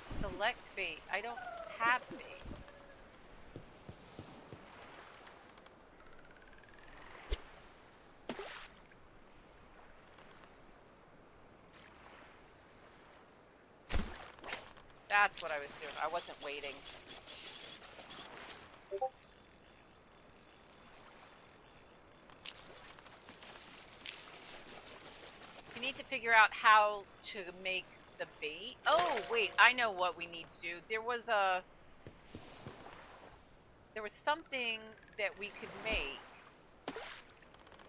Select bait. I don't have bait. That's what I was doing. I wasn't waiting. We need to figure out how to make the bait. Oh, wait, I know what we need to do. There was something that we could make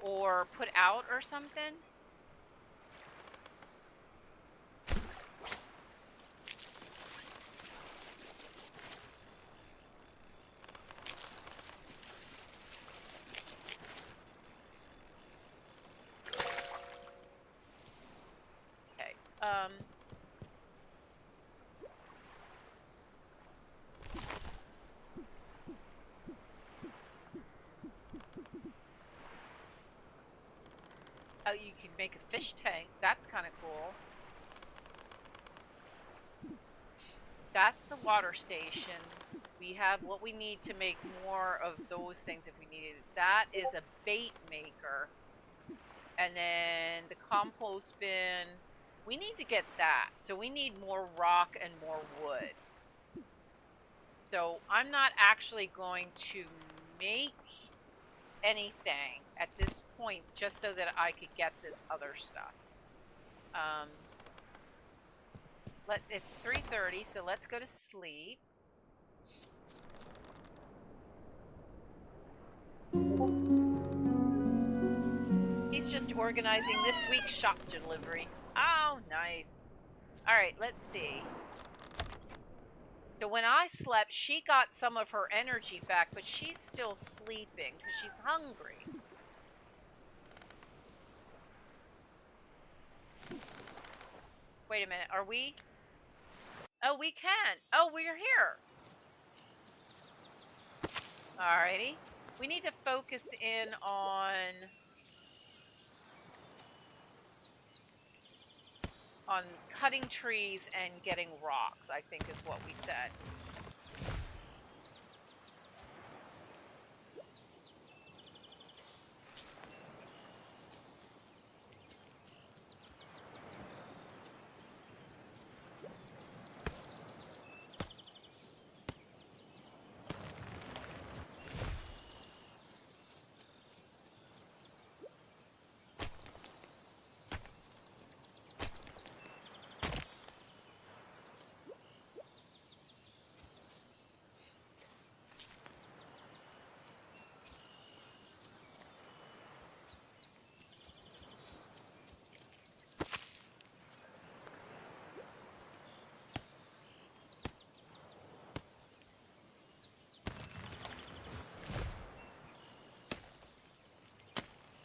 or put out or something. Okay. Oh, you could make a fish tank. That's kind of cool. That's the water station. We have what we need to make more of those things if we needed it. That is a bait maker. And then the compost bin. We need to get that. So we need more rock and more wood. So I'm not actually going to make anything at this point just so that I could get this other stuff. It's 3:30, so let's go to sleep. He's just organizing this week's shop delivery. Oh, nice. All right, let's see. So when I slept, she got some of her energy back, but she's still sleeping because she's hungry. Wait a minute, are we? Oh, we can. Oh, we're here. Alrighty. We need to focus in on cutting trees and getting rocks, I think is what we said.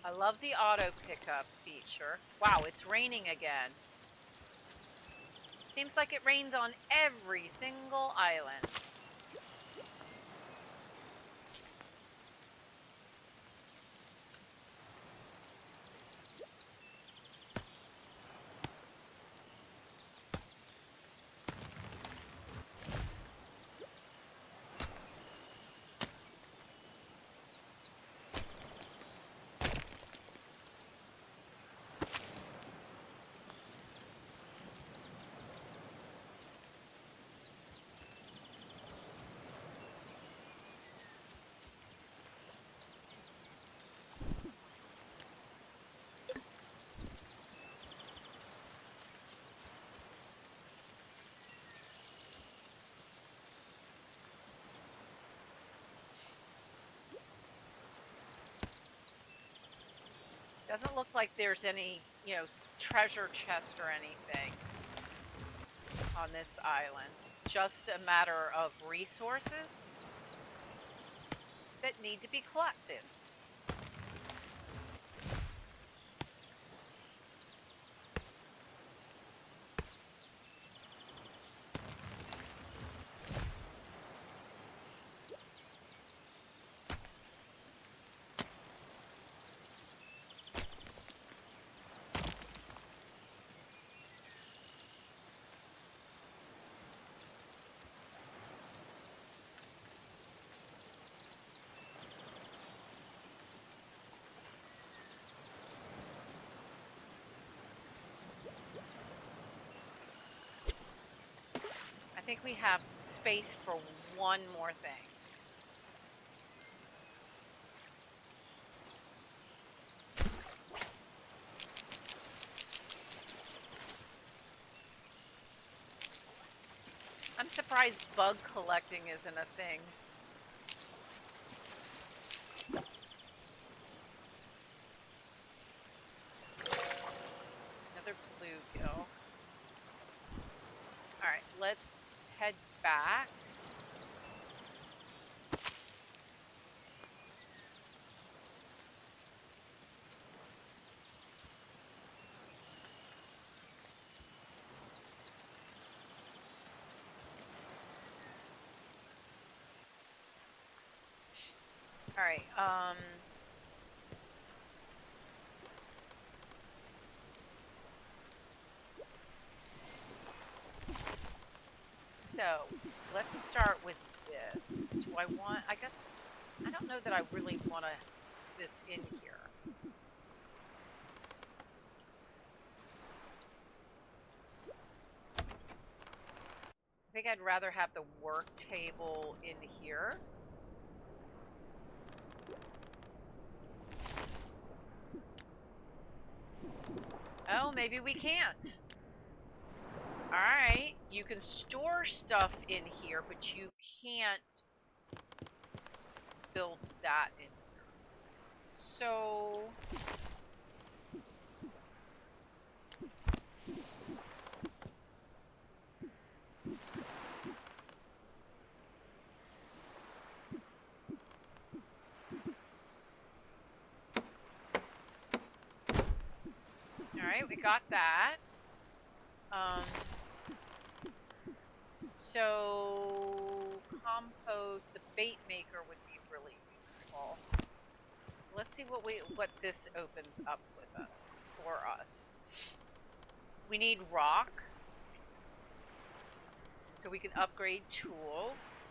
I love the auto pickup feature. Wow, it's raining again. Seems like it rains on every single island. Doesn't look like there's any, treasure chest or anything on this island. Just a matter of resources that need to be collected. I think we have space for one more thing. surprised bug collecting isn't a thing. Another bluegill. Alright, let's head back. Alright, so let's start with this. Do I want, I guess, I don't know that I really want this in here. I think I'd rather have the work table in here. Oh, maybe we can't. Alright, you can store stuff in here, but you can't build that in here. So... Alright, we got that. So compost, the bait maker would be really useful. Let's see what this opens up with us for us. We need rock, so we can upgrade tools.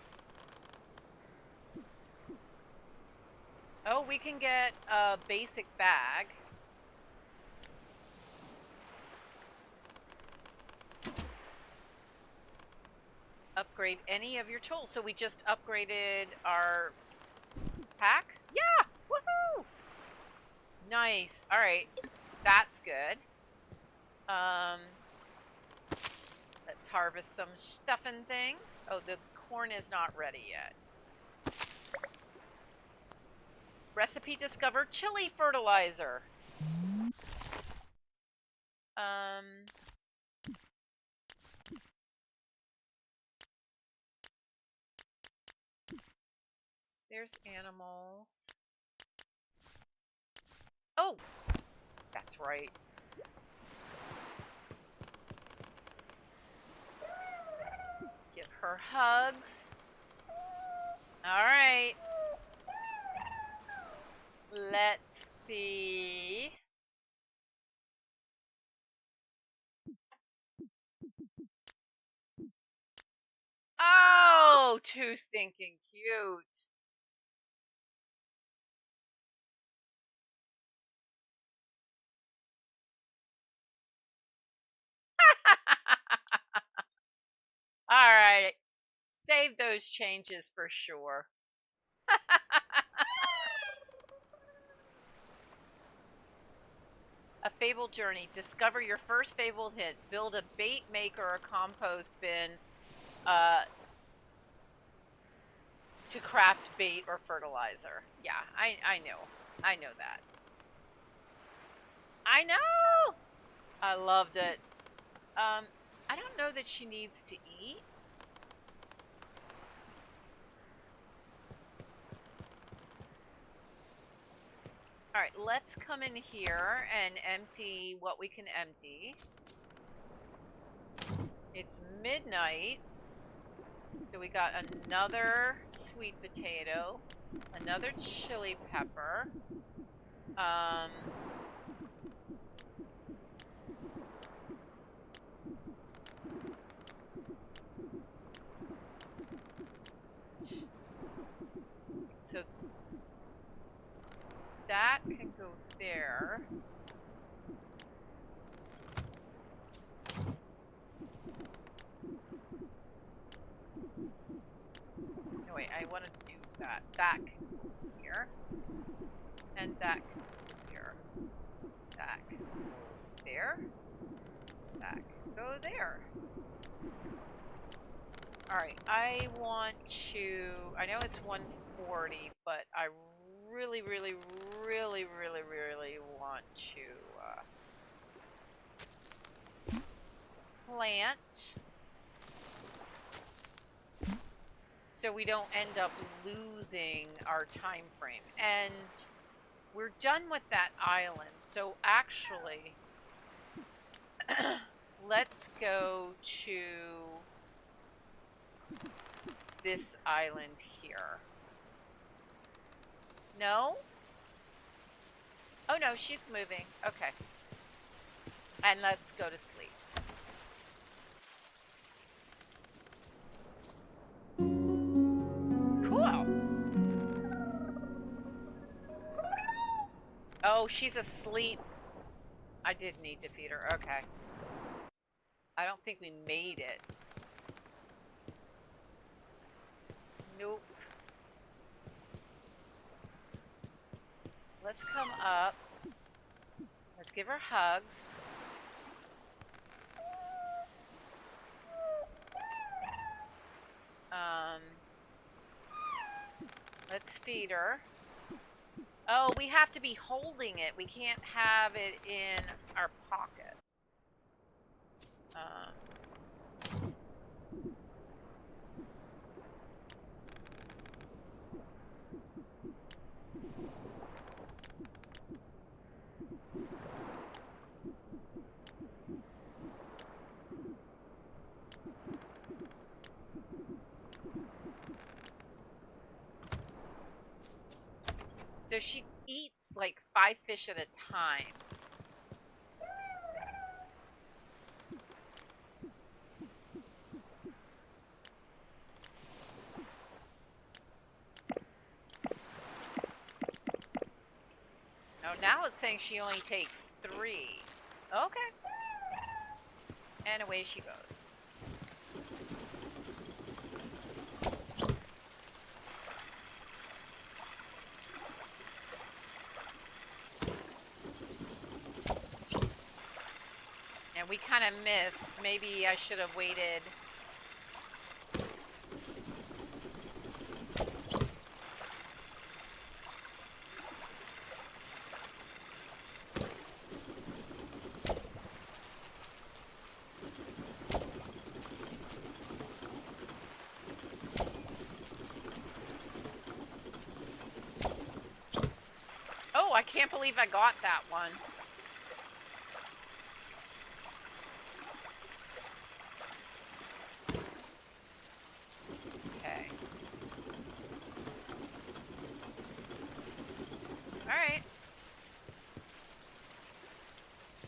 Oh, we can get a basic bag. Upgrade any of your tools. So we just upgraded our pack? Yeah! Woohoo! Nice. Alright. That's good. Let's harvest some stuff and things. Oh, the corn is not ready yet. Recipe discovered chili fertilizer. There's animals. Oh, that's right. Give her hugs. All right. Let's see. Oh, too stinking cute. All right. Save those changes for sure. A fabled journey. Discover your first fabled hint. Build a bait maker or compost bin to craft bait or fertilizer. Yeah, I know. I know that. I know! I loved it. I don't know that she needs to eat. Alright, let's come in here and empty what we can empty. It's midnight. So we got another sweet potato, another chili pepper, so that can go there. No, wait, I want to do that. That can go here. And that can go here. That can go there. That can go there. Alright, I want to... I know it's 140, but I really, really, really, really, really want to plant so we don't end up losing our time frame. And we're done with that island, so actually let's go to this island here. No? Oh no, she's moving. Okay. And let's go to sleep. Cool. Oh, she's asleep. I did need to feed her. Okay. I don't think we made it. Nope. Let's come up. Let's give her hugs. Let's feed her. Oh, we have to be holding it. We can't have it in our pockets. So she eats like 5 fish at a time. Oh, now it's saying she only takes 3. Okay. And away she goes. And we kind of missed. Maybe I should have waited. Oh, I can't believe I got that one. Okay. Alright.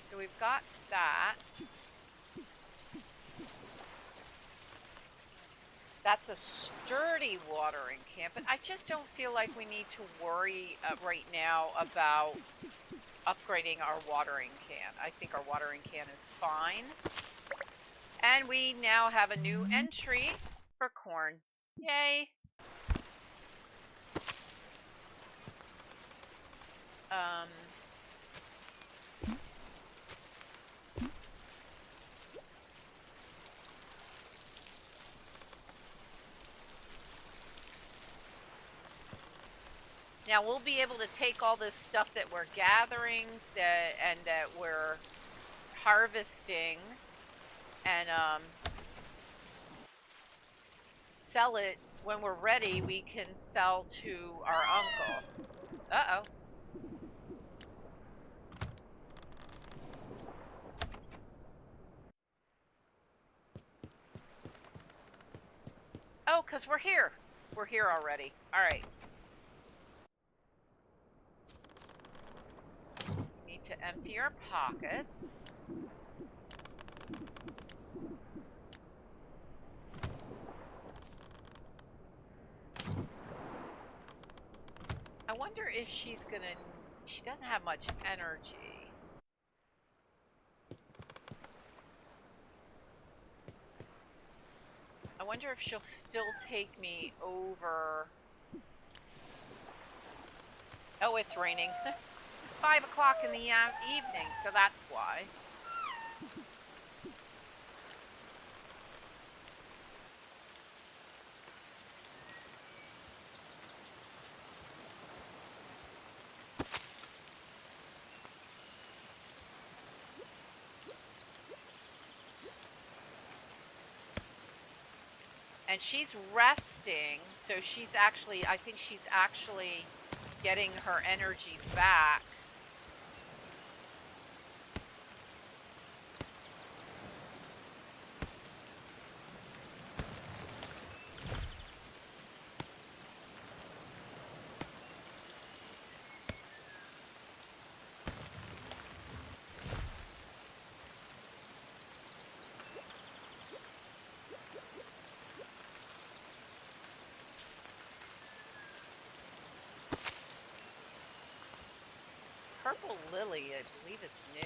So we've got that. That's a sturdy watering can, but I just don't feel like we need to worry right now about upgrading our watering can. I think our watering can is fine. And we now have a new entry for corn. Yay! Now we'll be able to take all this stuff that we're gathering and that we're harvesting and sell it when we're ready. We can sell to our uncle. Uh-oh. Oh, because we're here. We're here already. All right. Need to empty our pockets. I wonder if she's gonna... She doesn't have much energy. I wonder if she'll still take me over... Oh, it's raining. It's 5 o'clock in the evening, so that's why. And she's resting, so she's actually, I think she's actually getting her energy back. Purple lily, I believe, is new.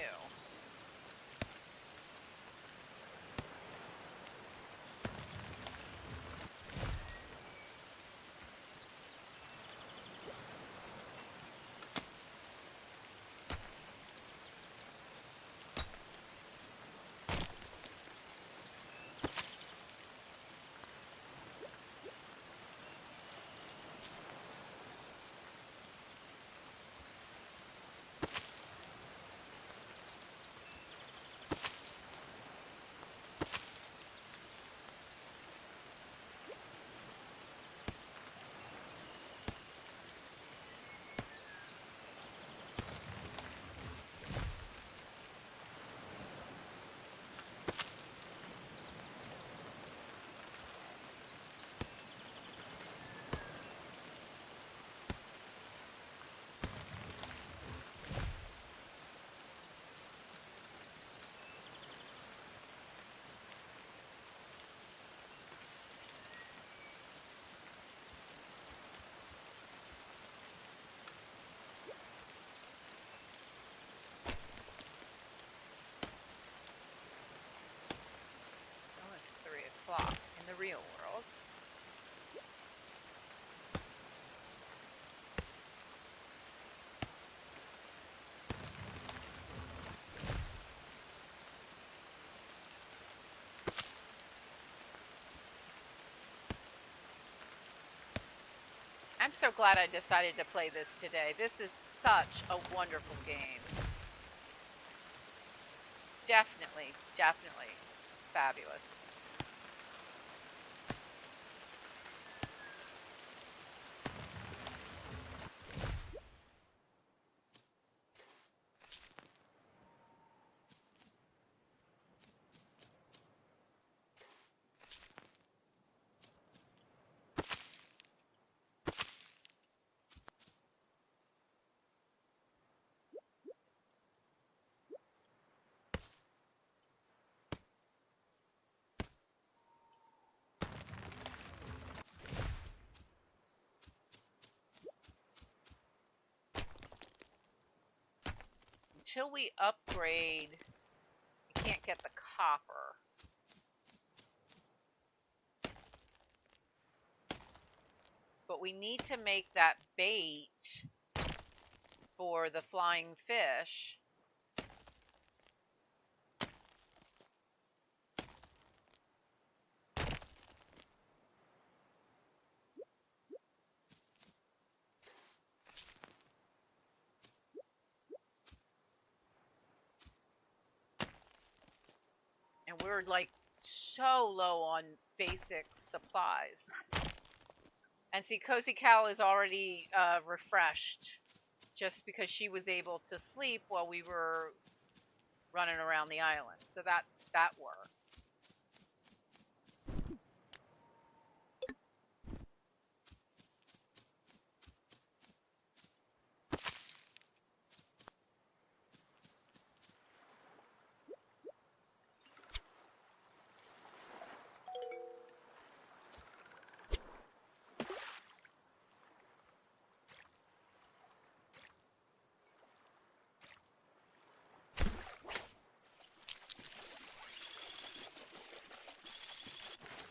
Almost 3 o'clock in the real world. I'm so glad I decided to play this today. This is such a wonderful game. Definitely, definitely fabulous. Until we upgrade, we can't get the copper. But we need to make that bait for the flying fish. And we're like so low on basic supplies. And see, Cozy Cow is already refreshed just because she was able to sleep while we were running around the island. So that works.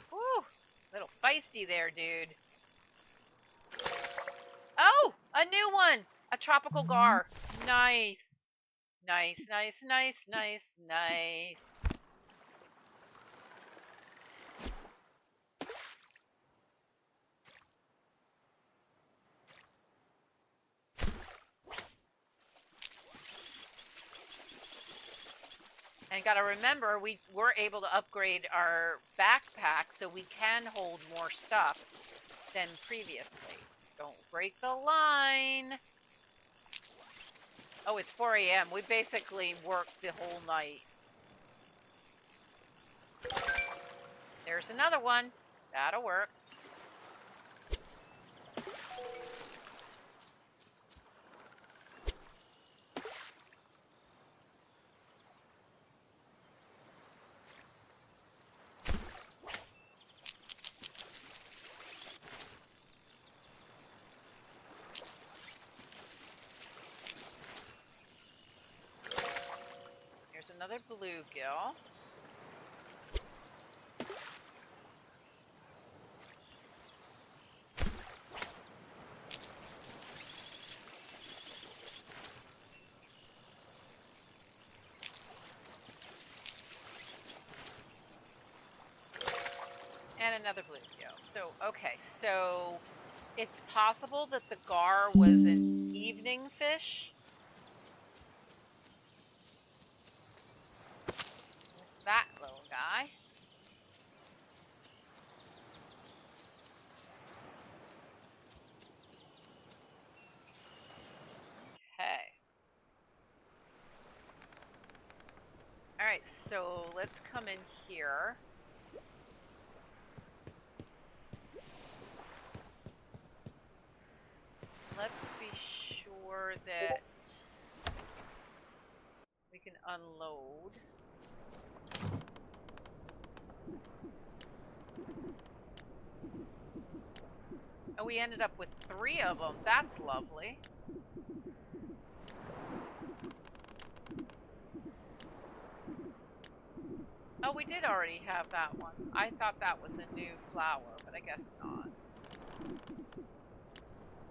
Woo! Little feisty there, dude. Oh! A new one! A tropical gar. Nice. Nice, nice, nice, nice, nice. And gotta remember, we were able to upgrade our backpack so we can hold more stuff than previously. Don't break the line. Oh, it's 4 a.m. We basically worked the whole night. There's another one. That'll work. Here's another bluegill. And another bluegill. So, okay, so it's possible that the gar was an evening fish. It's that little guy. Okay. Alright, so let's come in here. Let's be sure that we can unload. Oh, we ended up with 3 of them. That's lovely. Oh, we did already have that one. I thought that was a new flower, but I guess not.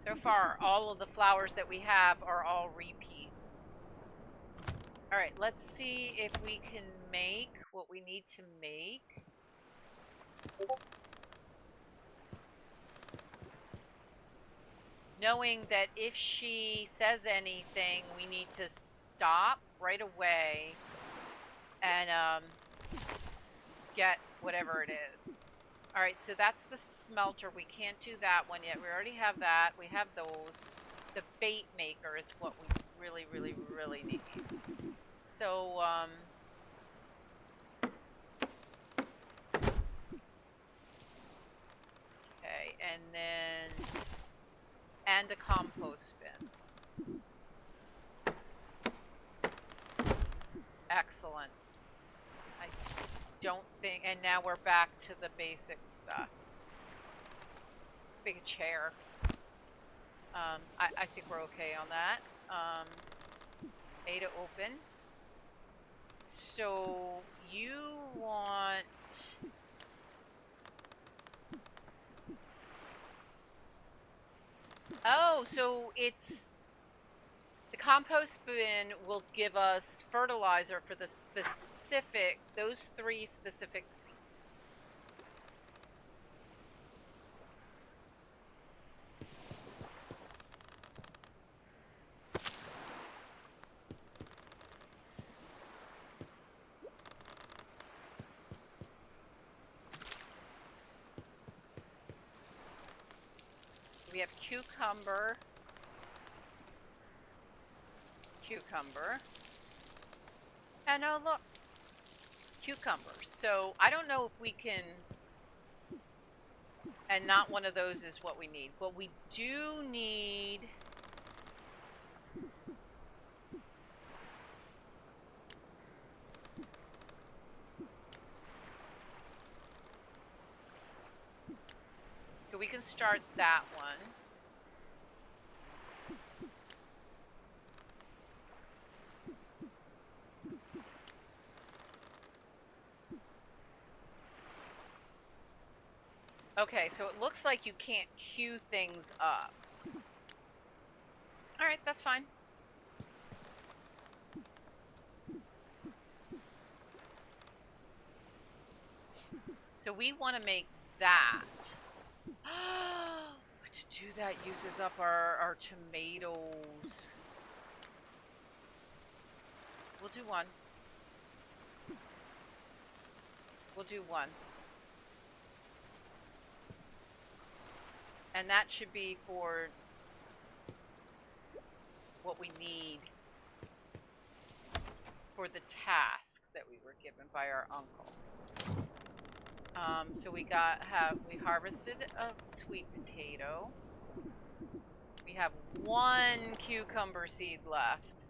So far, all of the flowers that we have are all repeats. Alright, let's see if we can make what we need to make. Knowing that if she says anything, we need to stop right away and get whatever it is. Alright, so that's the smelter. We can't do that one yet. We already have that. We have those. The bait maker is what we really, really, really need. So, okay, and then... and a compost bin. Excellent. I don't think... and now we're back to the basic stuff. Big chair. I think we're okay on that. A to open. So you want... oh, so it's... the compost bin will give us fertilizer for the specific... those 3 specific seeds. We have cucumber, and oh look, cucumbers. So I don't know if we can, and not one of those is what we need. What we do need, so we can start that one. Okay, so it looks like you can't queue things up. Alright, that's fine. So we want to make that. But to do that uses up our tomatoes. We'll do one. We'll do one. And that should be for what we need for the task that we were given by our uncle. So we harvested a sweet potato. We have one cucumber seed left.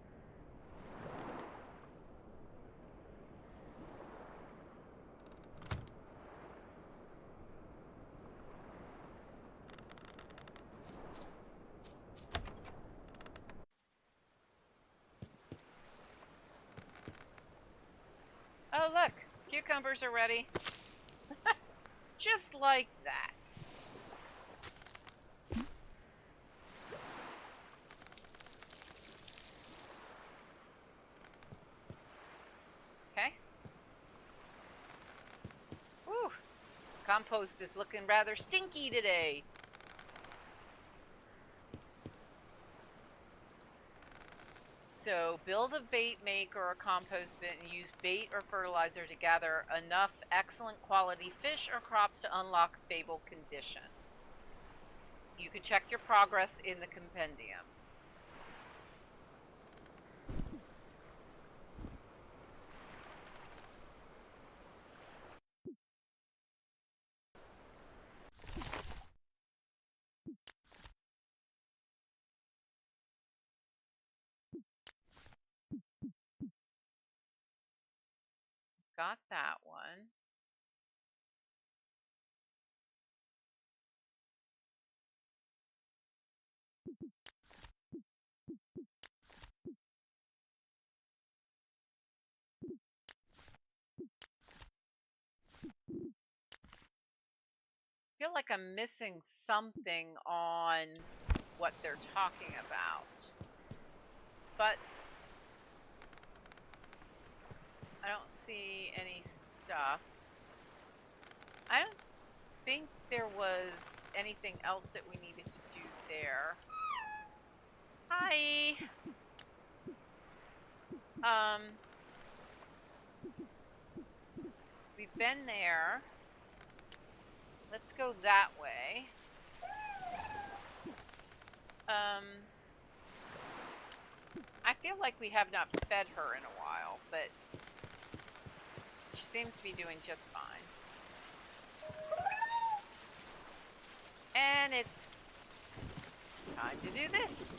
Oh, look, cucumbers are ready. Just like that. Okay. Whew. Compost is looking rather stinky today. So build a bait make or a compost bin and use bait or fertilizer to gather enough excellent quality fish or crops to unlock a fabled condition. You can check your progress in the compendium. Got that one. I feel like I'm missing something on what they're talking about. But I don't see any stuff. I don't think there was anything else that we needed to do there. Hi. We've been there. Let's go that way. I feel like we have not fed her in a while, but she seems to be doing just fine. And it's time to do this.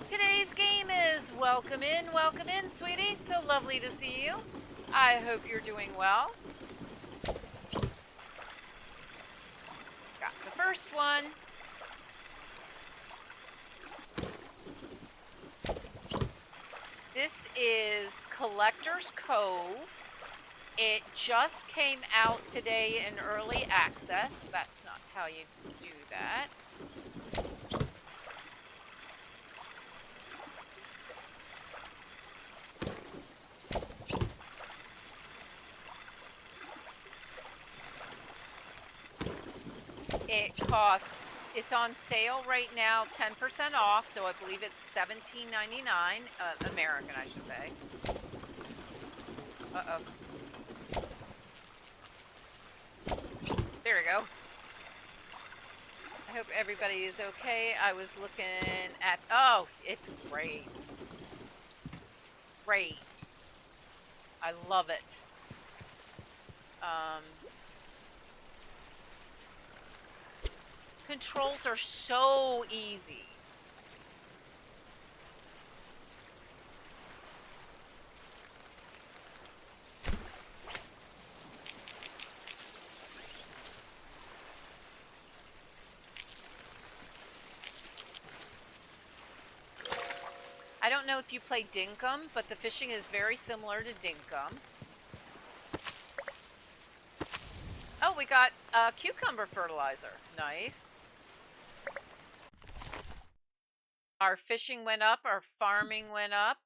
Today's game is welcome in, sweetie. So lovely to see you. I hope you're doing well. Got the first one. This is Collector's Cove. It just came out today in early access. That's not how you do that. It's on sale right now, 10% off, so I believe it's $17.99, American, I should say. Uh-oh. There we go. I hope everybody is okay. I was looking at, oh, it's great. Great. I love it. Controls are so easy. I don't know if you play Dinkum, but the fishing is very similar to Dinkum. Oh, we got cucumber fertilizer. Nice. Our fishing went up. Our farming went up.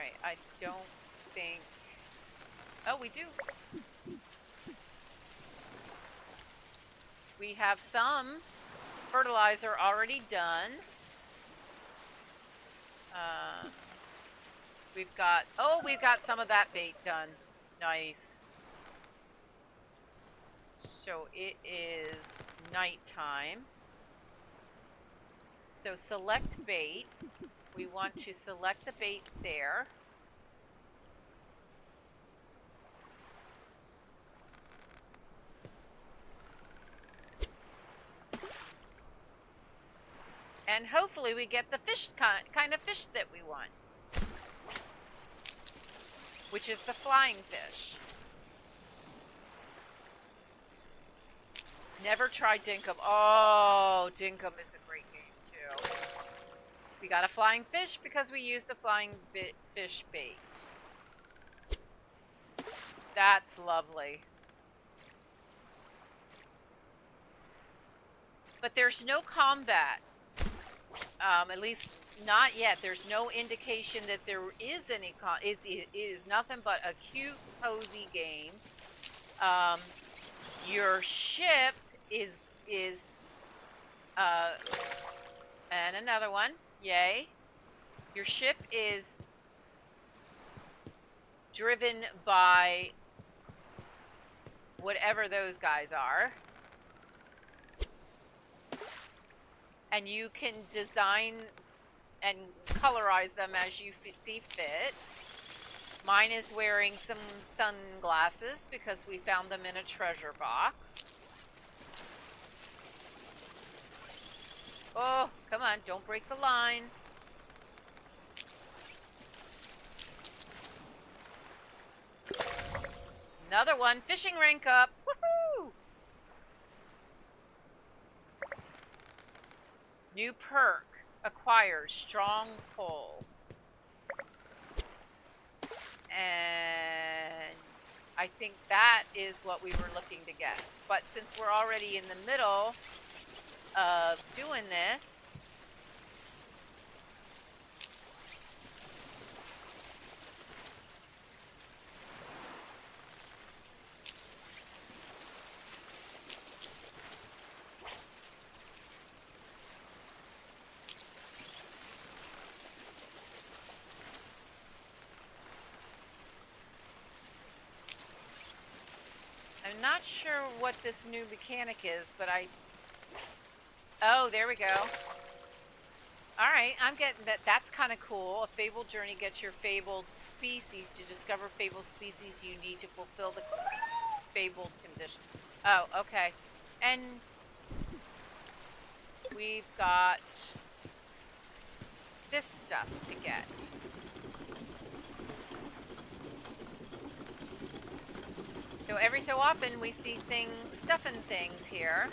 Alright, I don't think... Oh, we do. We have some fertilizer already done. We've got some of that bait done. Nice. So it is nighttime. So select bait. We want to select the bait there. And hopefully we get the fish kind of fish that we want, which is the flying fish. Never tried Dinkum. Oh, Dinkum is a great game too. We got a flying fish because we used a flying fish bait. That's lovely. But there's no combat. At least not yet. There's no indication that there is any it is nothing but a cute, cozy game. Your ship is and another one. Yay. Your ship is driven by whatever those guys are. And you can design and colorize them as you see fit. Mine is wearing some sunglasses because we found them in a treasure box. Oh, come on, don't break the line. Another one, fishing rank up. Woohoo! New perk acquires strong pull. And I think that is what we were looking to get. But since we're already in the middle of doing this, I'm not sure what this new mechanic is, but oh, there we go. Alright, I'm getting that. That's kind of cool. A fabled journey gets your fabled species. To discover fabled species, you need to fulfill the fabled condition. Oh, okay. And we've got this stuff to get. So every so often we see stuffing things here.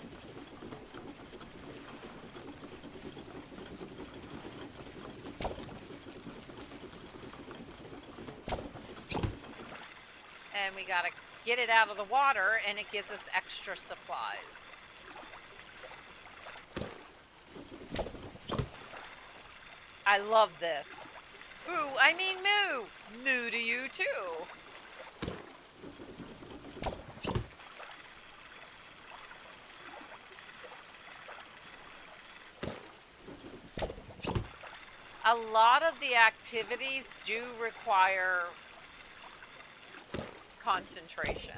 And we gotta get it out of the water, and it gives us extra supplies. I love this. Ooh, I mean moo! Moo to you too. A lot of the activities do require concentration.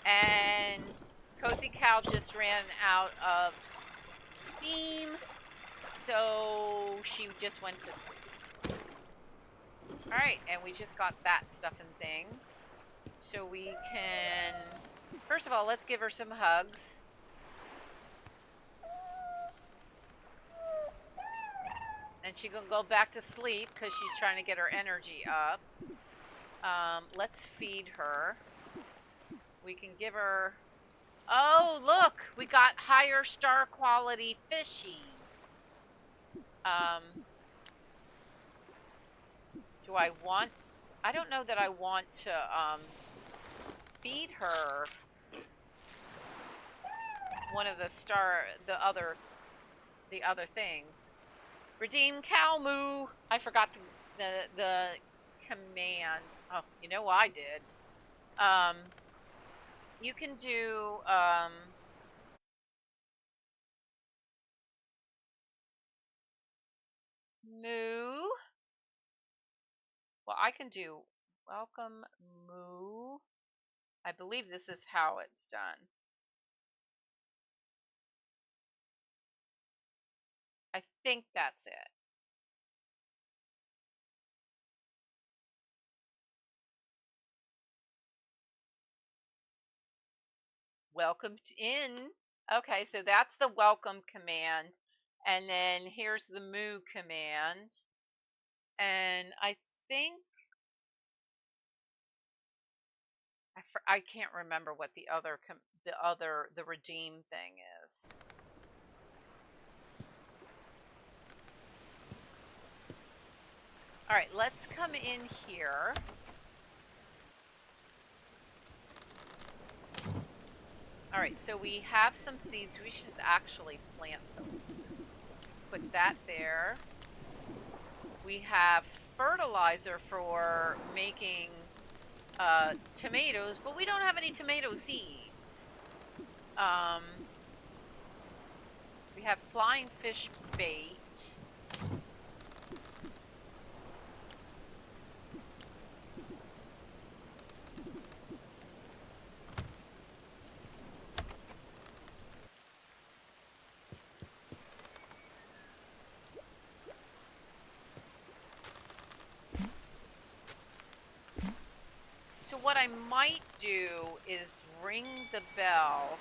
And Cozy Cow just ran out of steam, so she just went to sleep. Alright, and we just got that stuff and things. So we can... First of all, let's give her some hugs. And she can go back to sleep because she's trying to get her energy up. Let's feed her. We can give her... Oh, look! We got higher star quality fishies. Do I want... I don't know that I want to feed her one of the other the other things. Redeem cow moo. I forgot the command. Oh, you know I did. You can do moo. Well, I can do welcome moo. I believe this is how it's done. I think that's it. Welcome in. Okay, so that's the welcome command. And then here's the moo command. And I think I can't remember what the the redeem thing is. All right, let's come in here. All right, so we have some seeds. We should actually plant those. Put that there. We have fertilizer for making tomatoes, but we don't have any tomato seeds. We have flying fish bait. So what I might do is ring the bell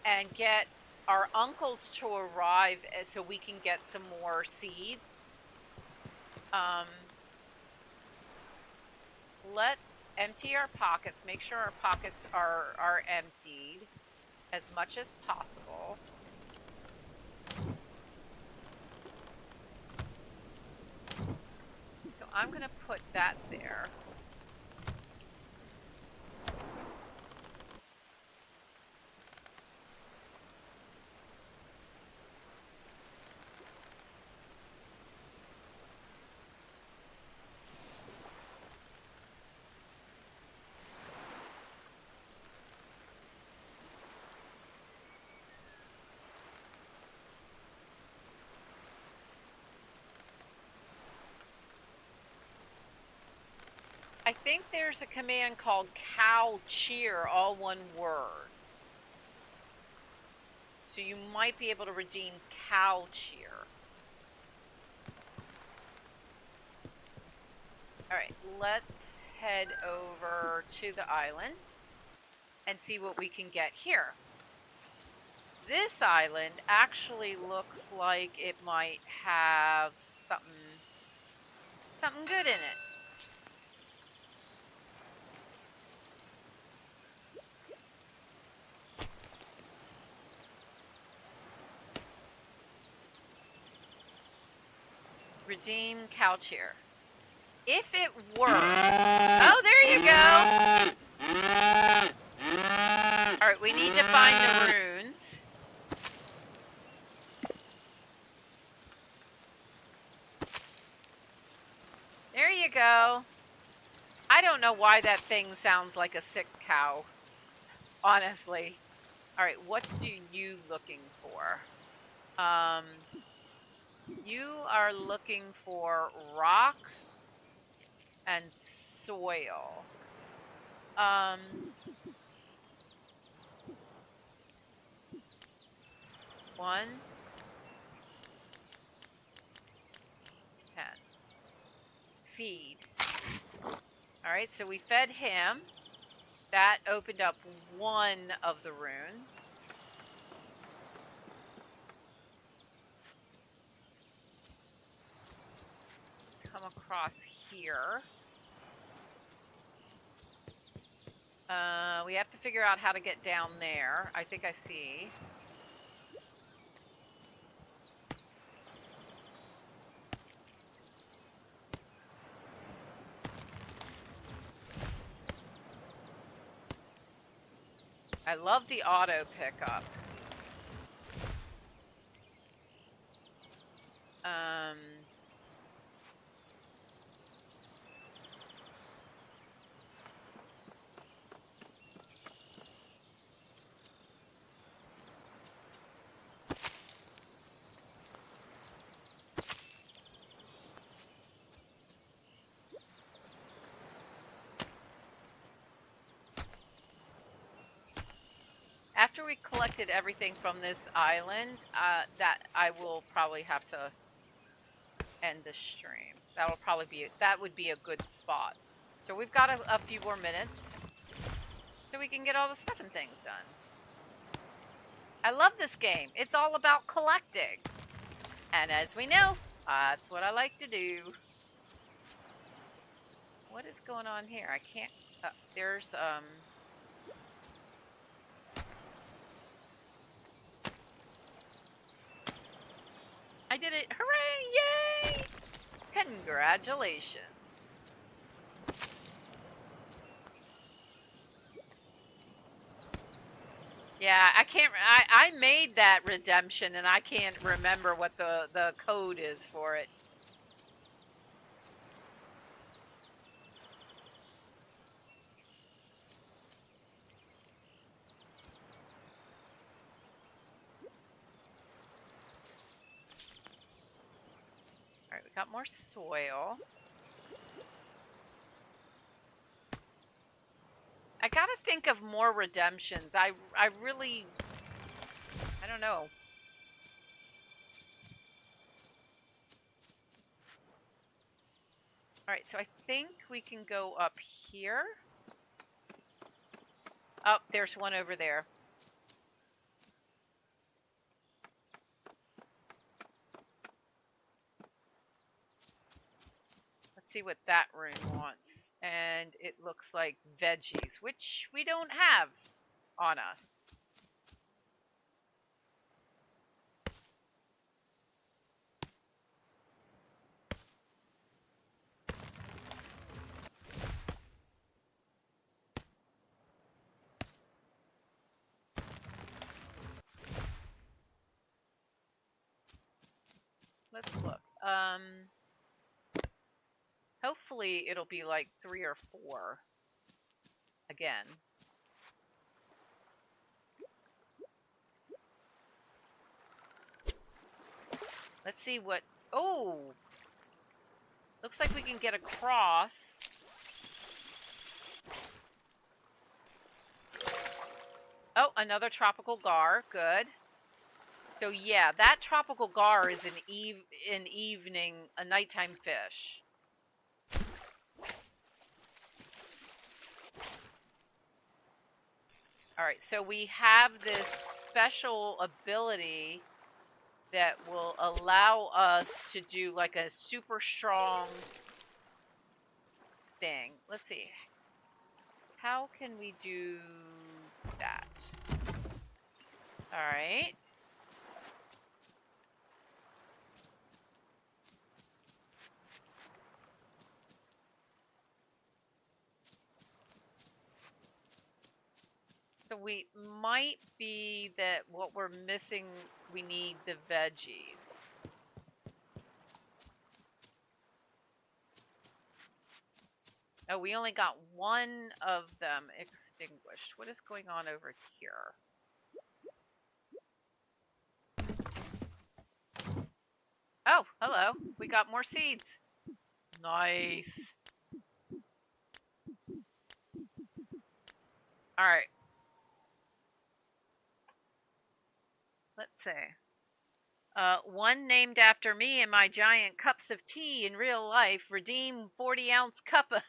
and get our uncles to arrive so we can get some more seeds. Let's empty our pockets, make sure our pockets are emptied as much as possible. So I'm going to put that there. I think there's a command called cow cheer, all one word. So you might be able to redeem cow cheer. All right, let's head over to the island and see what we can get here. This island actually looks like it might have something good in it. Redeem cow cheer. If it works. Oh, there you go. All right, we need to find the runes. There you go. I don't know why that thing sounds like a sick cow, honestly. All right, what do you looking for? You are looking for rocks and soil. 1, 10. Feed. All right, so we fed him. That opened up one of the runes. Let's come across here. We have to figure out how to get down there. I think I see. I love the auto pickup. Um, After we collected everything from this island, that I will probably have to end the stream. That would be a good spot. So we've got a few more minutes, so we can get all the stuff and things done. I love this game. It's all about collecting, and as we know, that's what I like to do. What is going on here? I can't. There's I did it! Hooray! Yay! Congratulations. Yeah, I can't. I made that redemption, and I can't remember what the code is for it. All right, we got more soil. I gotta think of more redemptions. I really, I don't know. All right, so I think we can go up here. Oh, there's one over there. Let's see what that room wants. And it looks like veggies, which we don't have on us. Let's look. Hopefully it'll be like 3 or 4 again. Let's see what. Oh, looks like we can get across. Oh, another tropical gar. Good. So yeah, that tropical gar is a nighttime fish. All right, so we have this special ability that will allow us to do like a super strong thing. Let's see. How can we do that? All right. So we might be that what we're missing, we need the veggies. Oh, we only got one of them extinguished. What is going on over here? Oh, hello. We got more seeds. Nice. All right. Let's see. One named after me and my giant cups of tea in real life. Redeem 40-ounce cup of...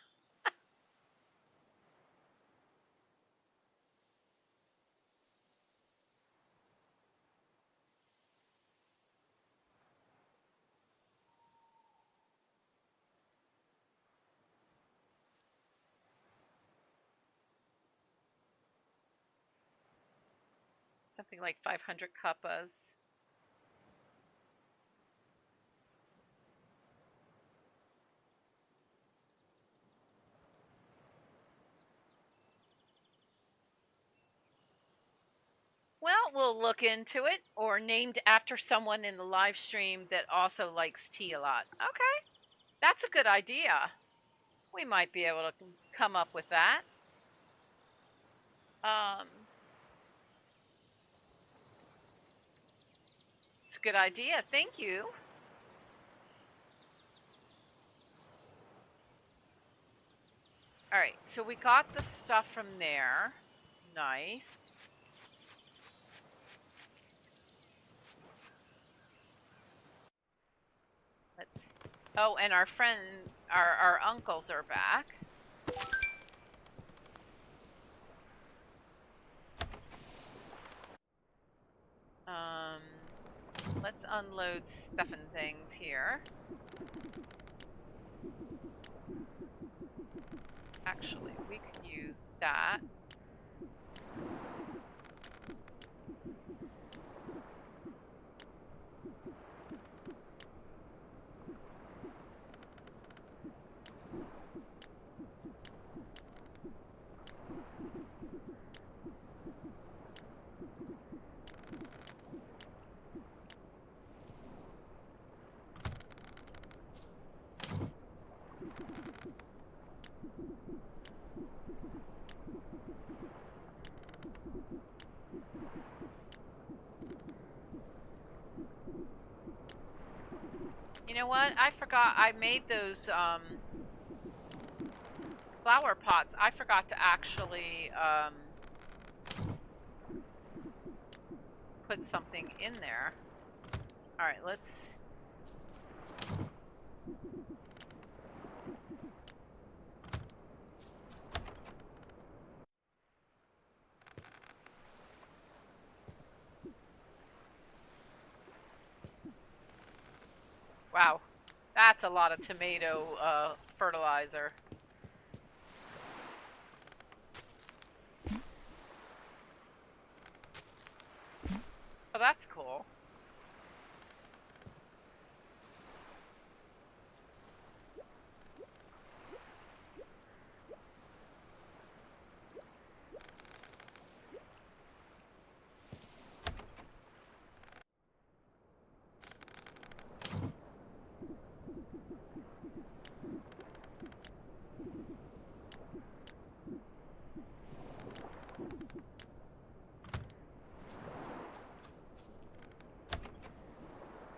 Something like 500 cuppas. Well, Well, we'll look into it. Or named after someone in the live stream that also likes tea a lot. Okay, that's a good idea. We might be able to come up with that. It's a good idea. Thank you. All right, so we got the stuff from there. Nice. Let's. Oh, and our friend, our uncles are back. Let's unload stuff and things here. Actually, we could use that. You know what? I forgot I made those flower pots. I forgot to actually put something in there. All right, let's. Wow, that's a lot of tomato fertilizer. Oh, that's cool.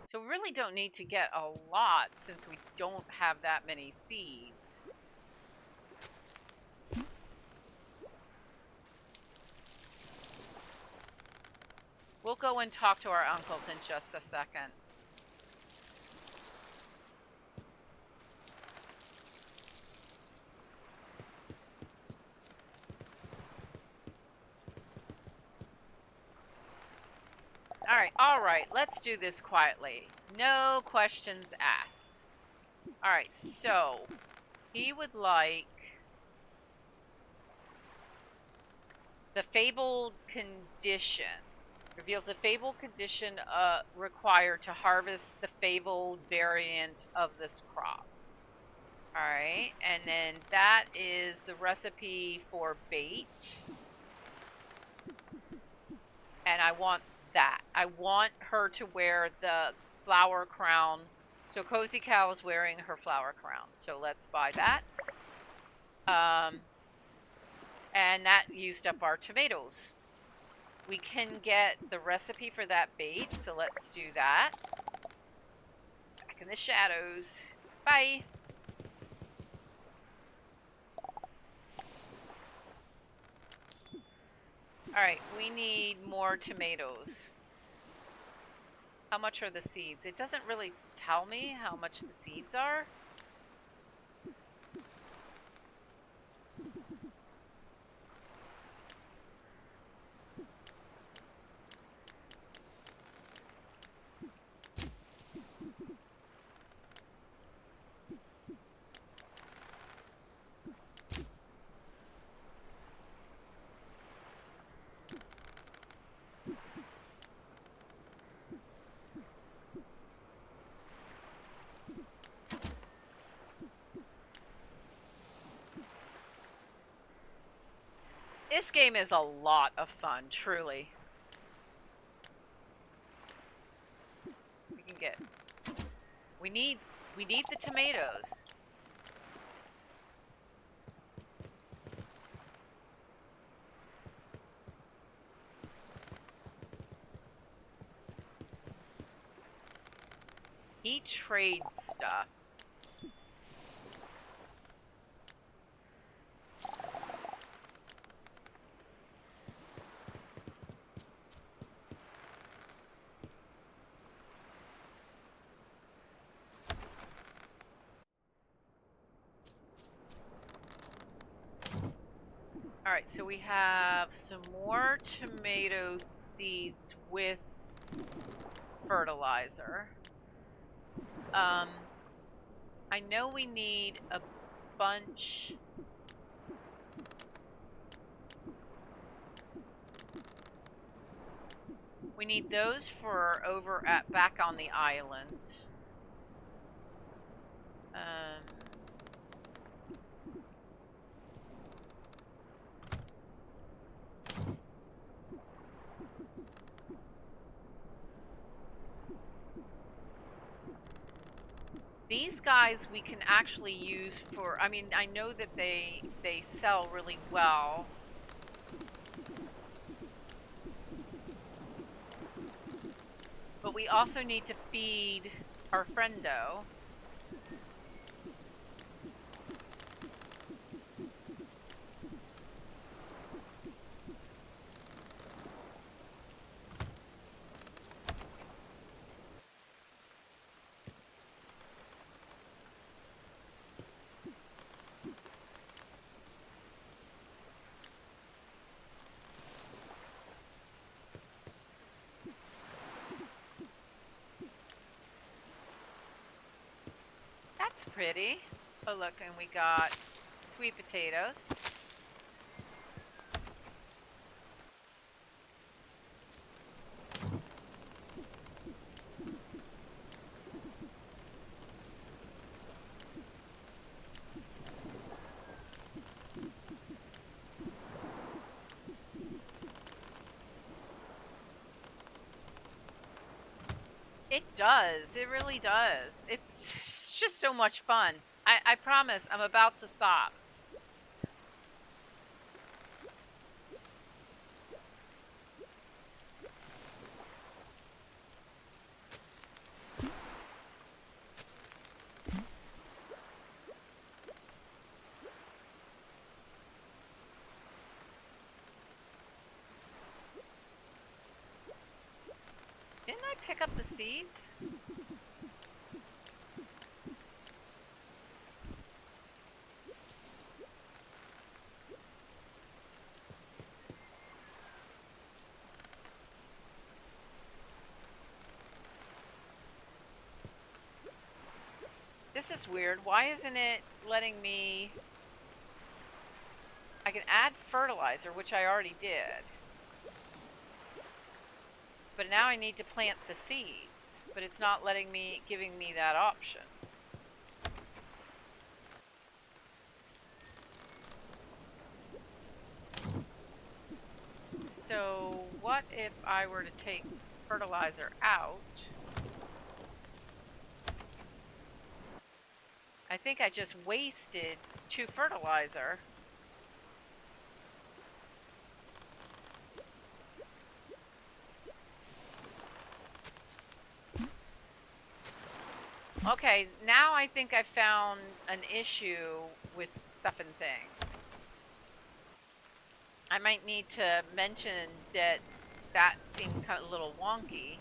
So we really don't need to get a lot since we don't have that many seeds. We'll go and talk to our uncles in just a second. All right, let's do this quietly. No questions asked. All right, so he would like the fabled condition. Reveals a fabled condition required to harvest the fabled variant of this crop. All right, and then that is the recipe for bait. And I want that. I want her to wear the flower crown. So Cozy Cow is wearing her flower crown. So let's buy that. And that used up our tomatoes. We can get the recipe for that bait. So let's do that. Back in the shadows. Bye. Alright, we need more tomatoes. How much are the seeds? It doesn't really tell me how much the seeds are. This game is a lot of fun, truly. get. We need the tomatoes. He trades stuff. Alright, so we have some more tomato seeds with fertilizer. I know we need a bunch. We need those for over at back on the island. These guys we can actually use for, I mean, I know that they sell really well. But we also need to feed our friendo. That's pretty. Oh, look, and we got sweet potatoes. It does. It really does. It's just so much fun. I promise I'm about to stop. Didn't I pick up the seeds? This is weird. Why isn't it letting me... I can add fertilizer, which I already did. But now I need to plant the seeds. But it's not letting me, giving me that option. So what if I were to take fertilizer out? I think I just wasted 2 fertilizer. Okay, now I think I found an issue with stuff and things. I might need to mention that that seemed kind of a little wonky.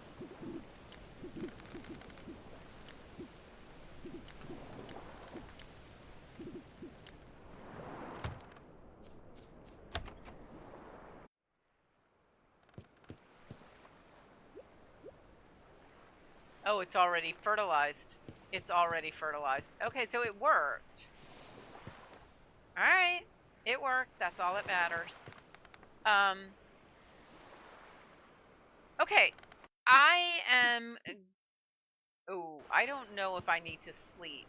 Oh, it's already fertilized. It's already fertilized. Okay, so it worked. Alright, it worked. That's all that matters. Okay, I am... Oh, I don't know if I need to sleep.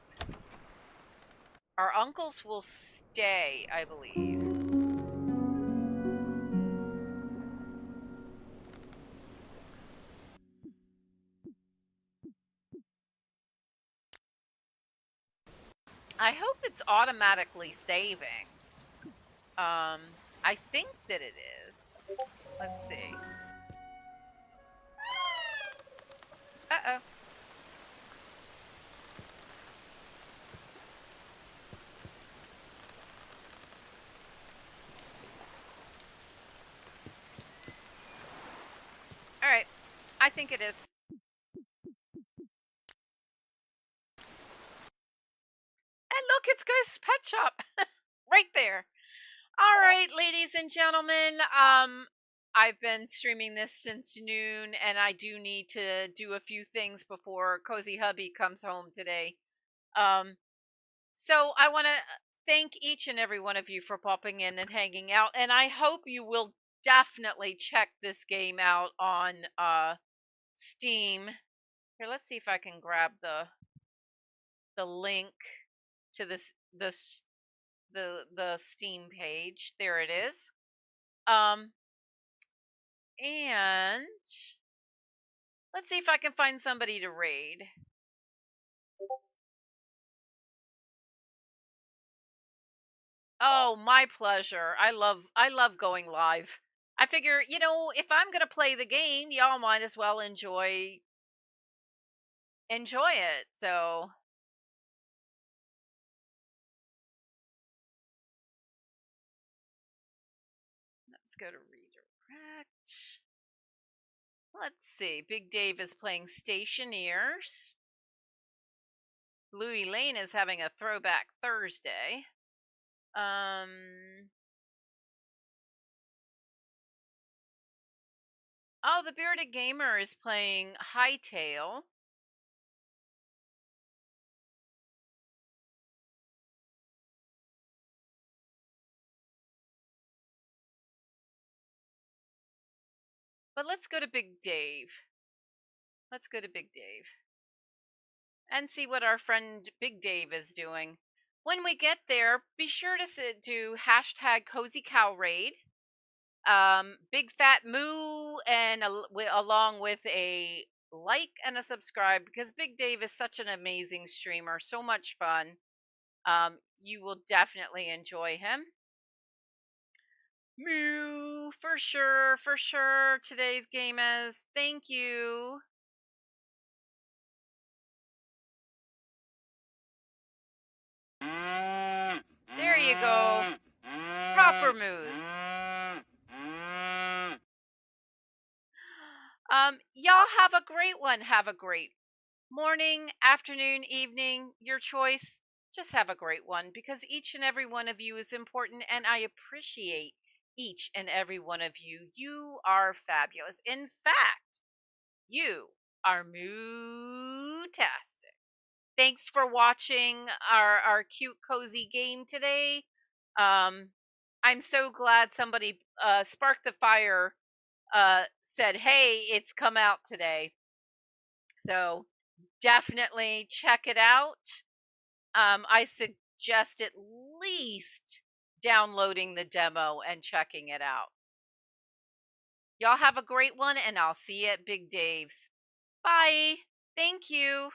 Our uncles will stay, I believe. I hope it's automatically saving. I think that it is. Let's see. Uh-oh. All right. I think it is. And look, it's Ghost's Pet Shop right there. All right, ladies and gentlemen. I've been streaming this since noon, and I do need to do a few things before Cozy Hubby comes home today. Um, so I want to thank each and every one of you for popping in and hanging out, and I hope you will definitely check this game out on Steam. Here, let's see if I can grab the link to the Steam page. There it is. And let's see if I can find somebody to raid. Oh, my pleasure. I love going live. I figure, if I'm going to play the game, y'all might as well enjoy it. So, let's go to redirect. Let's see. Big Dave is playing Stationeers. Louis Lane is having a throwback Thursday. Oh, the Bearded Gamer is playing Hightail. But let's go to Big Dave. Let's go to Big Dave and see what our friend Big Dave is doing. When we get there, be sure to do hashtag Cozy Cow Raid, Big Fat Moo, and along with a like and a subscribe, because Big Dave is such an amazing streamer, so much fun. You will definitely enjoy him. Moo, for sure, for sure. Today's game is thank you. There you go. Proper moose. Y'all have a great one. Have a great morning, afternoon, evening, your choice. Just have a great one, because each and every one of you is important, and I appreciate each and every one of you. You are fabulous. In fact, you are moo-tastic. Thanks for watching our cute cozy game today. I'm so glad somebody sparked the fire, said, hey, it's come out today. So definitely check it out. I suggest at least downloading the demo and checking it out. Y'all have a great one, and I'll see you at Big Dave's. Bye. Thank you.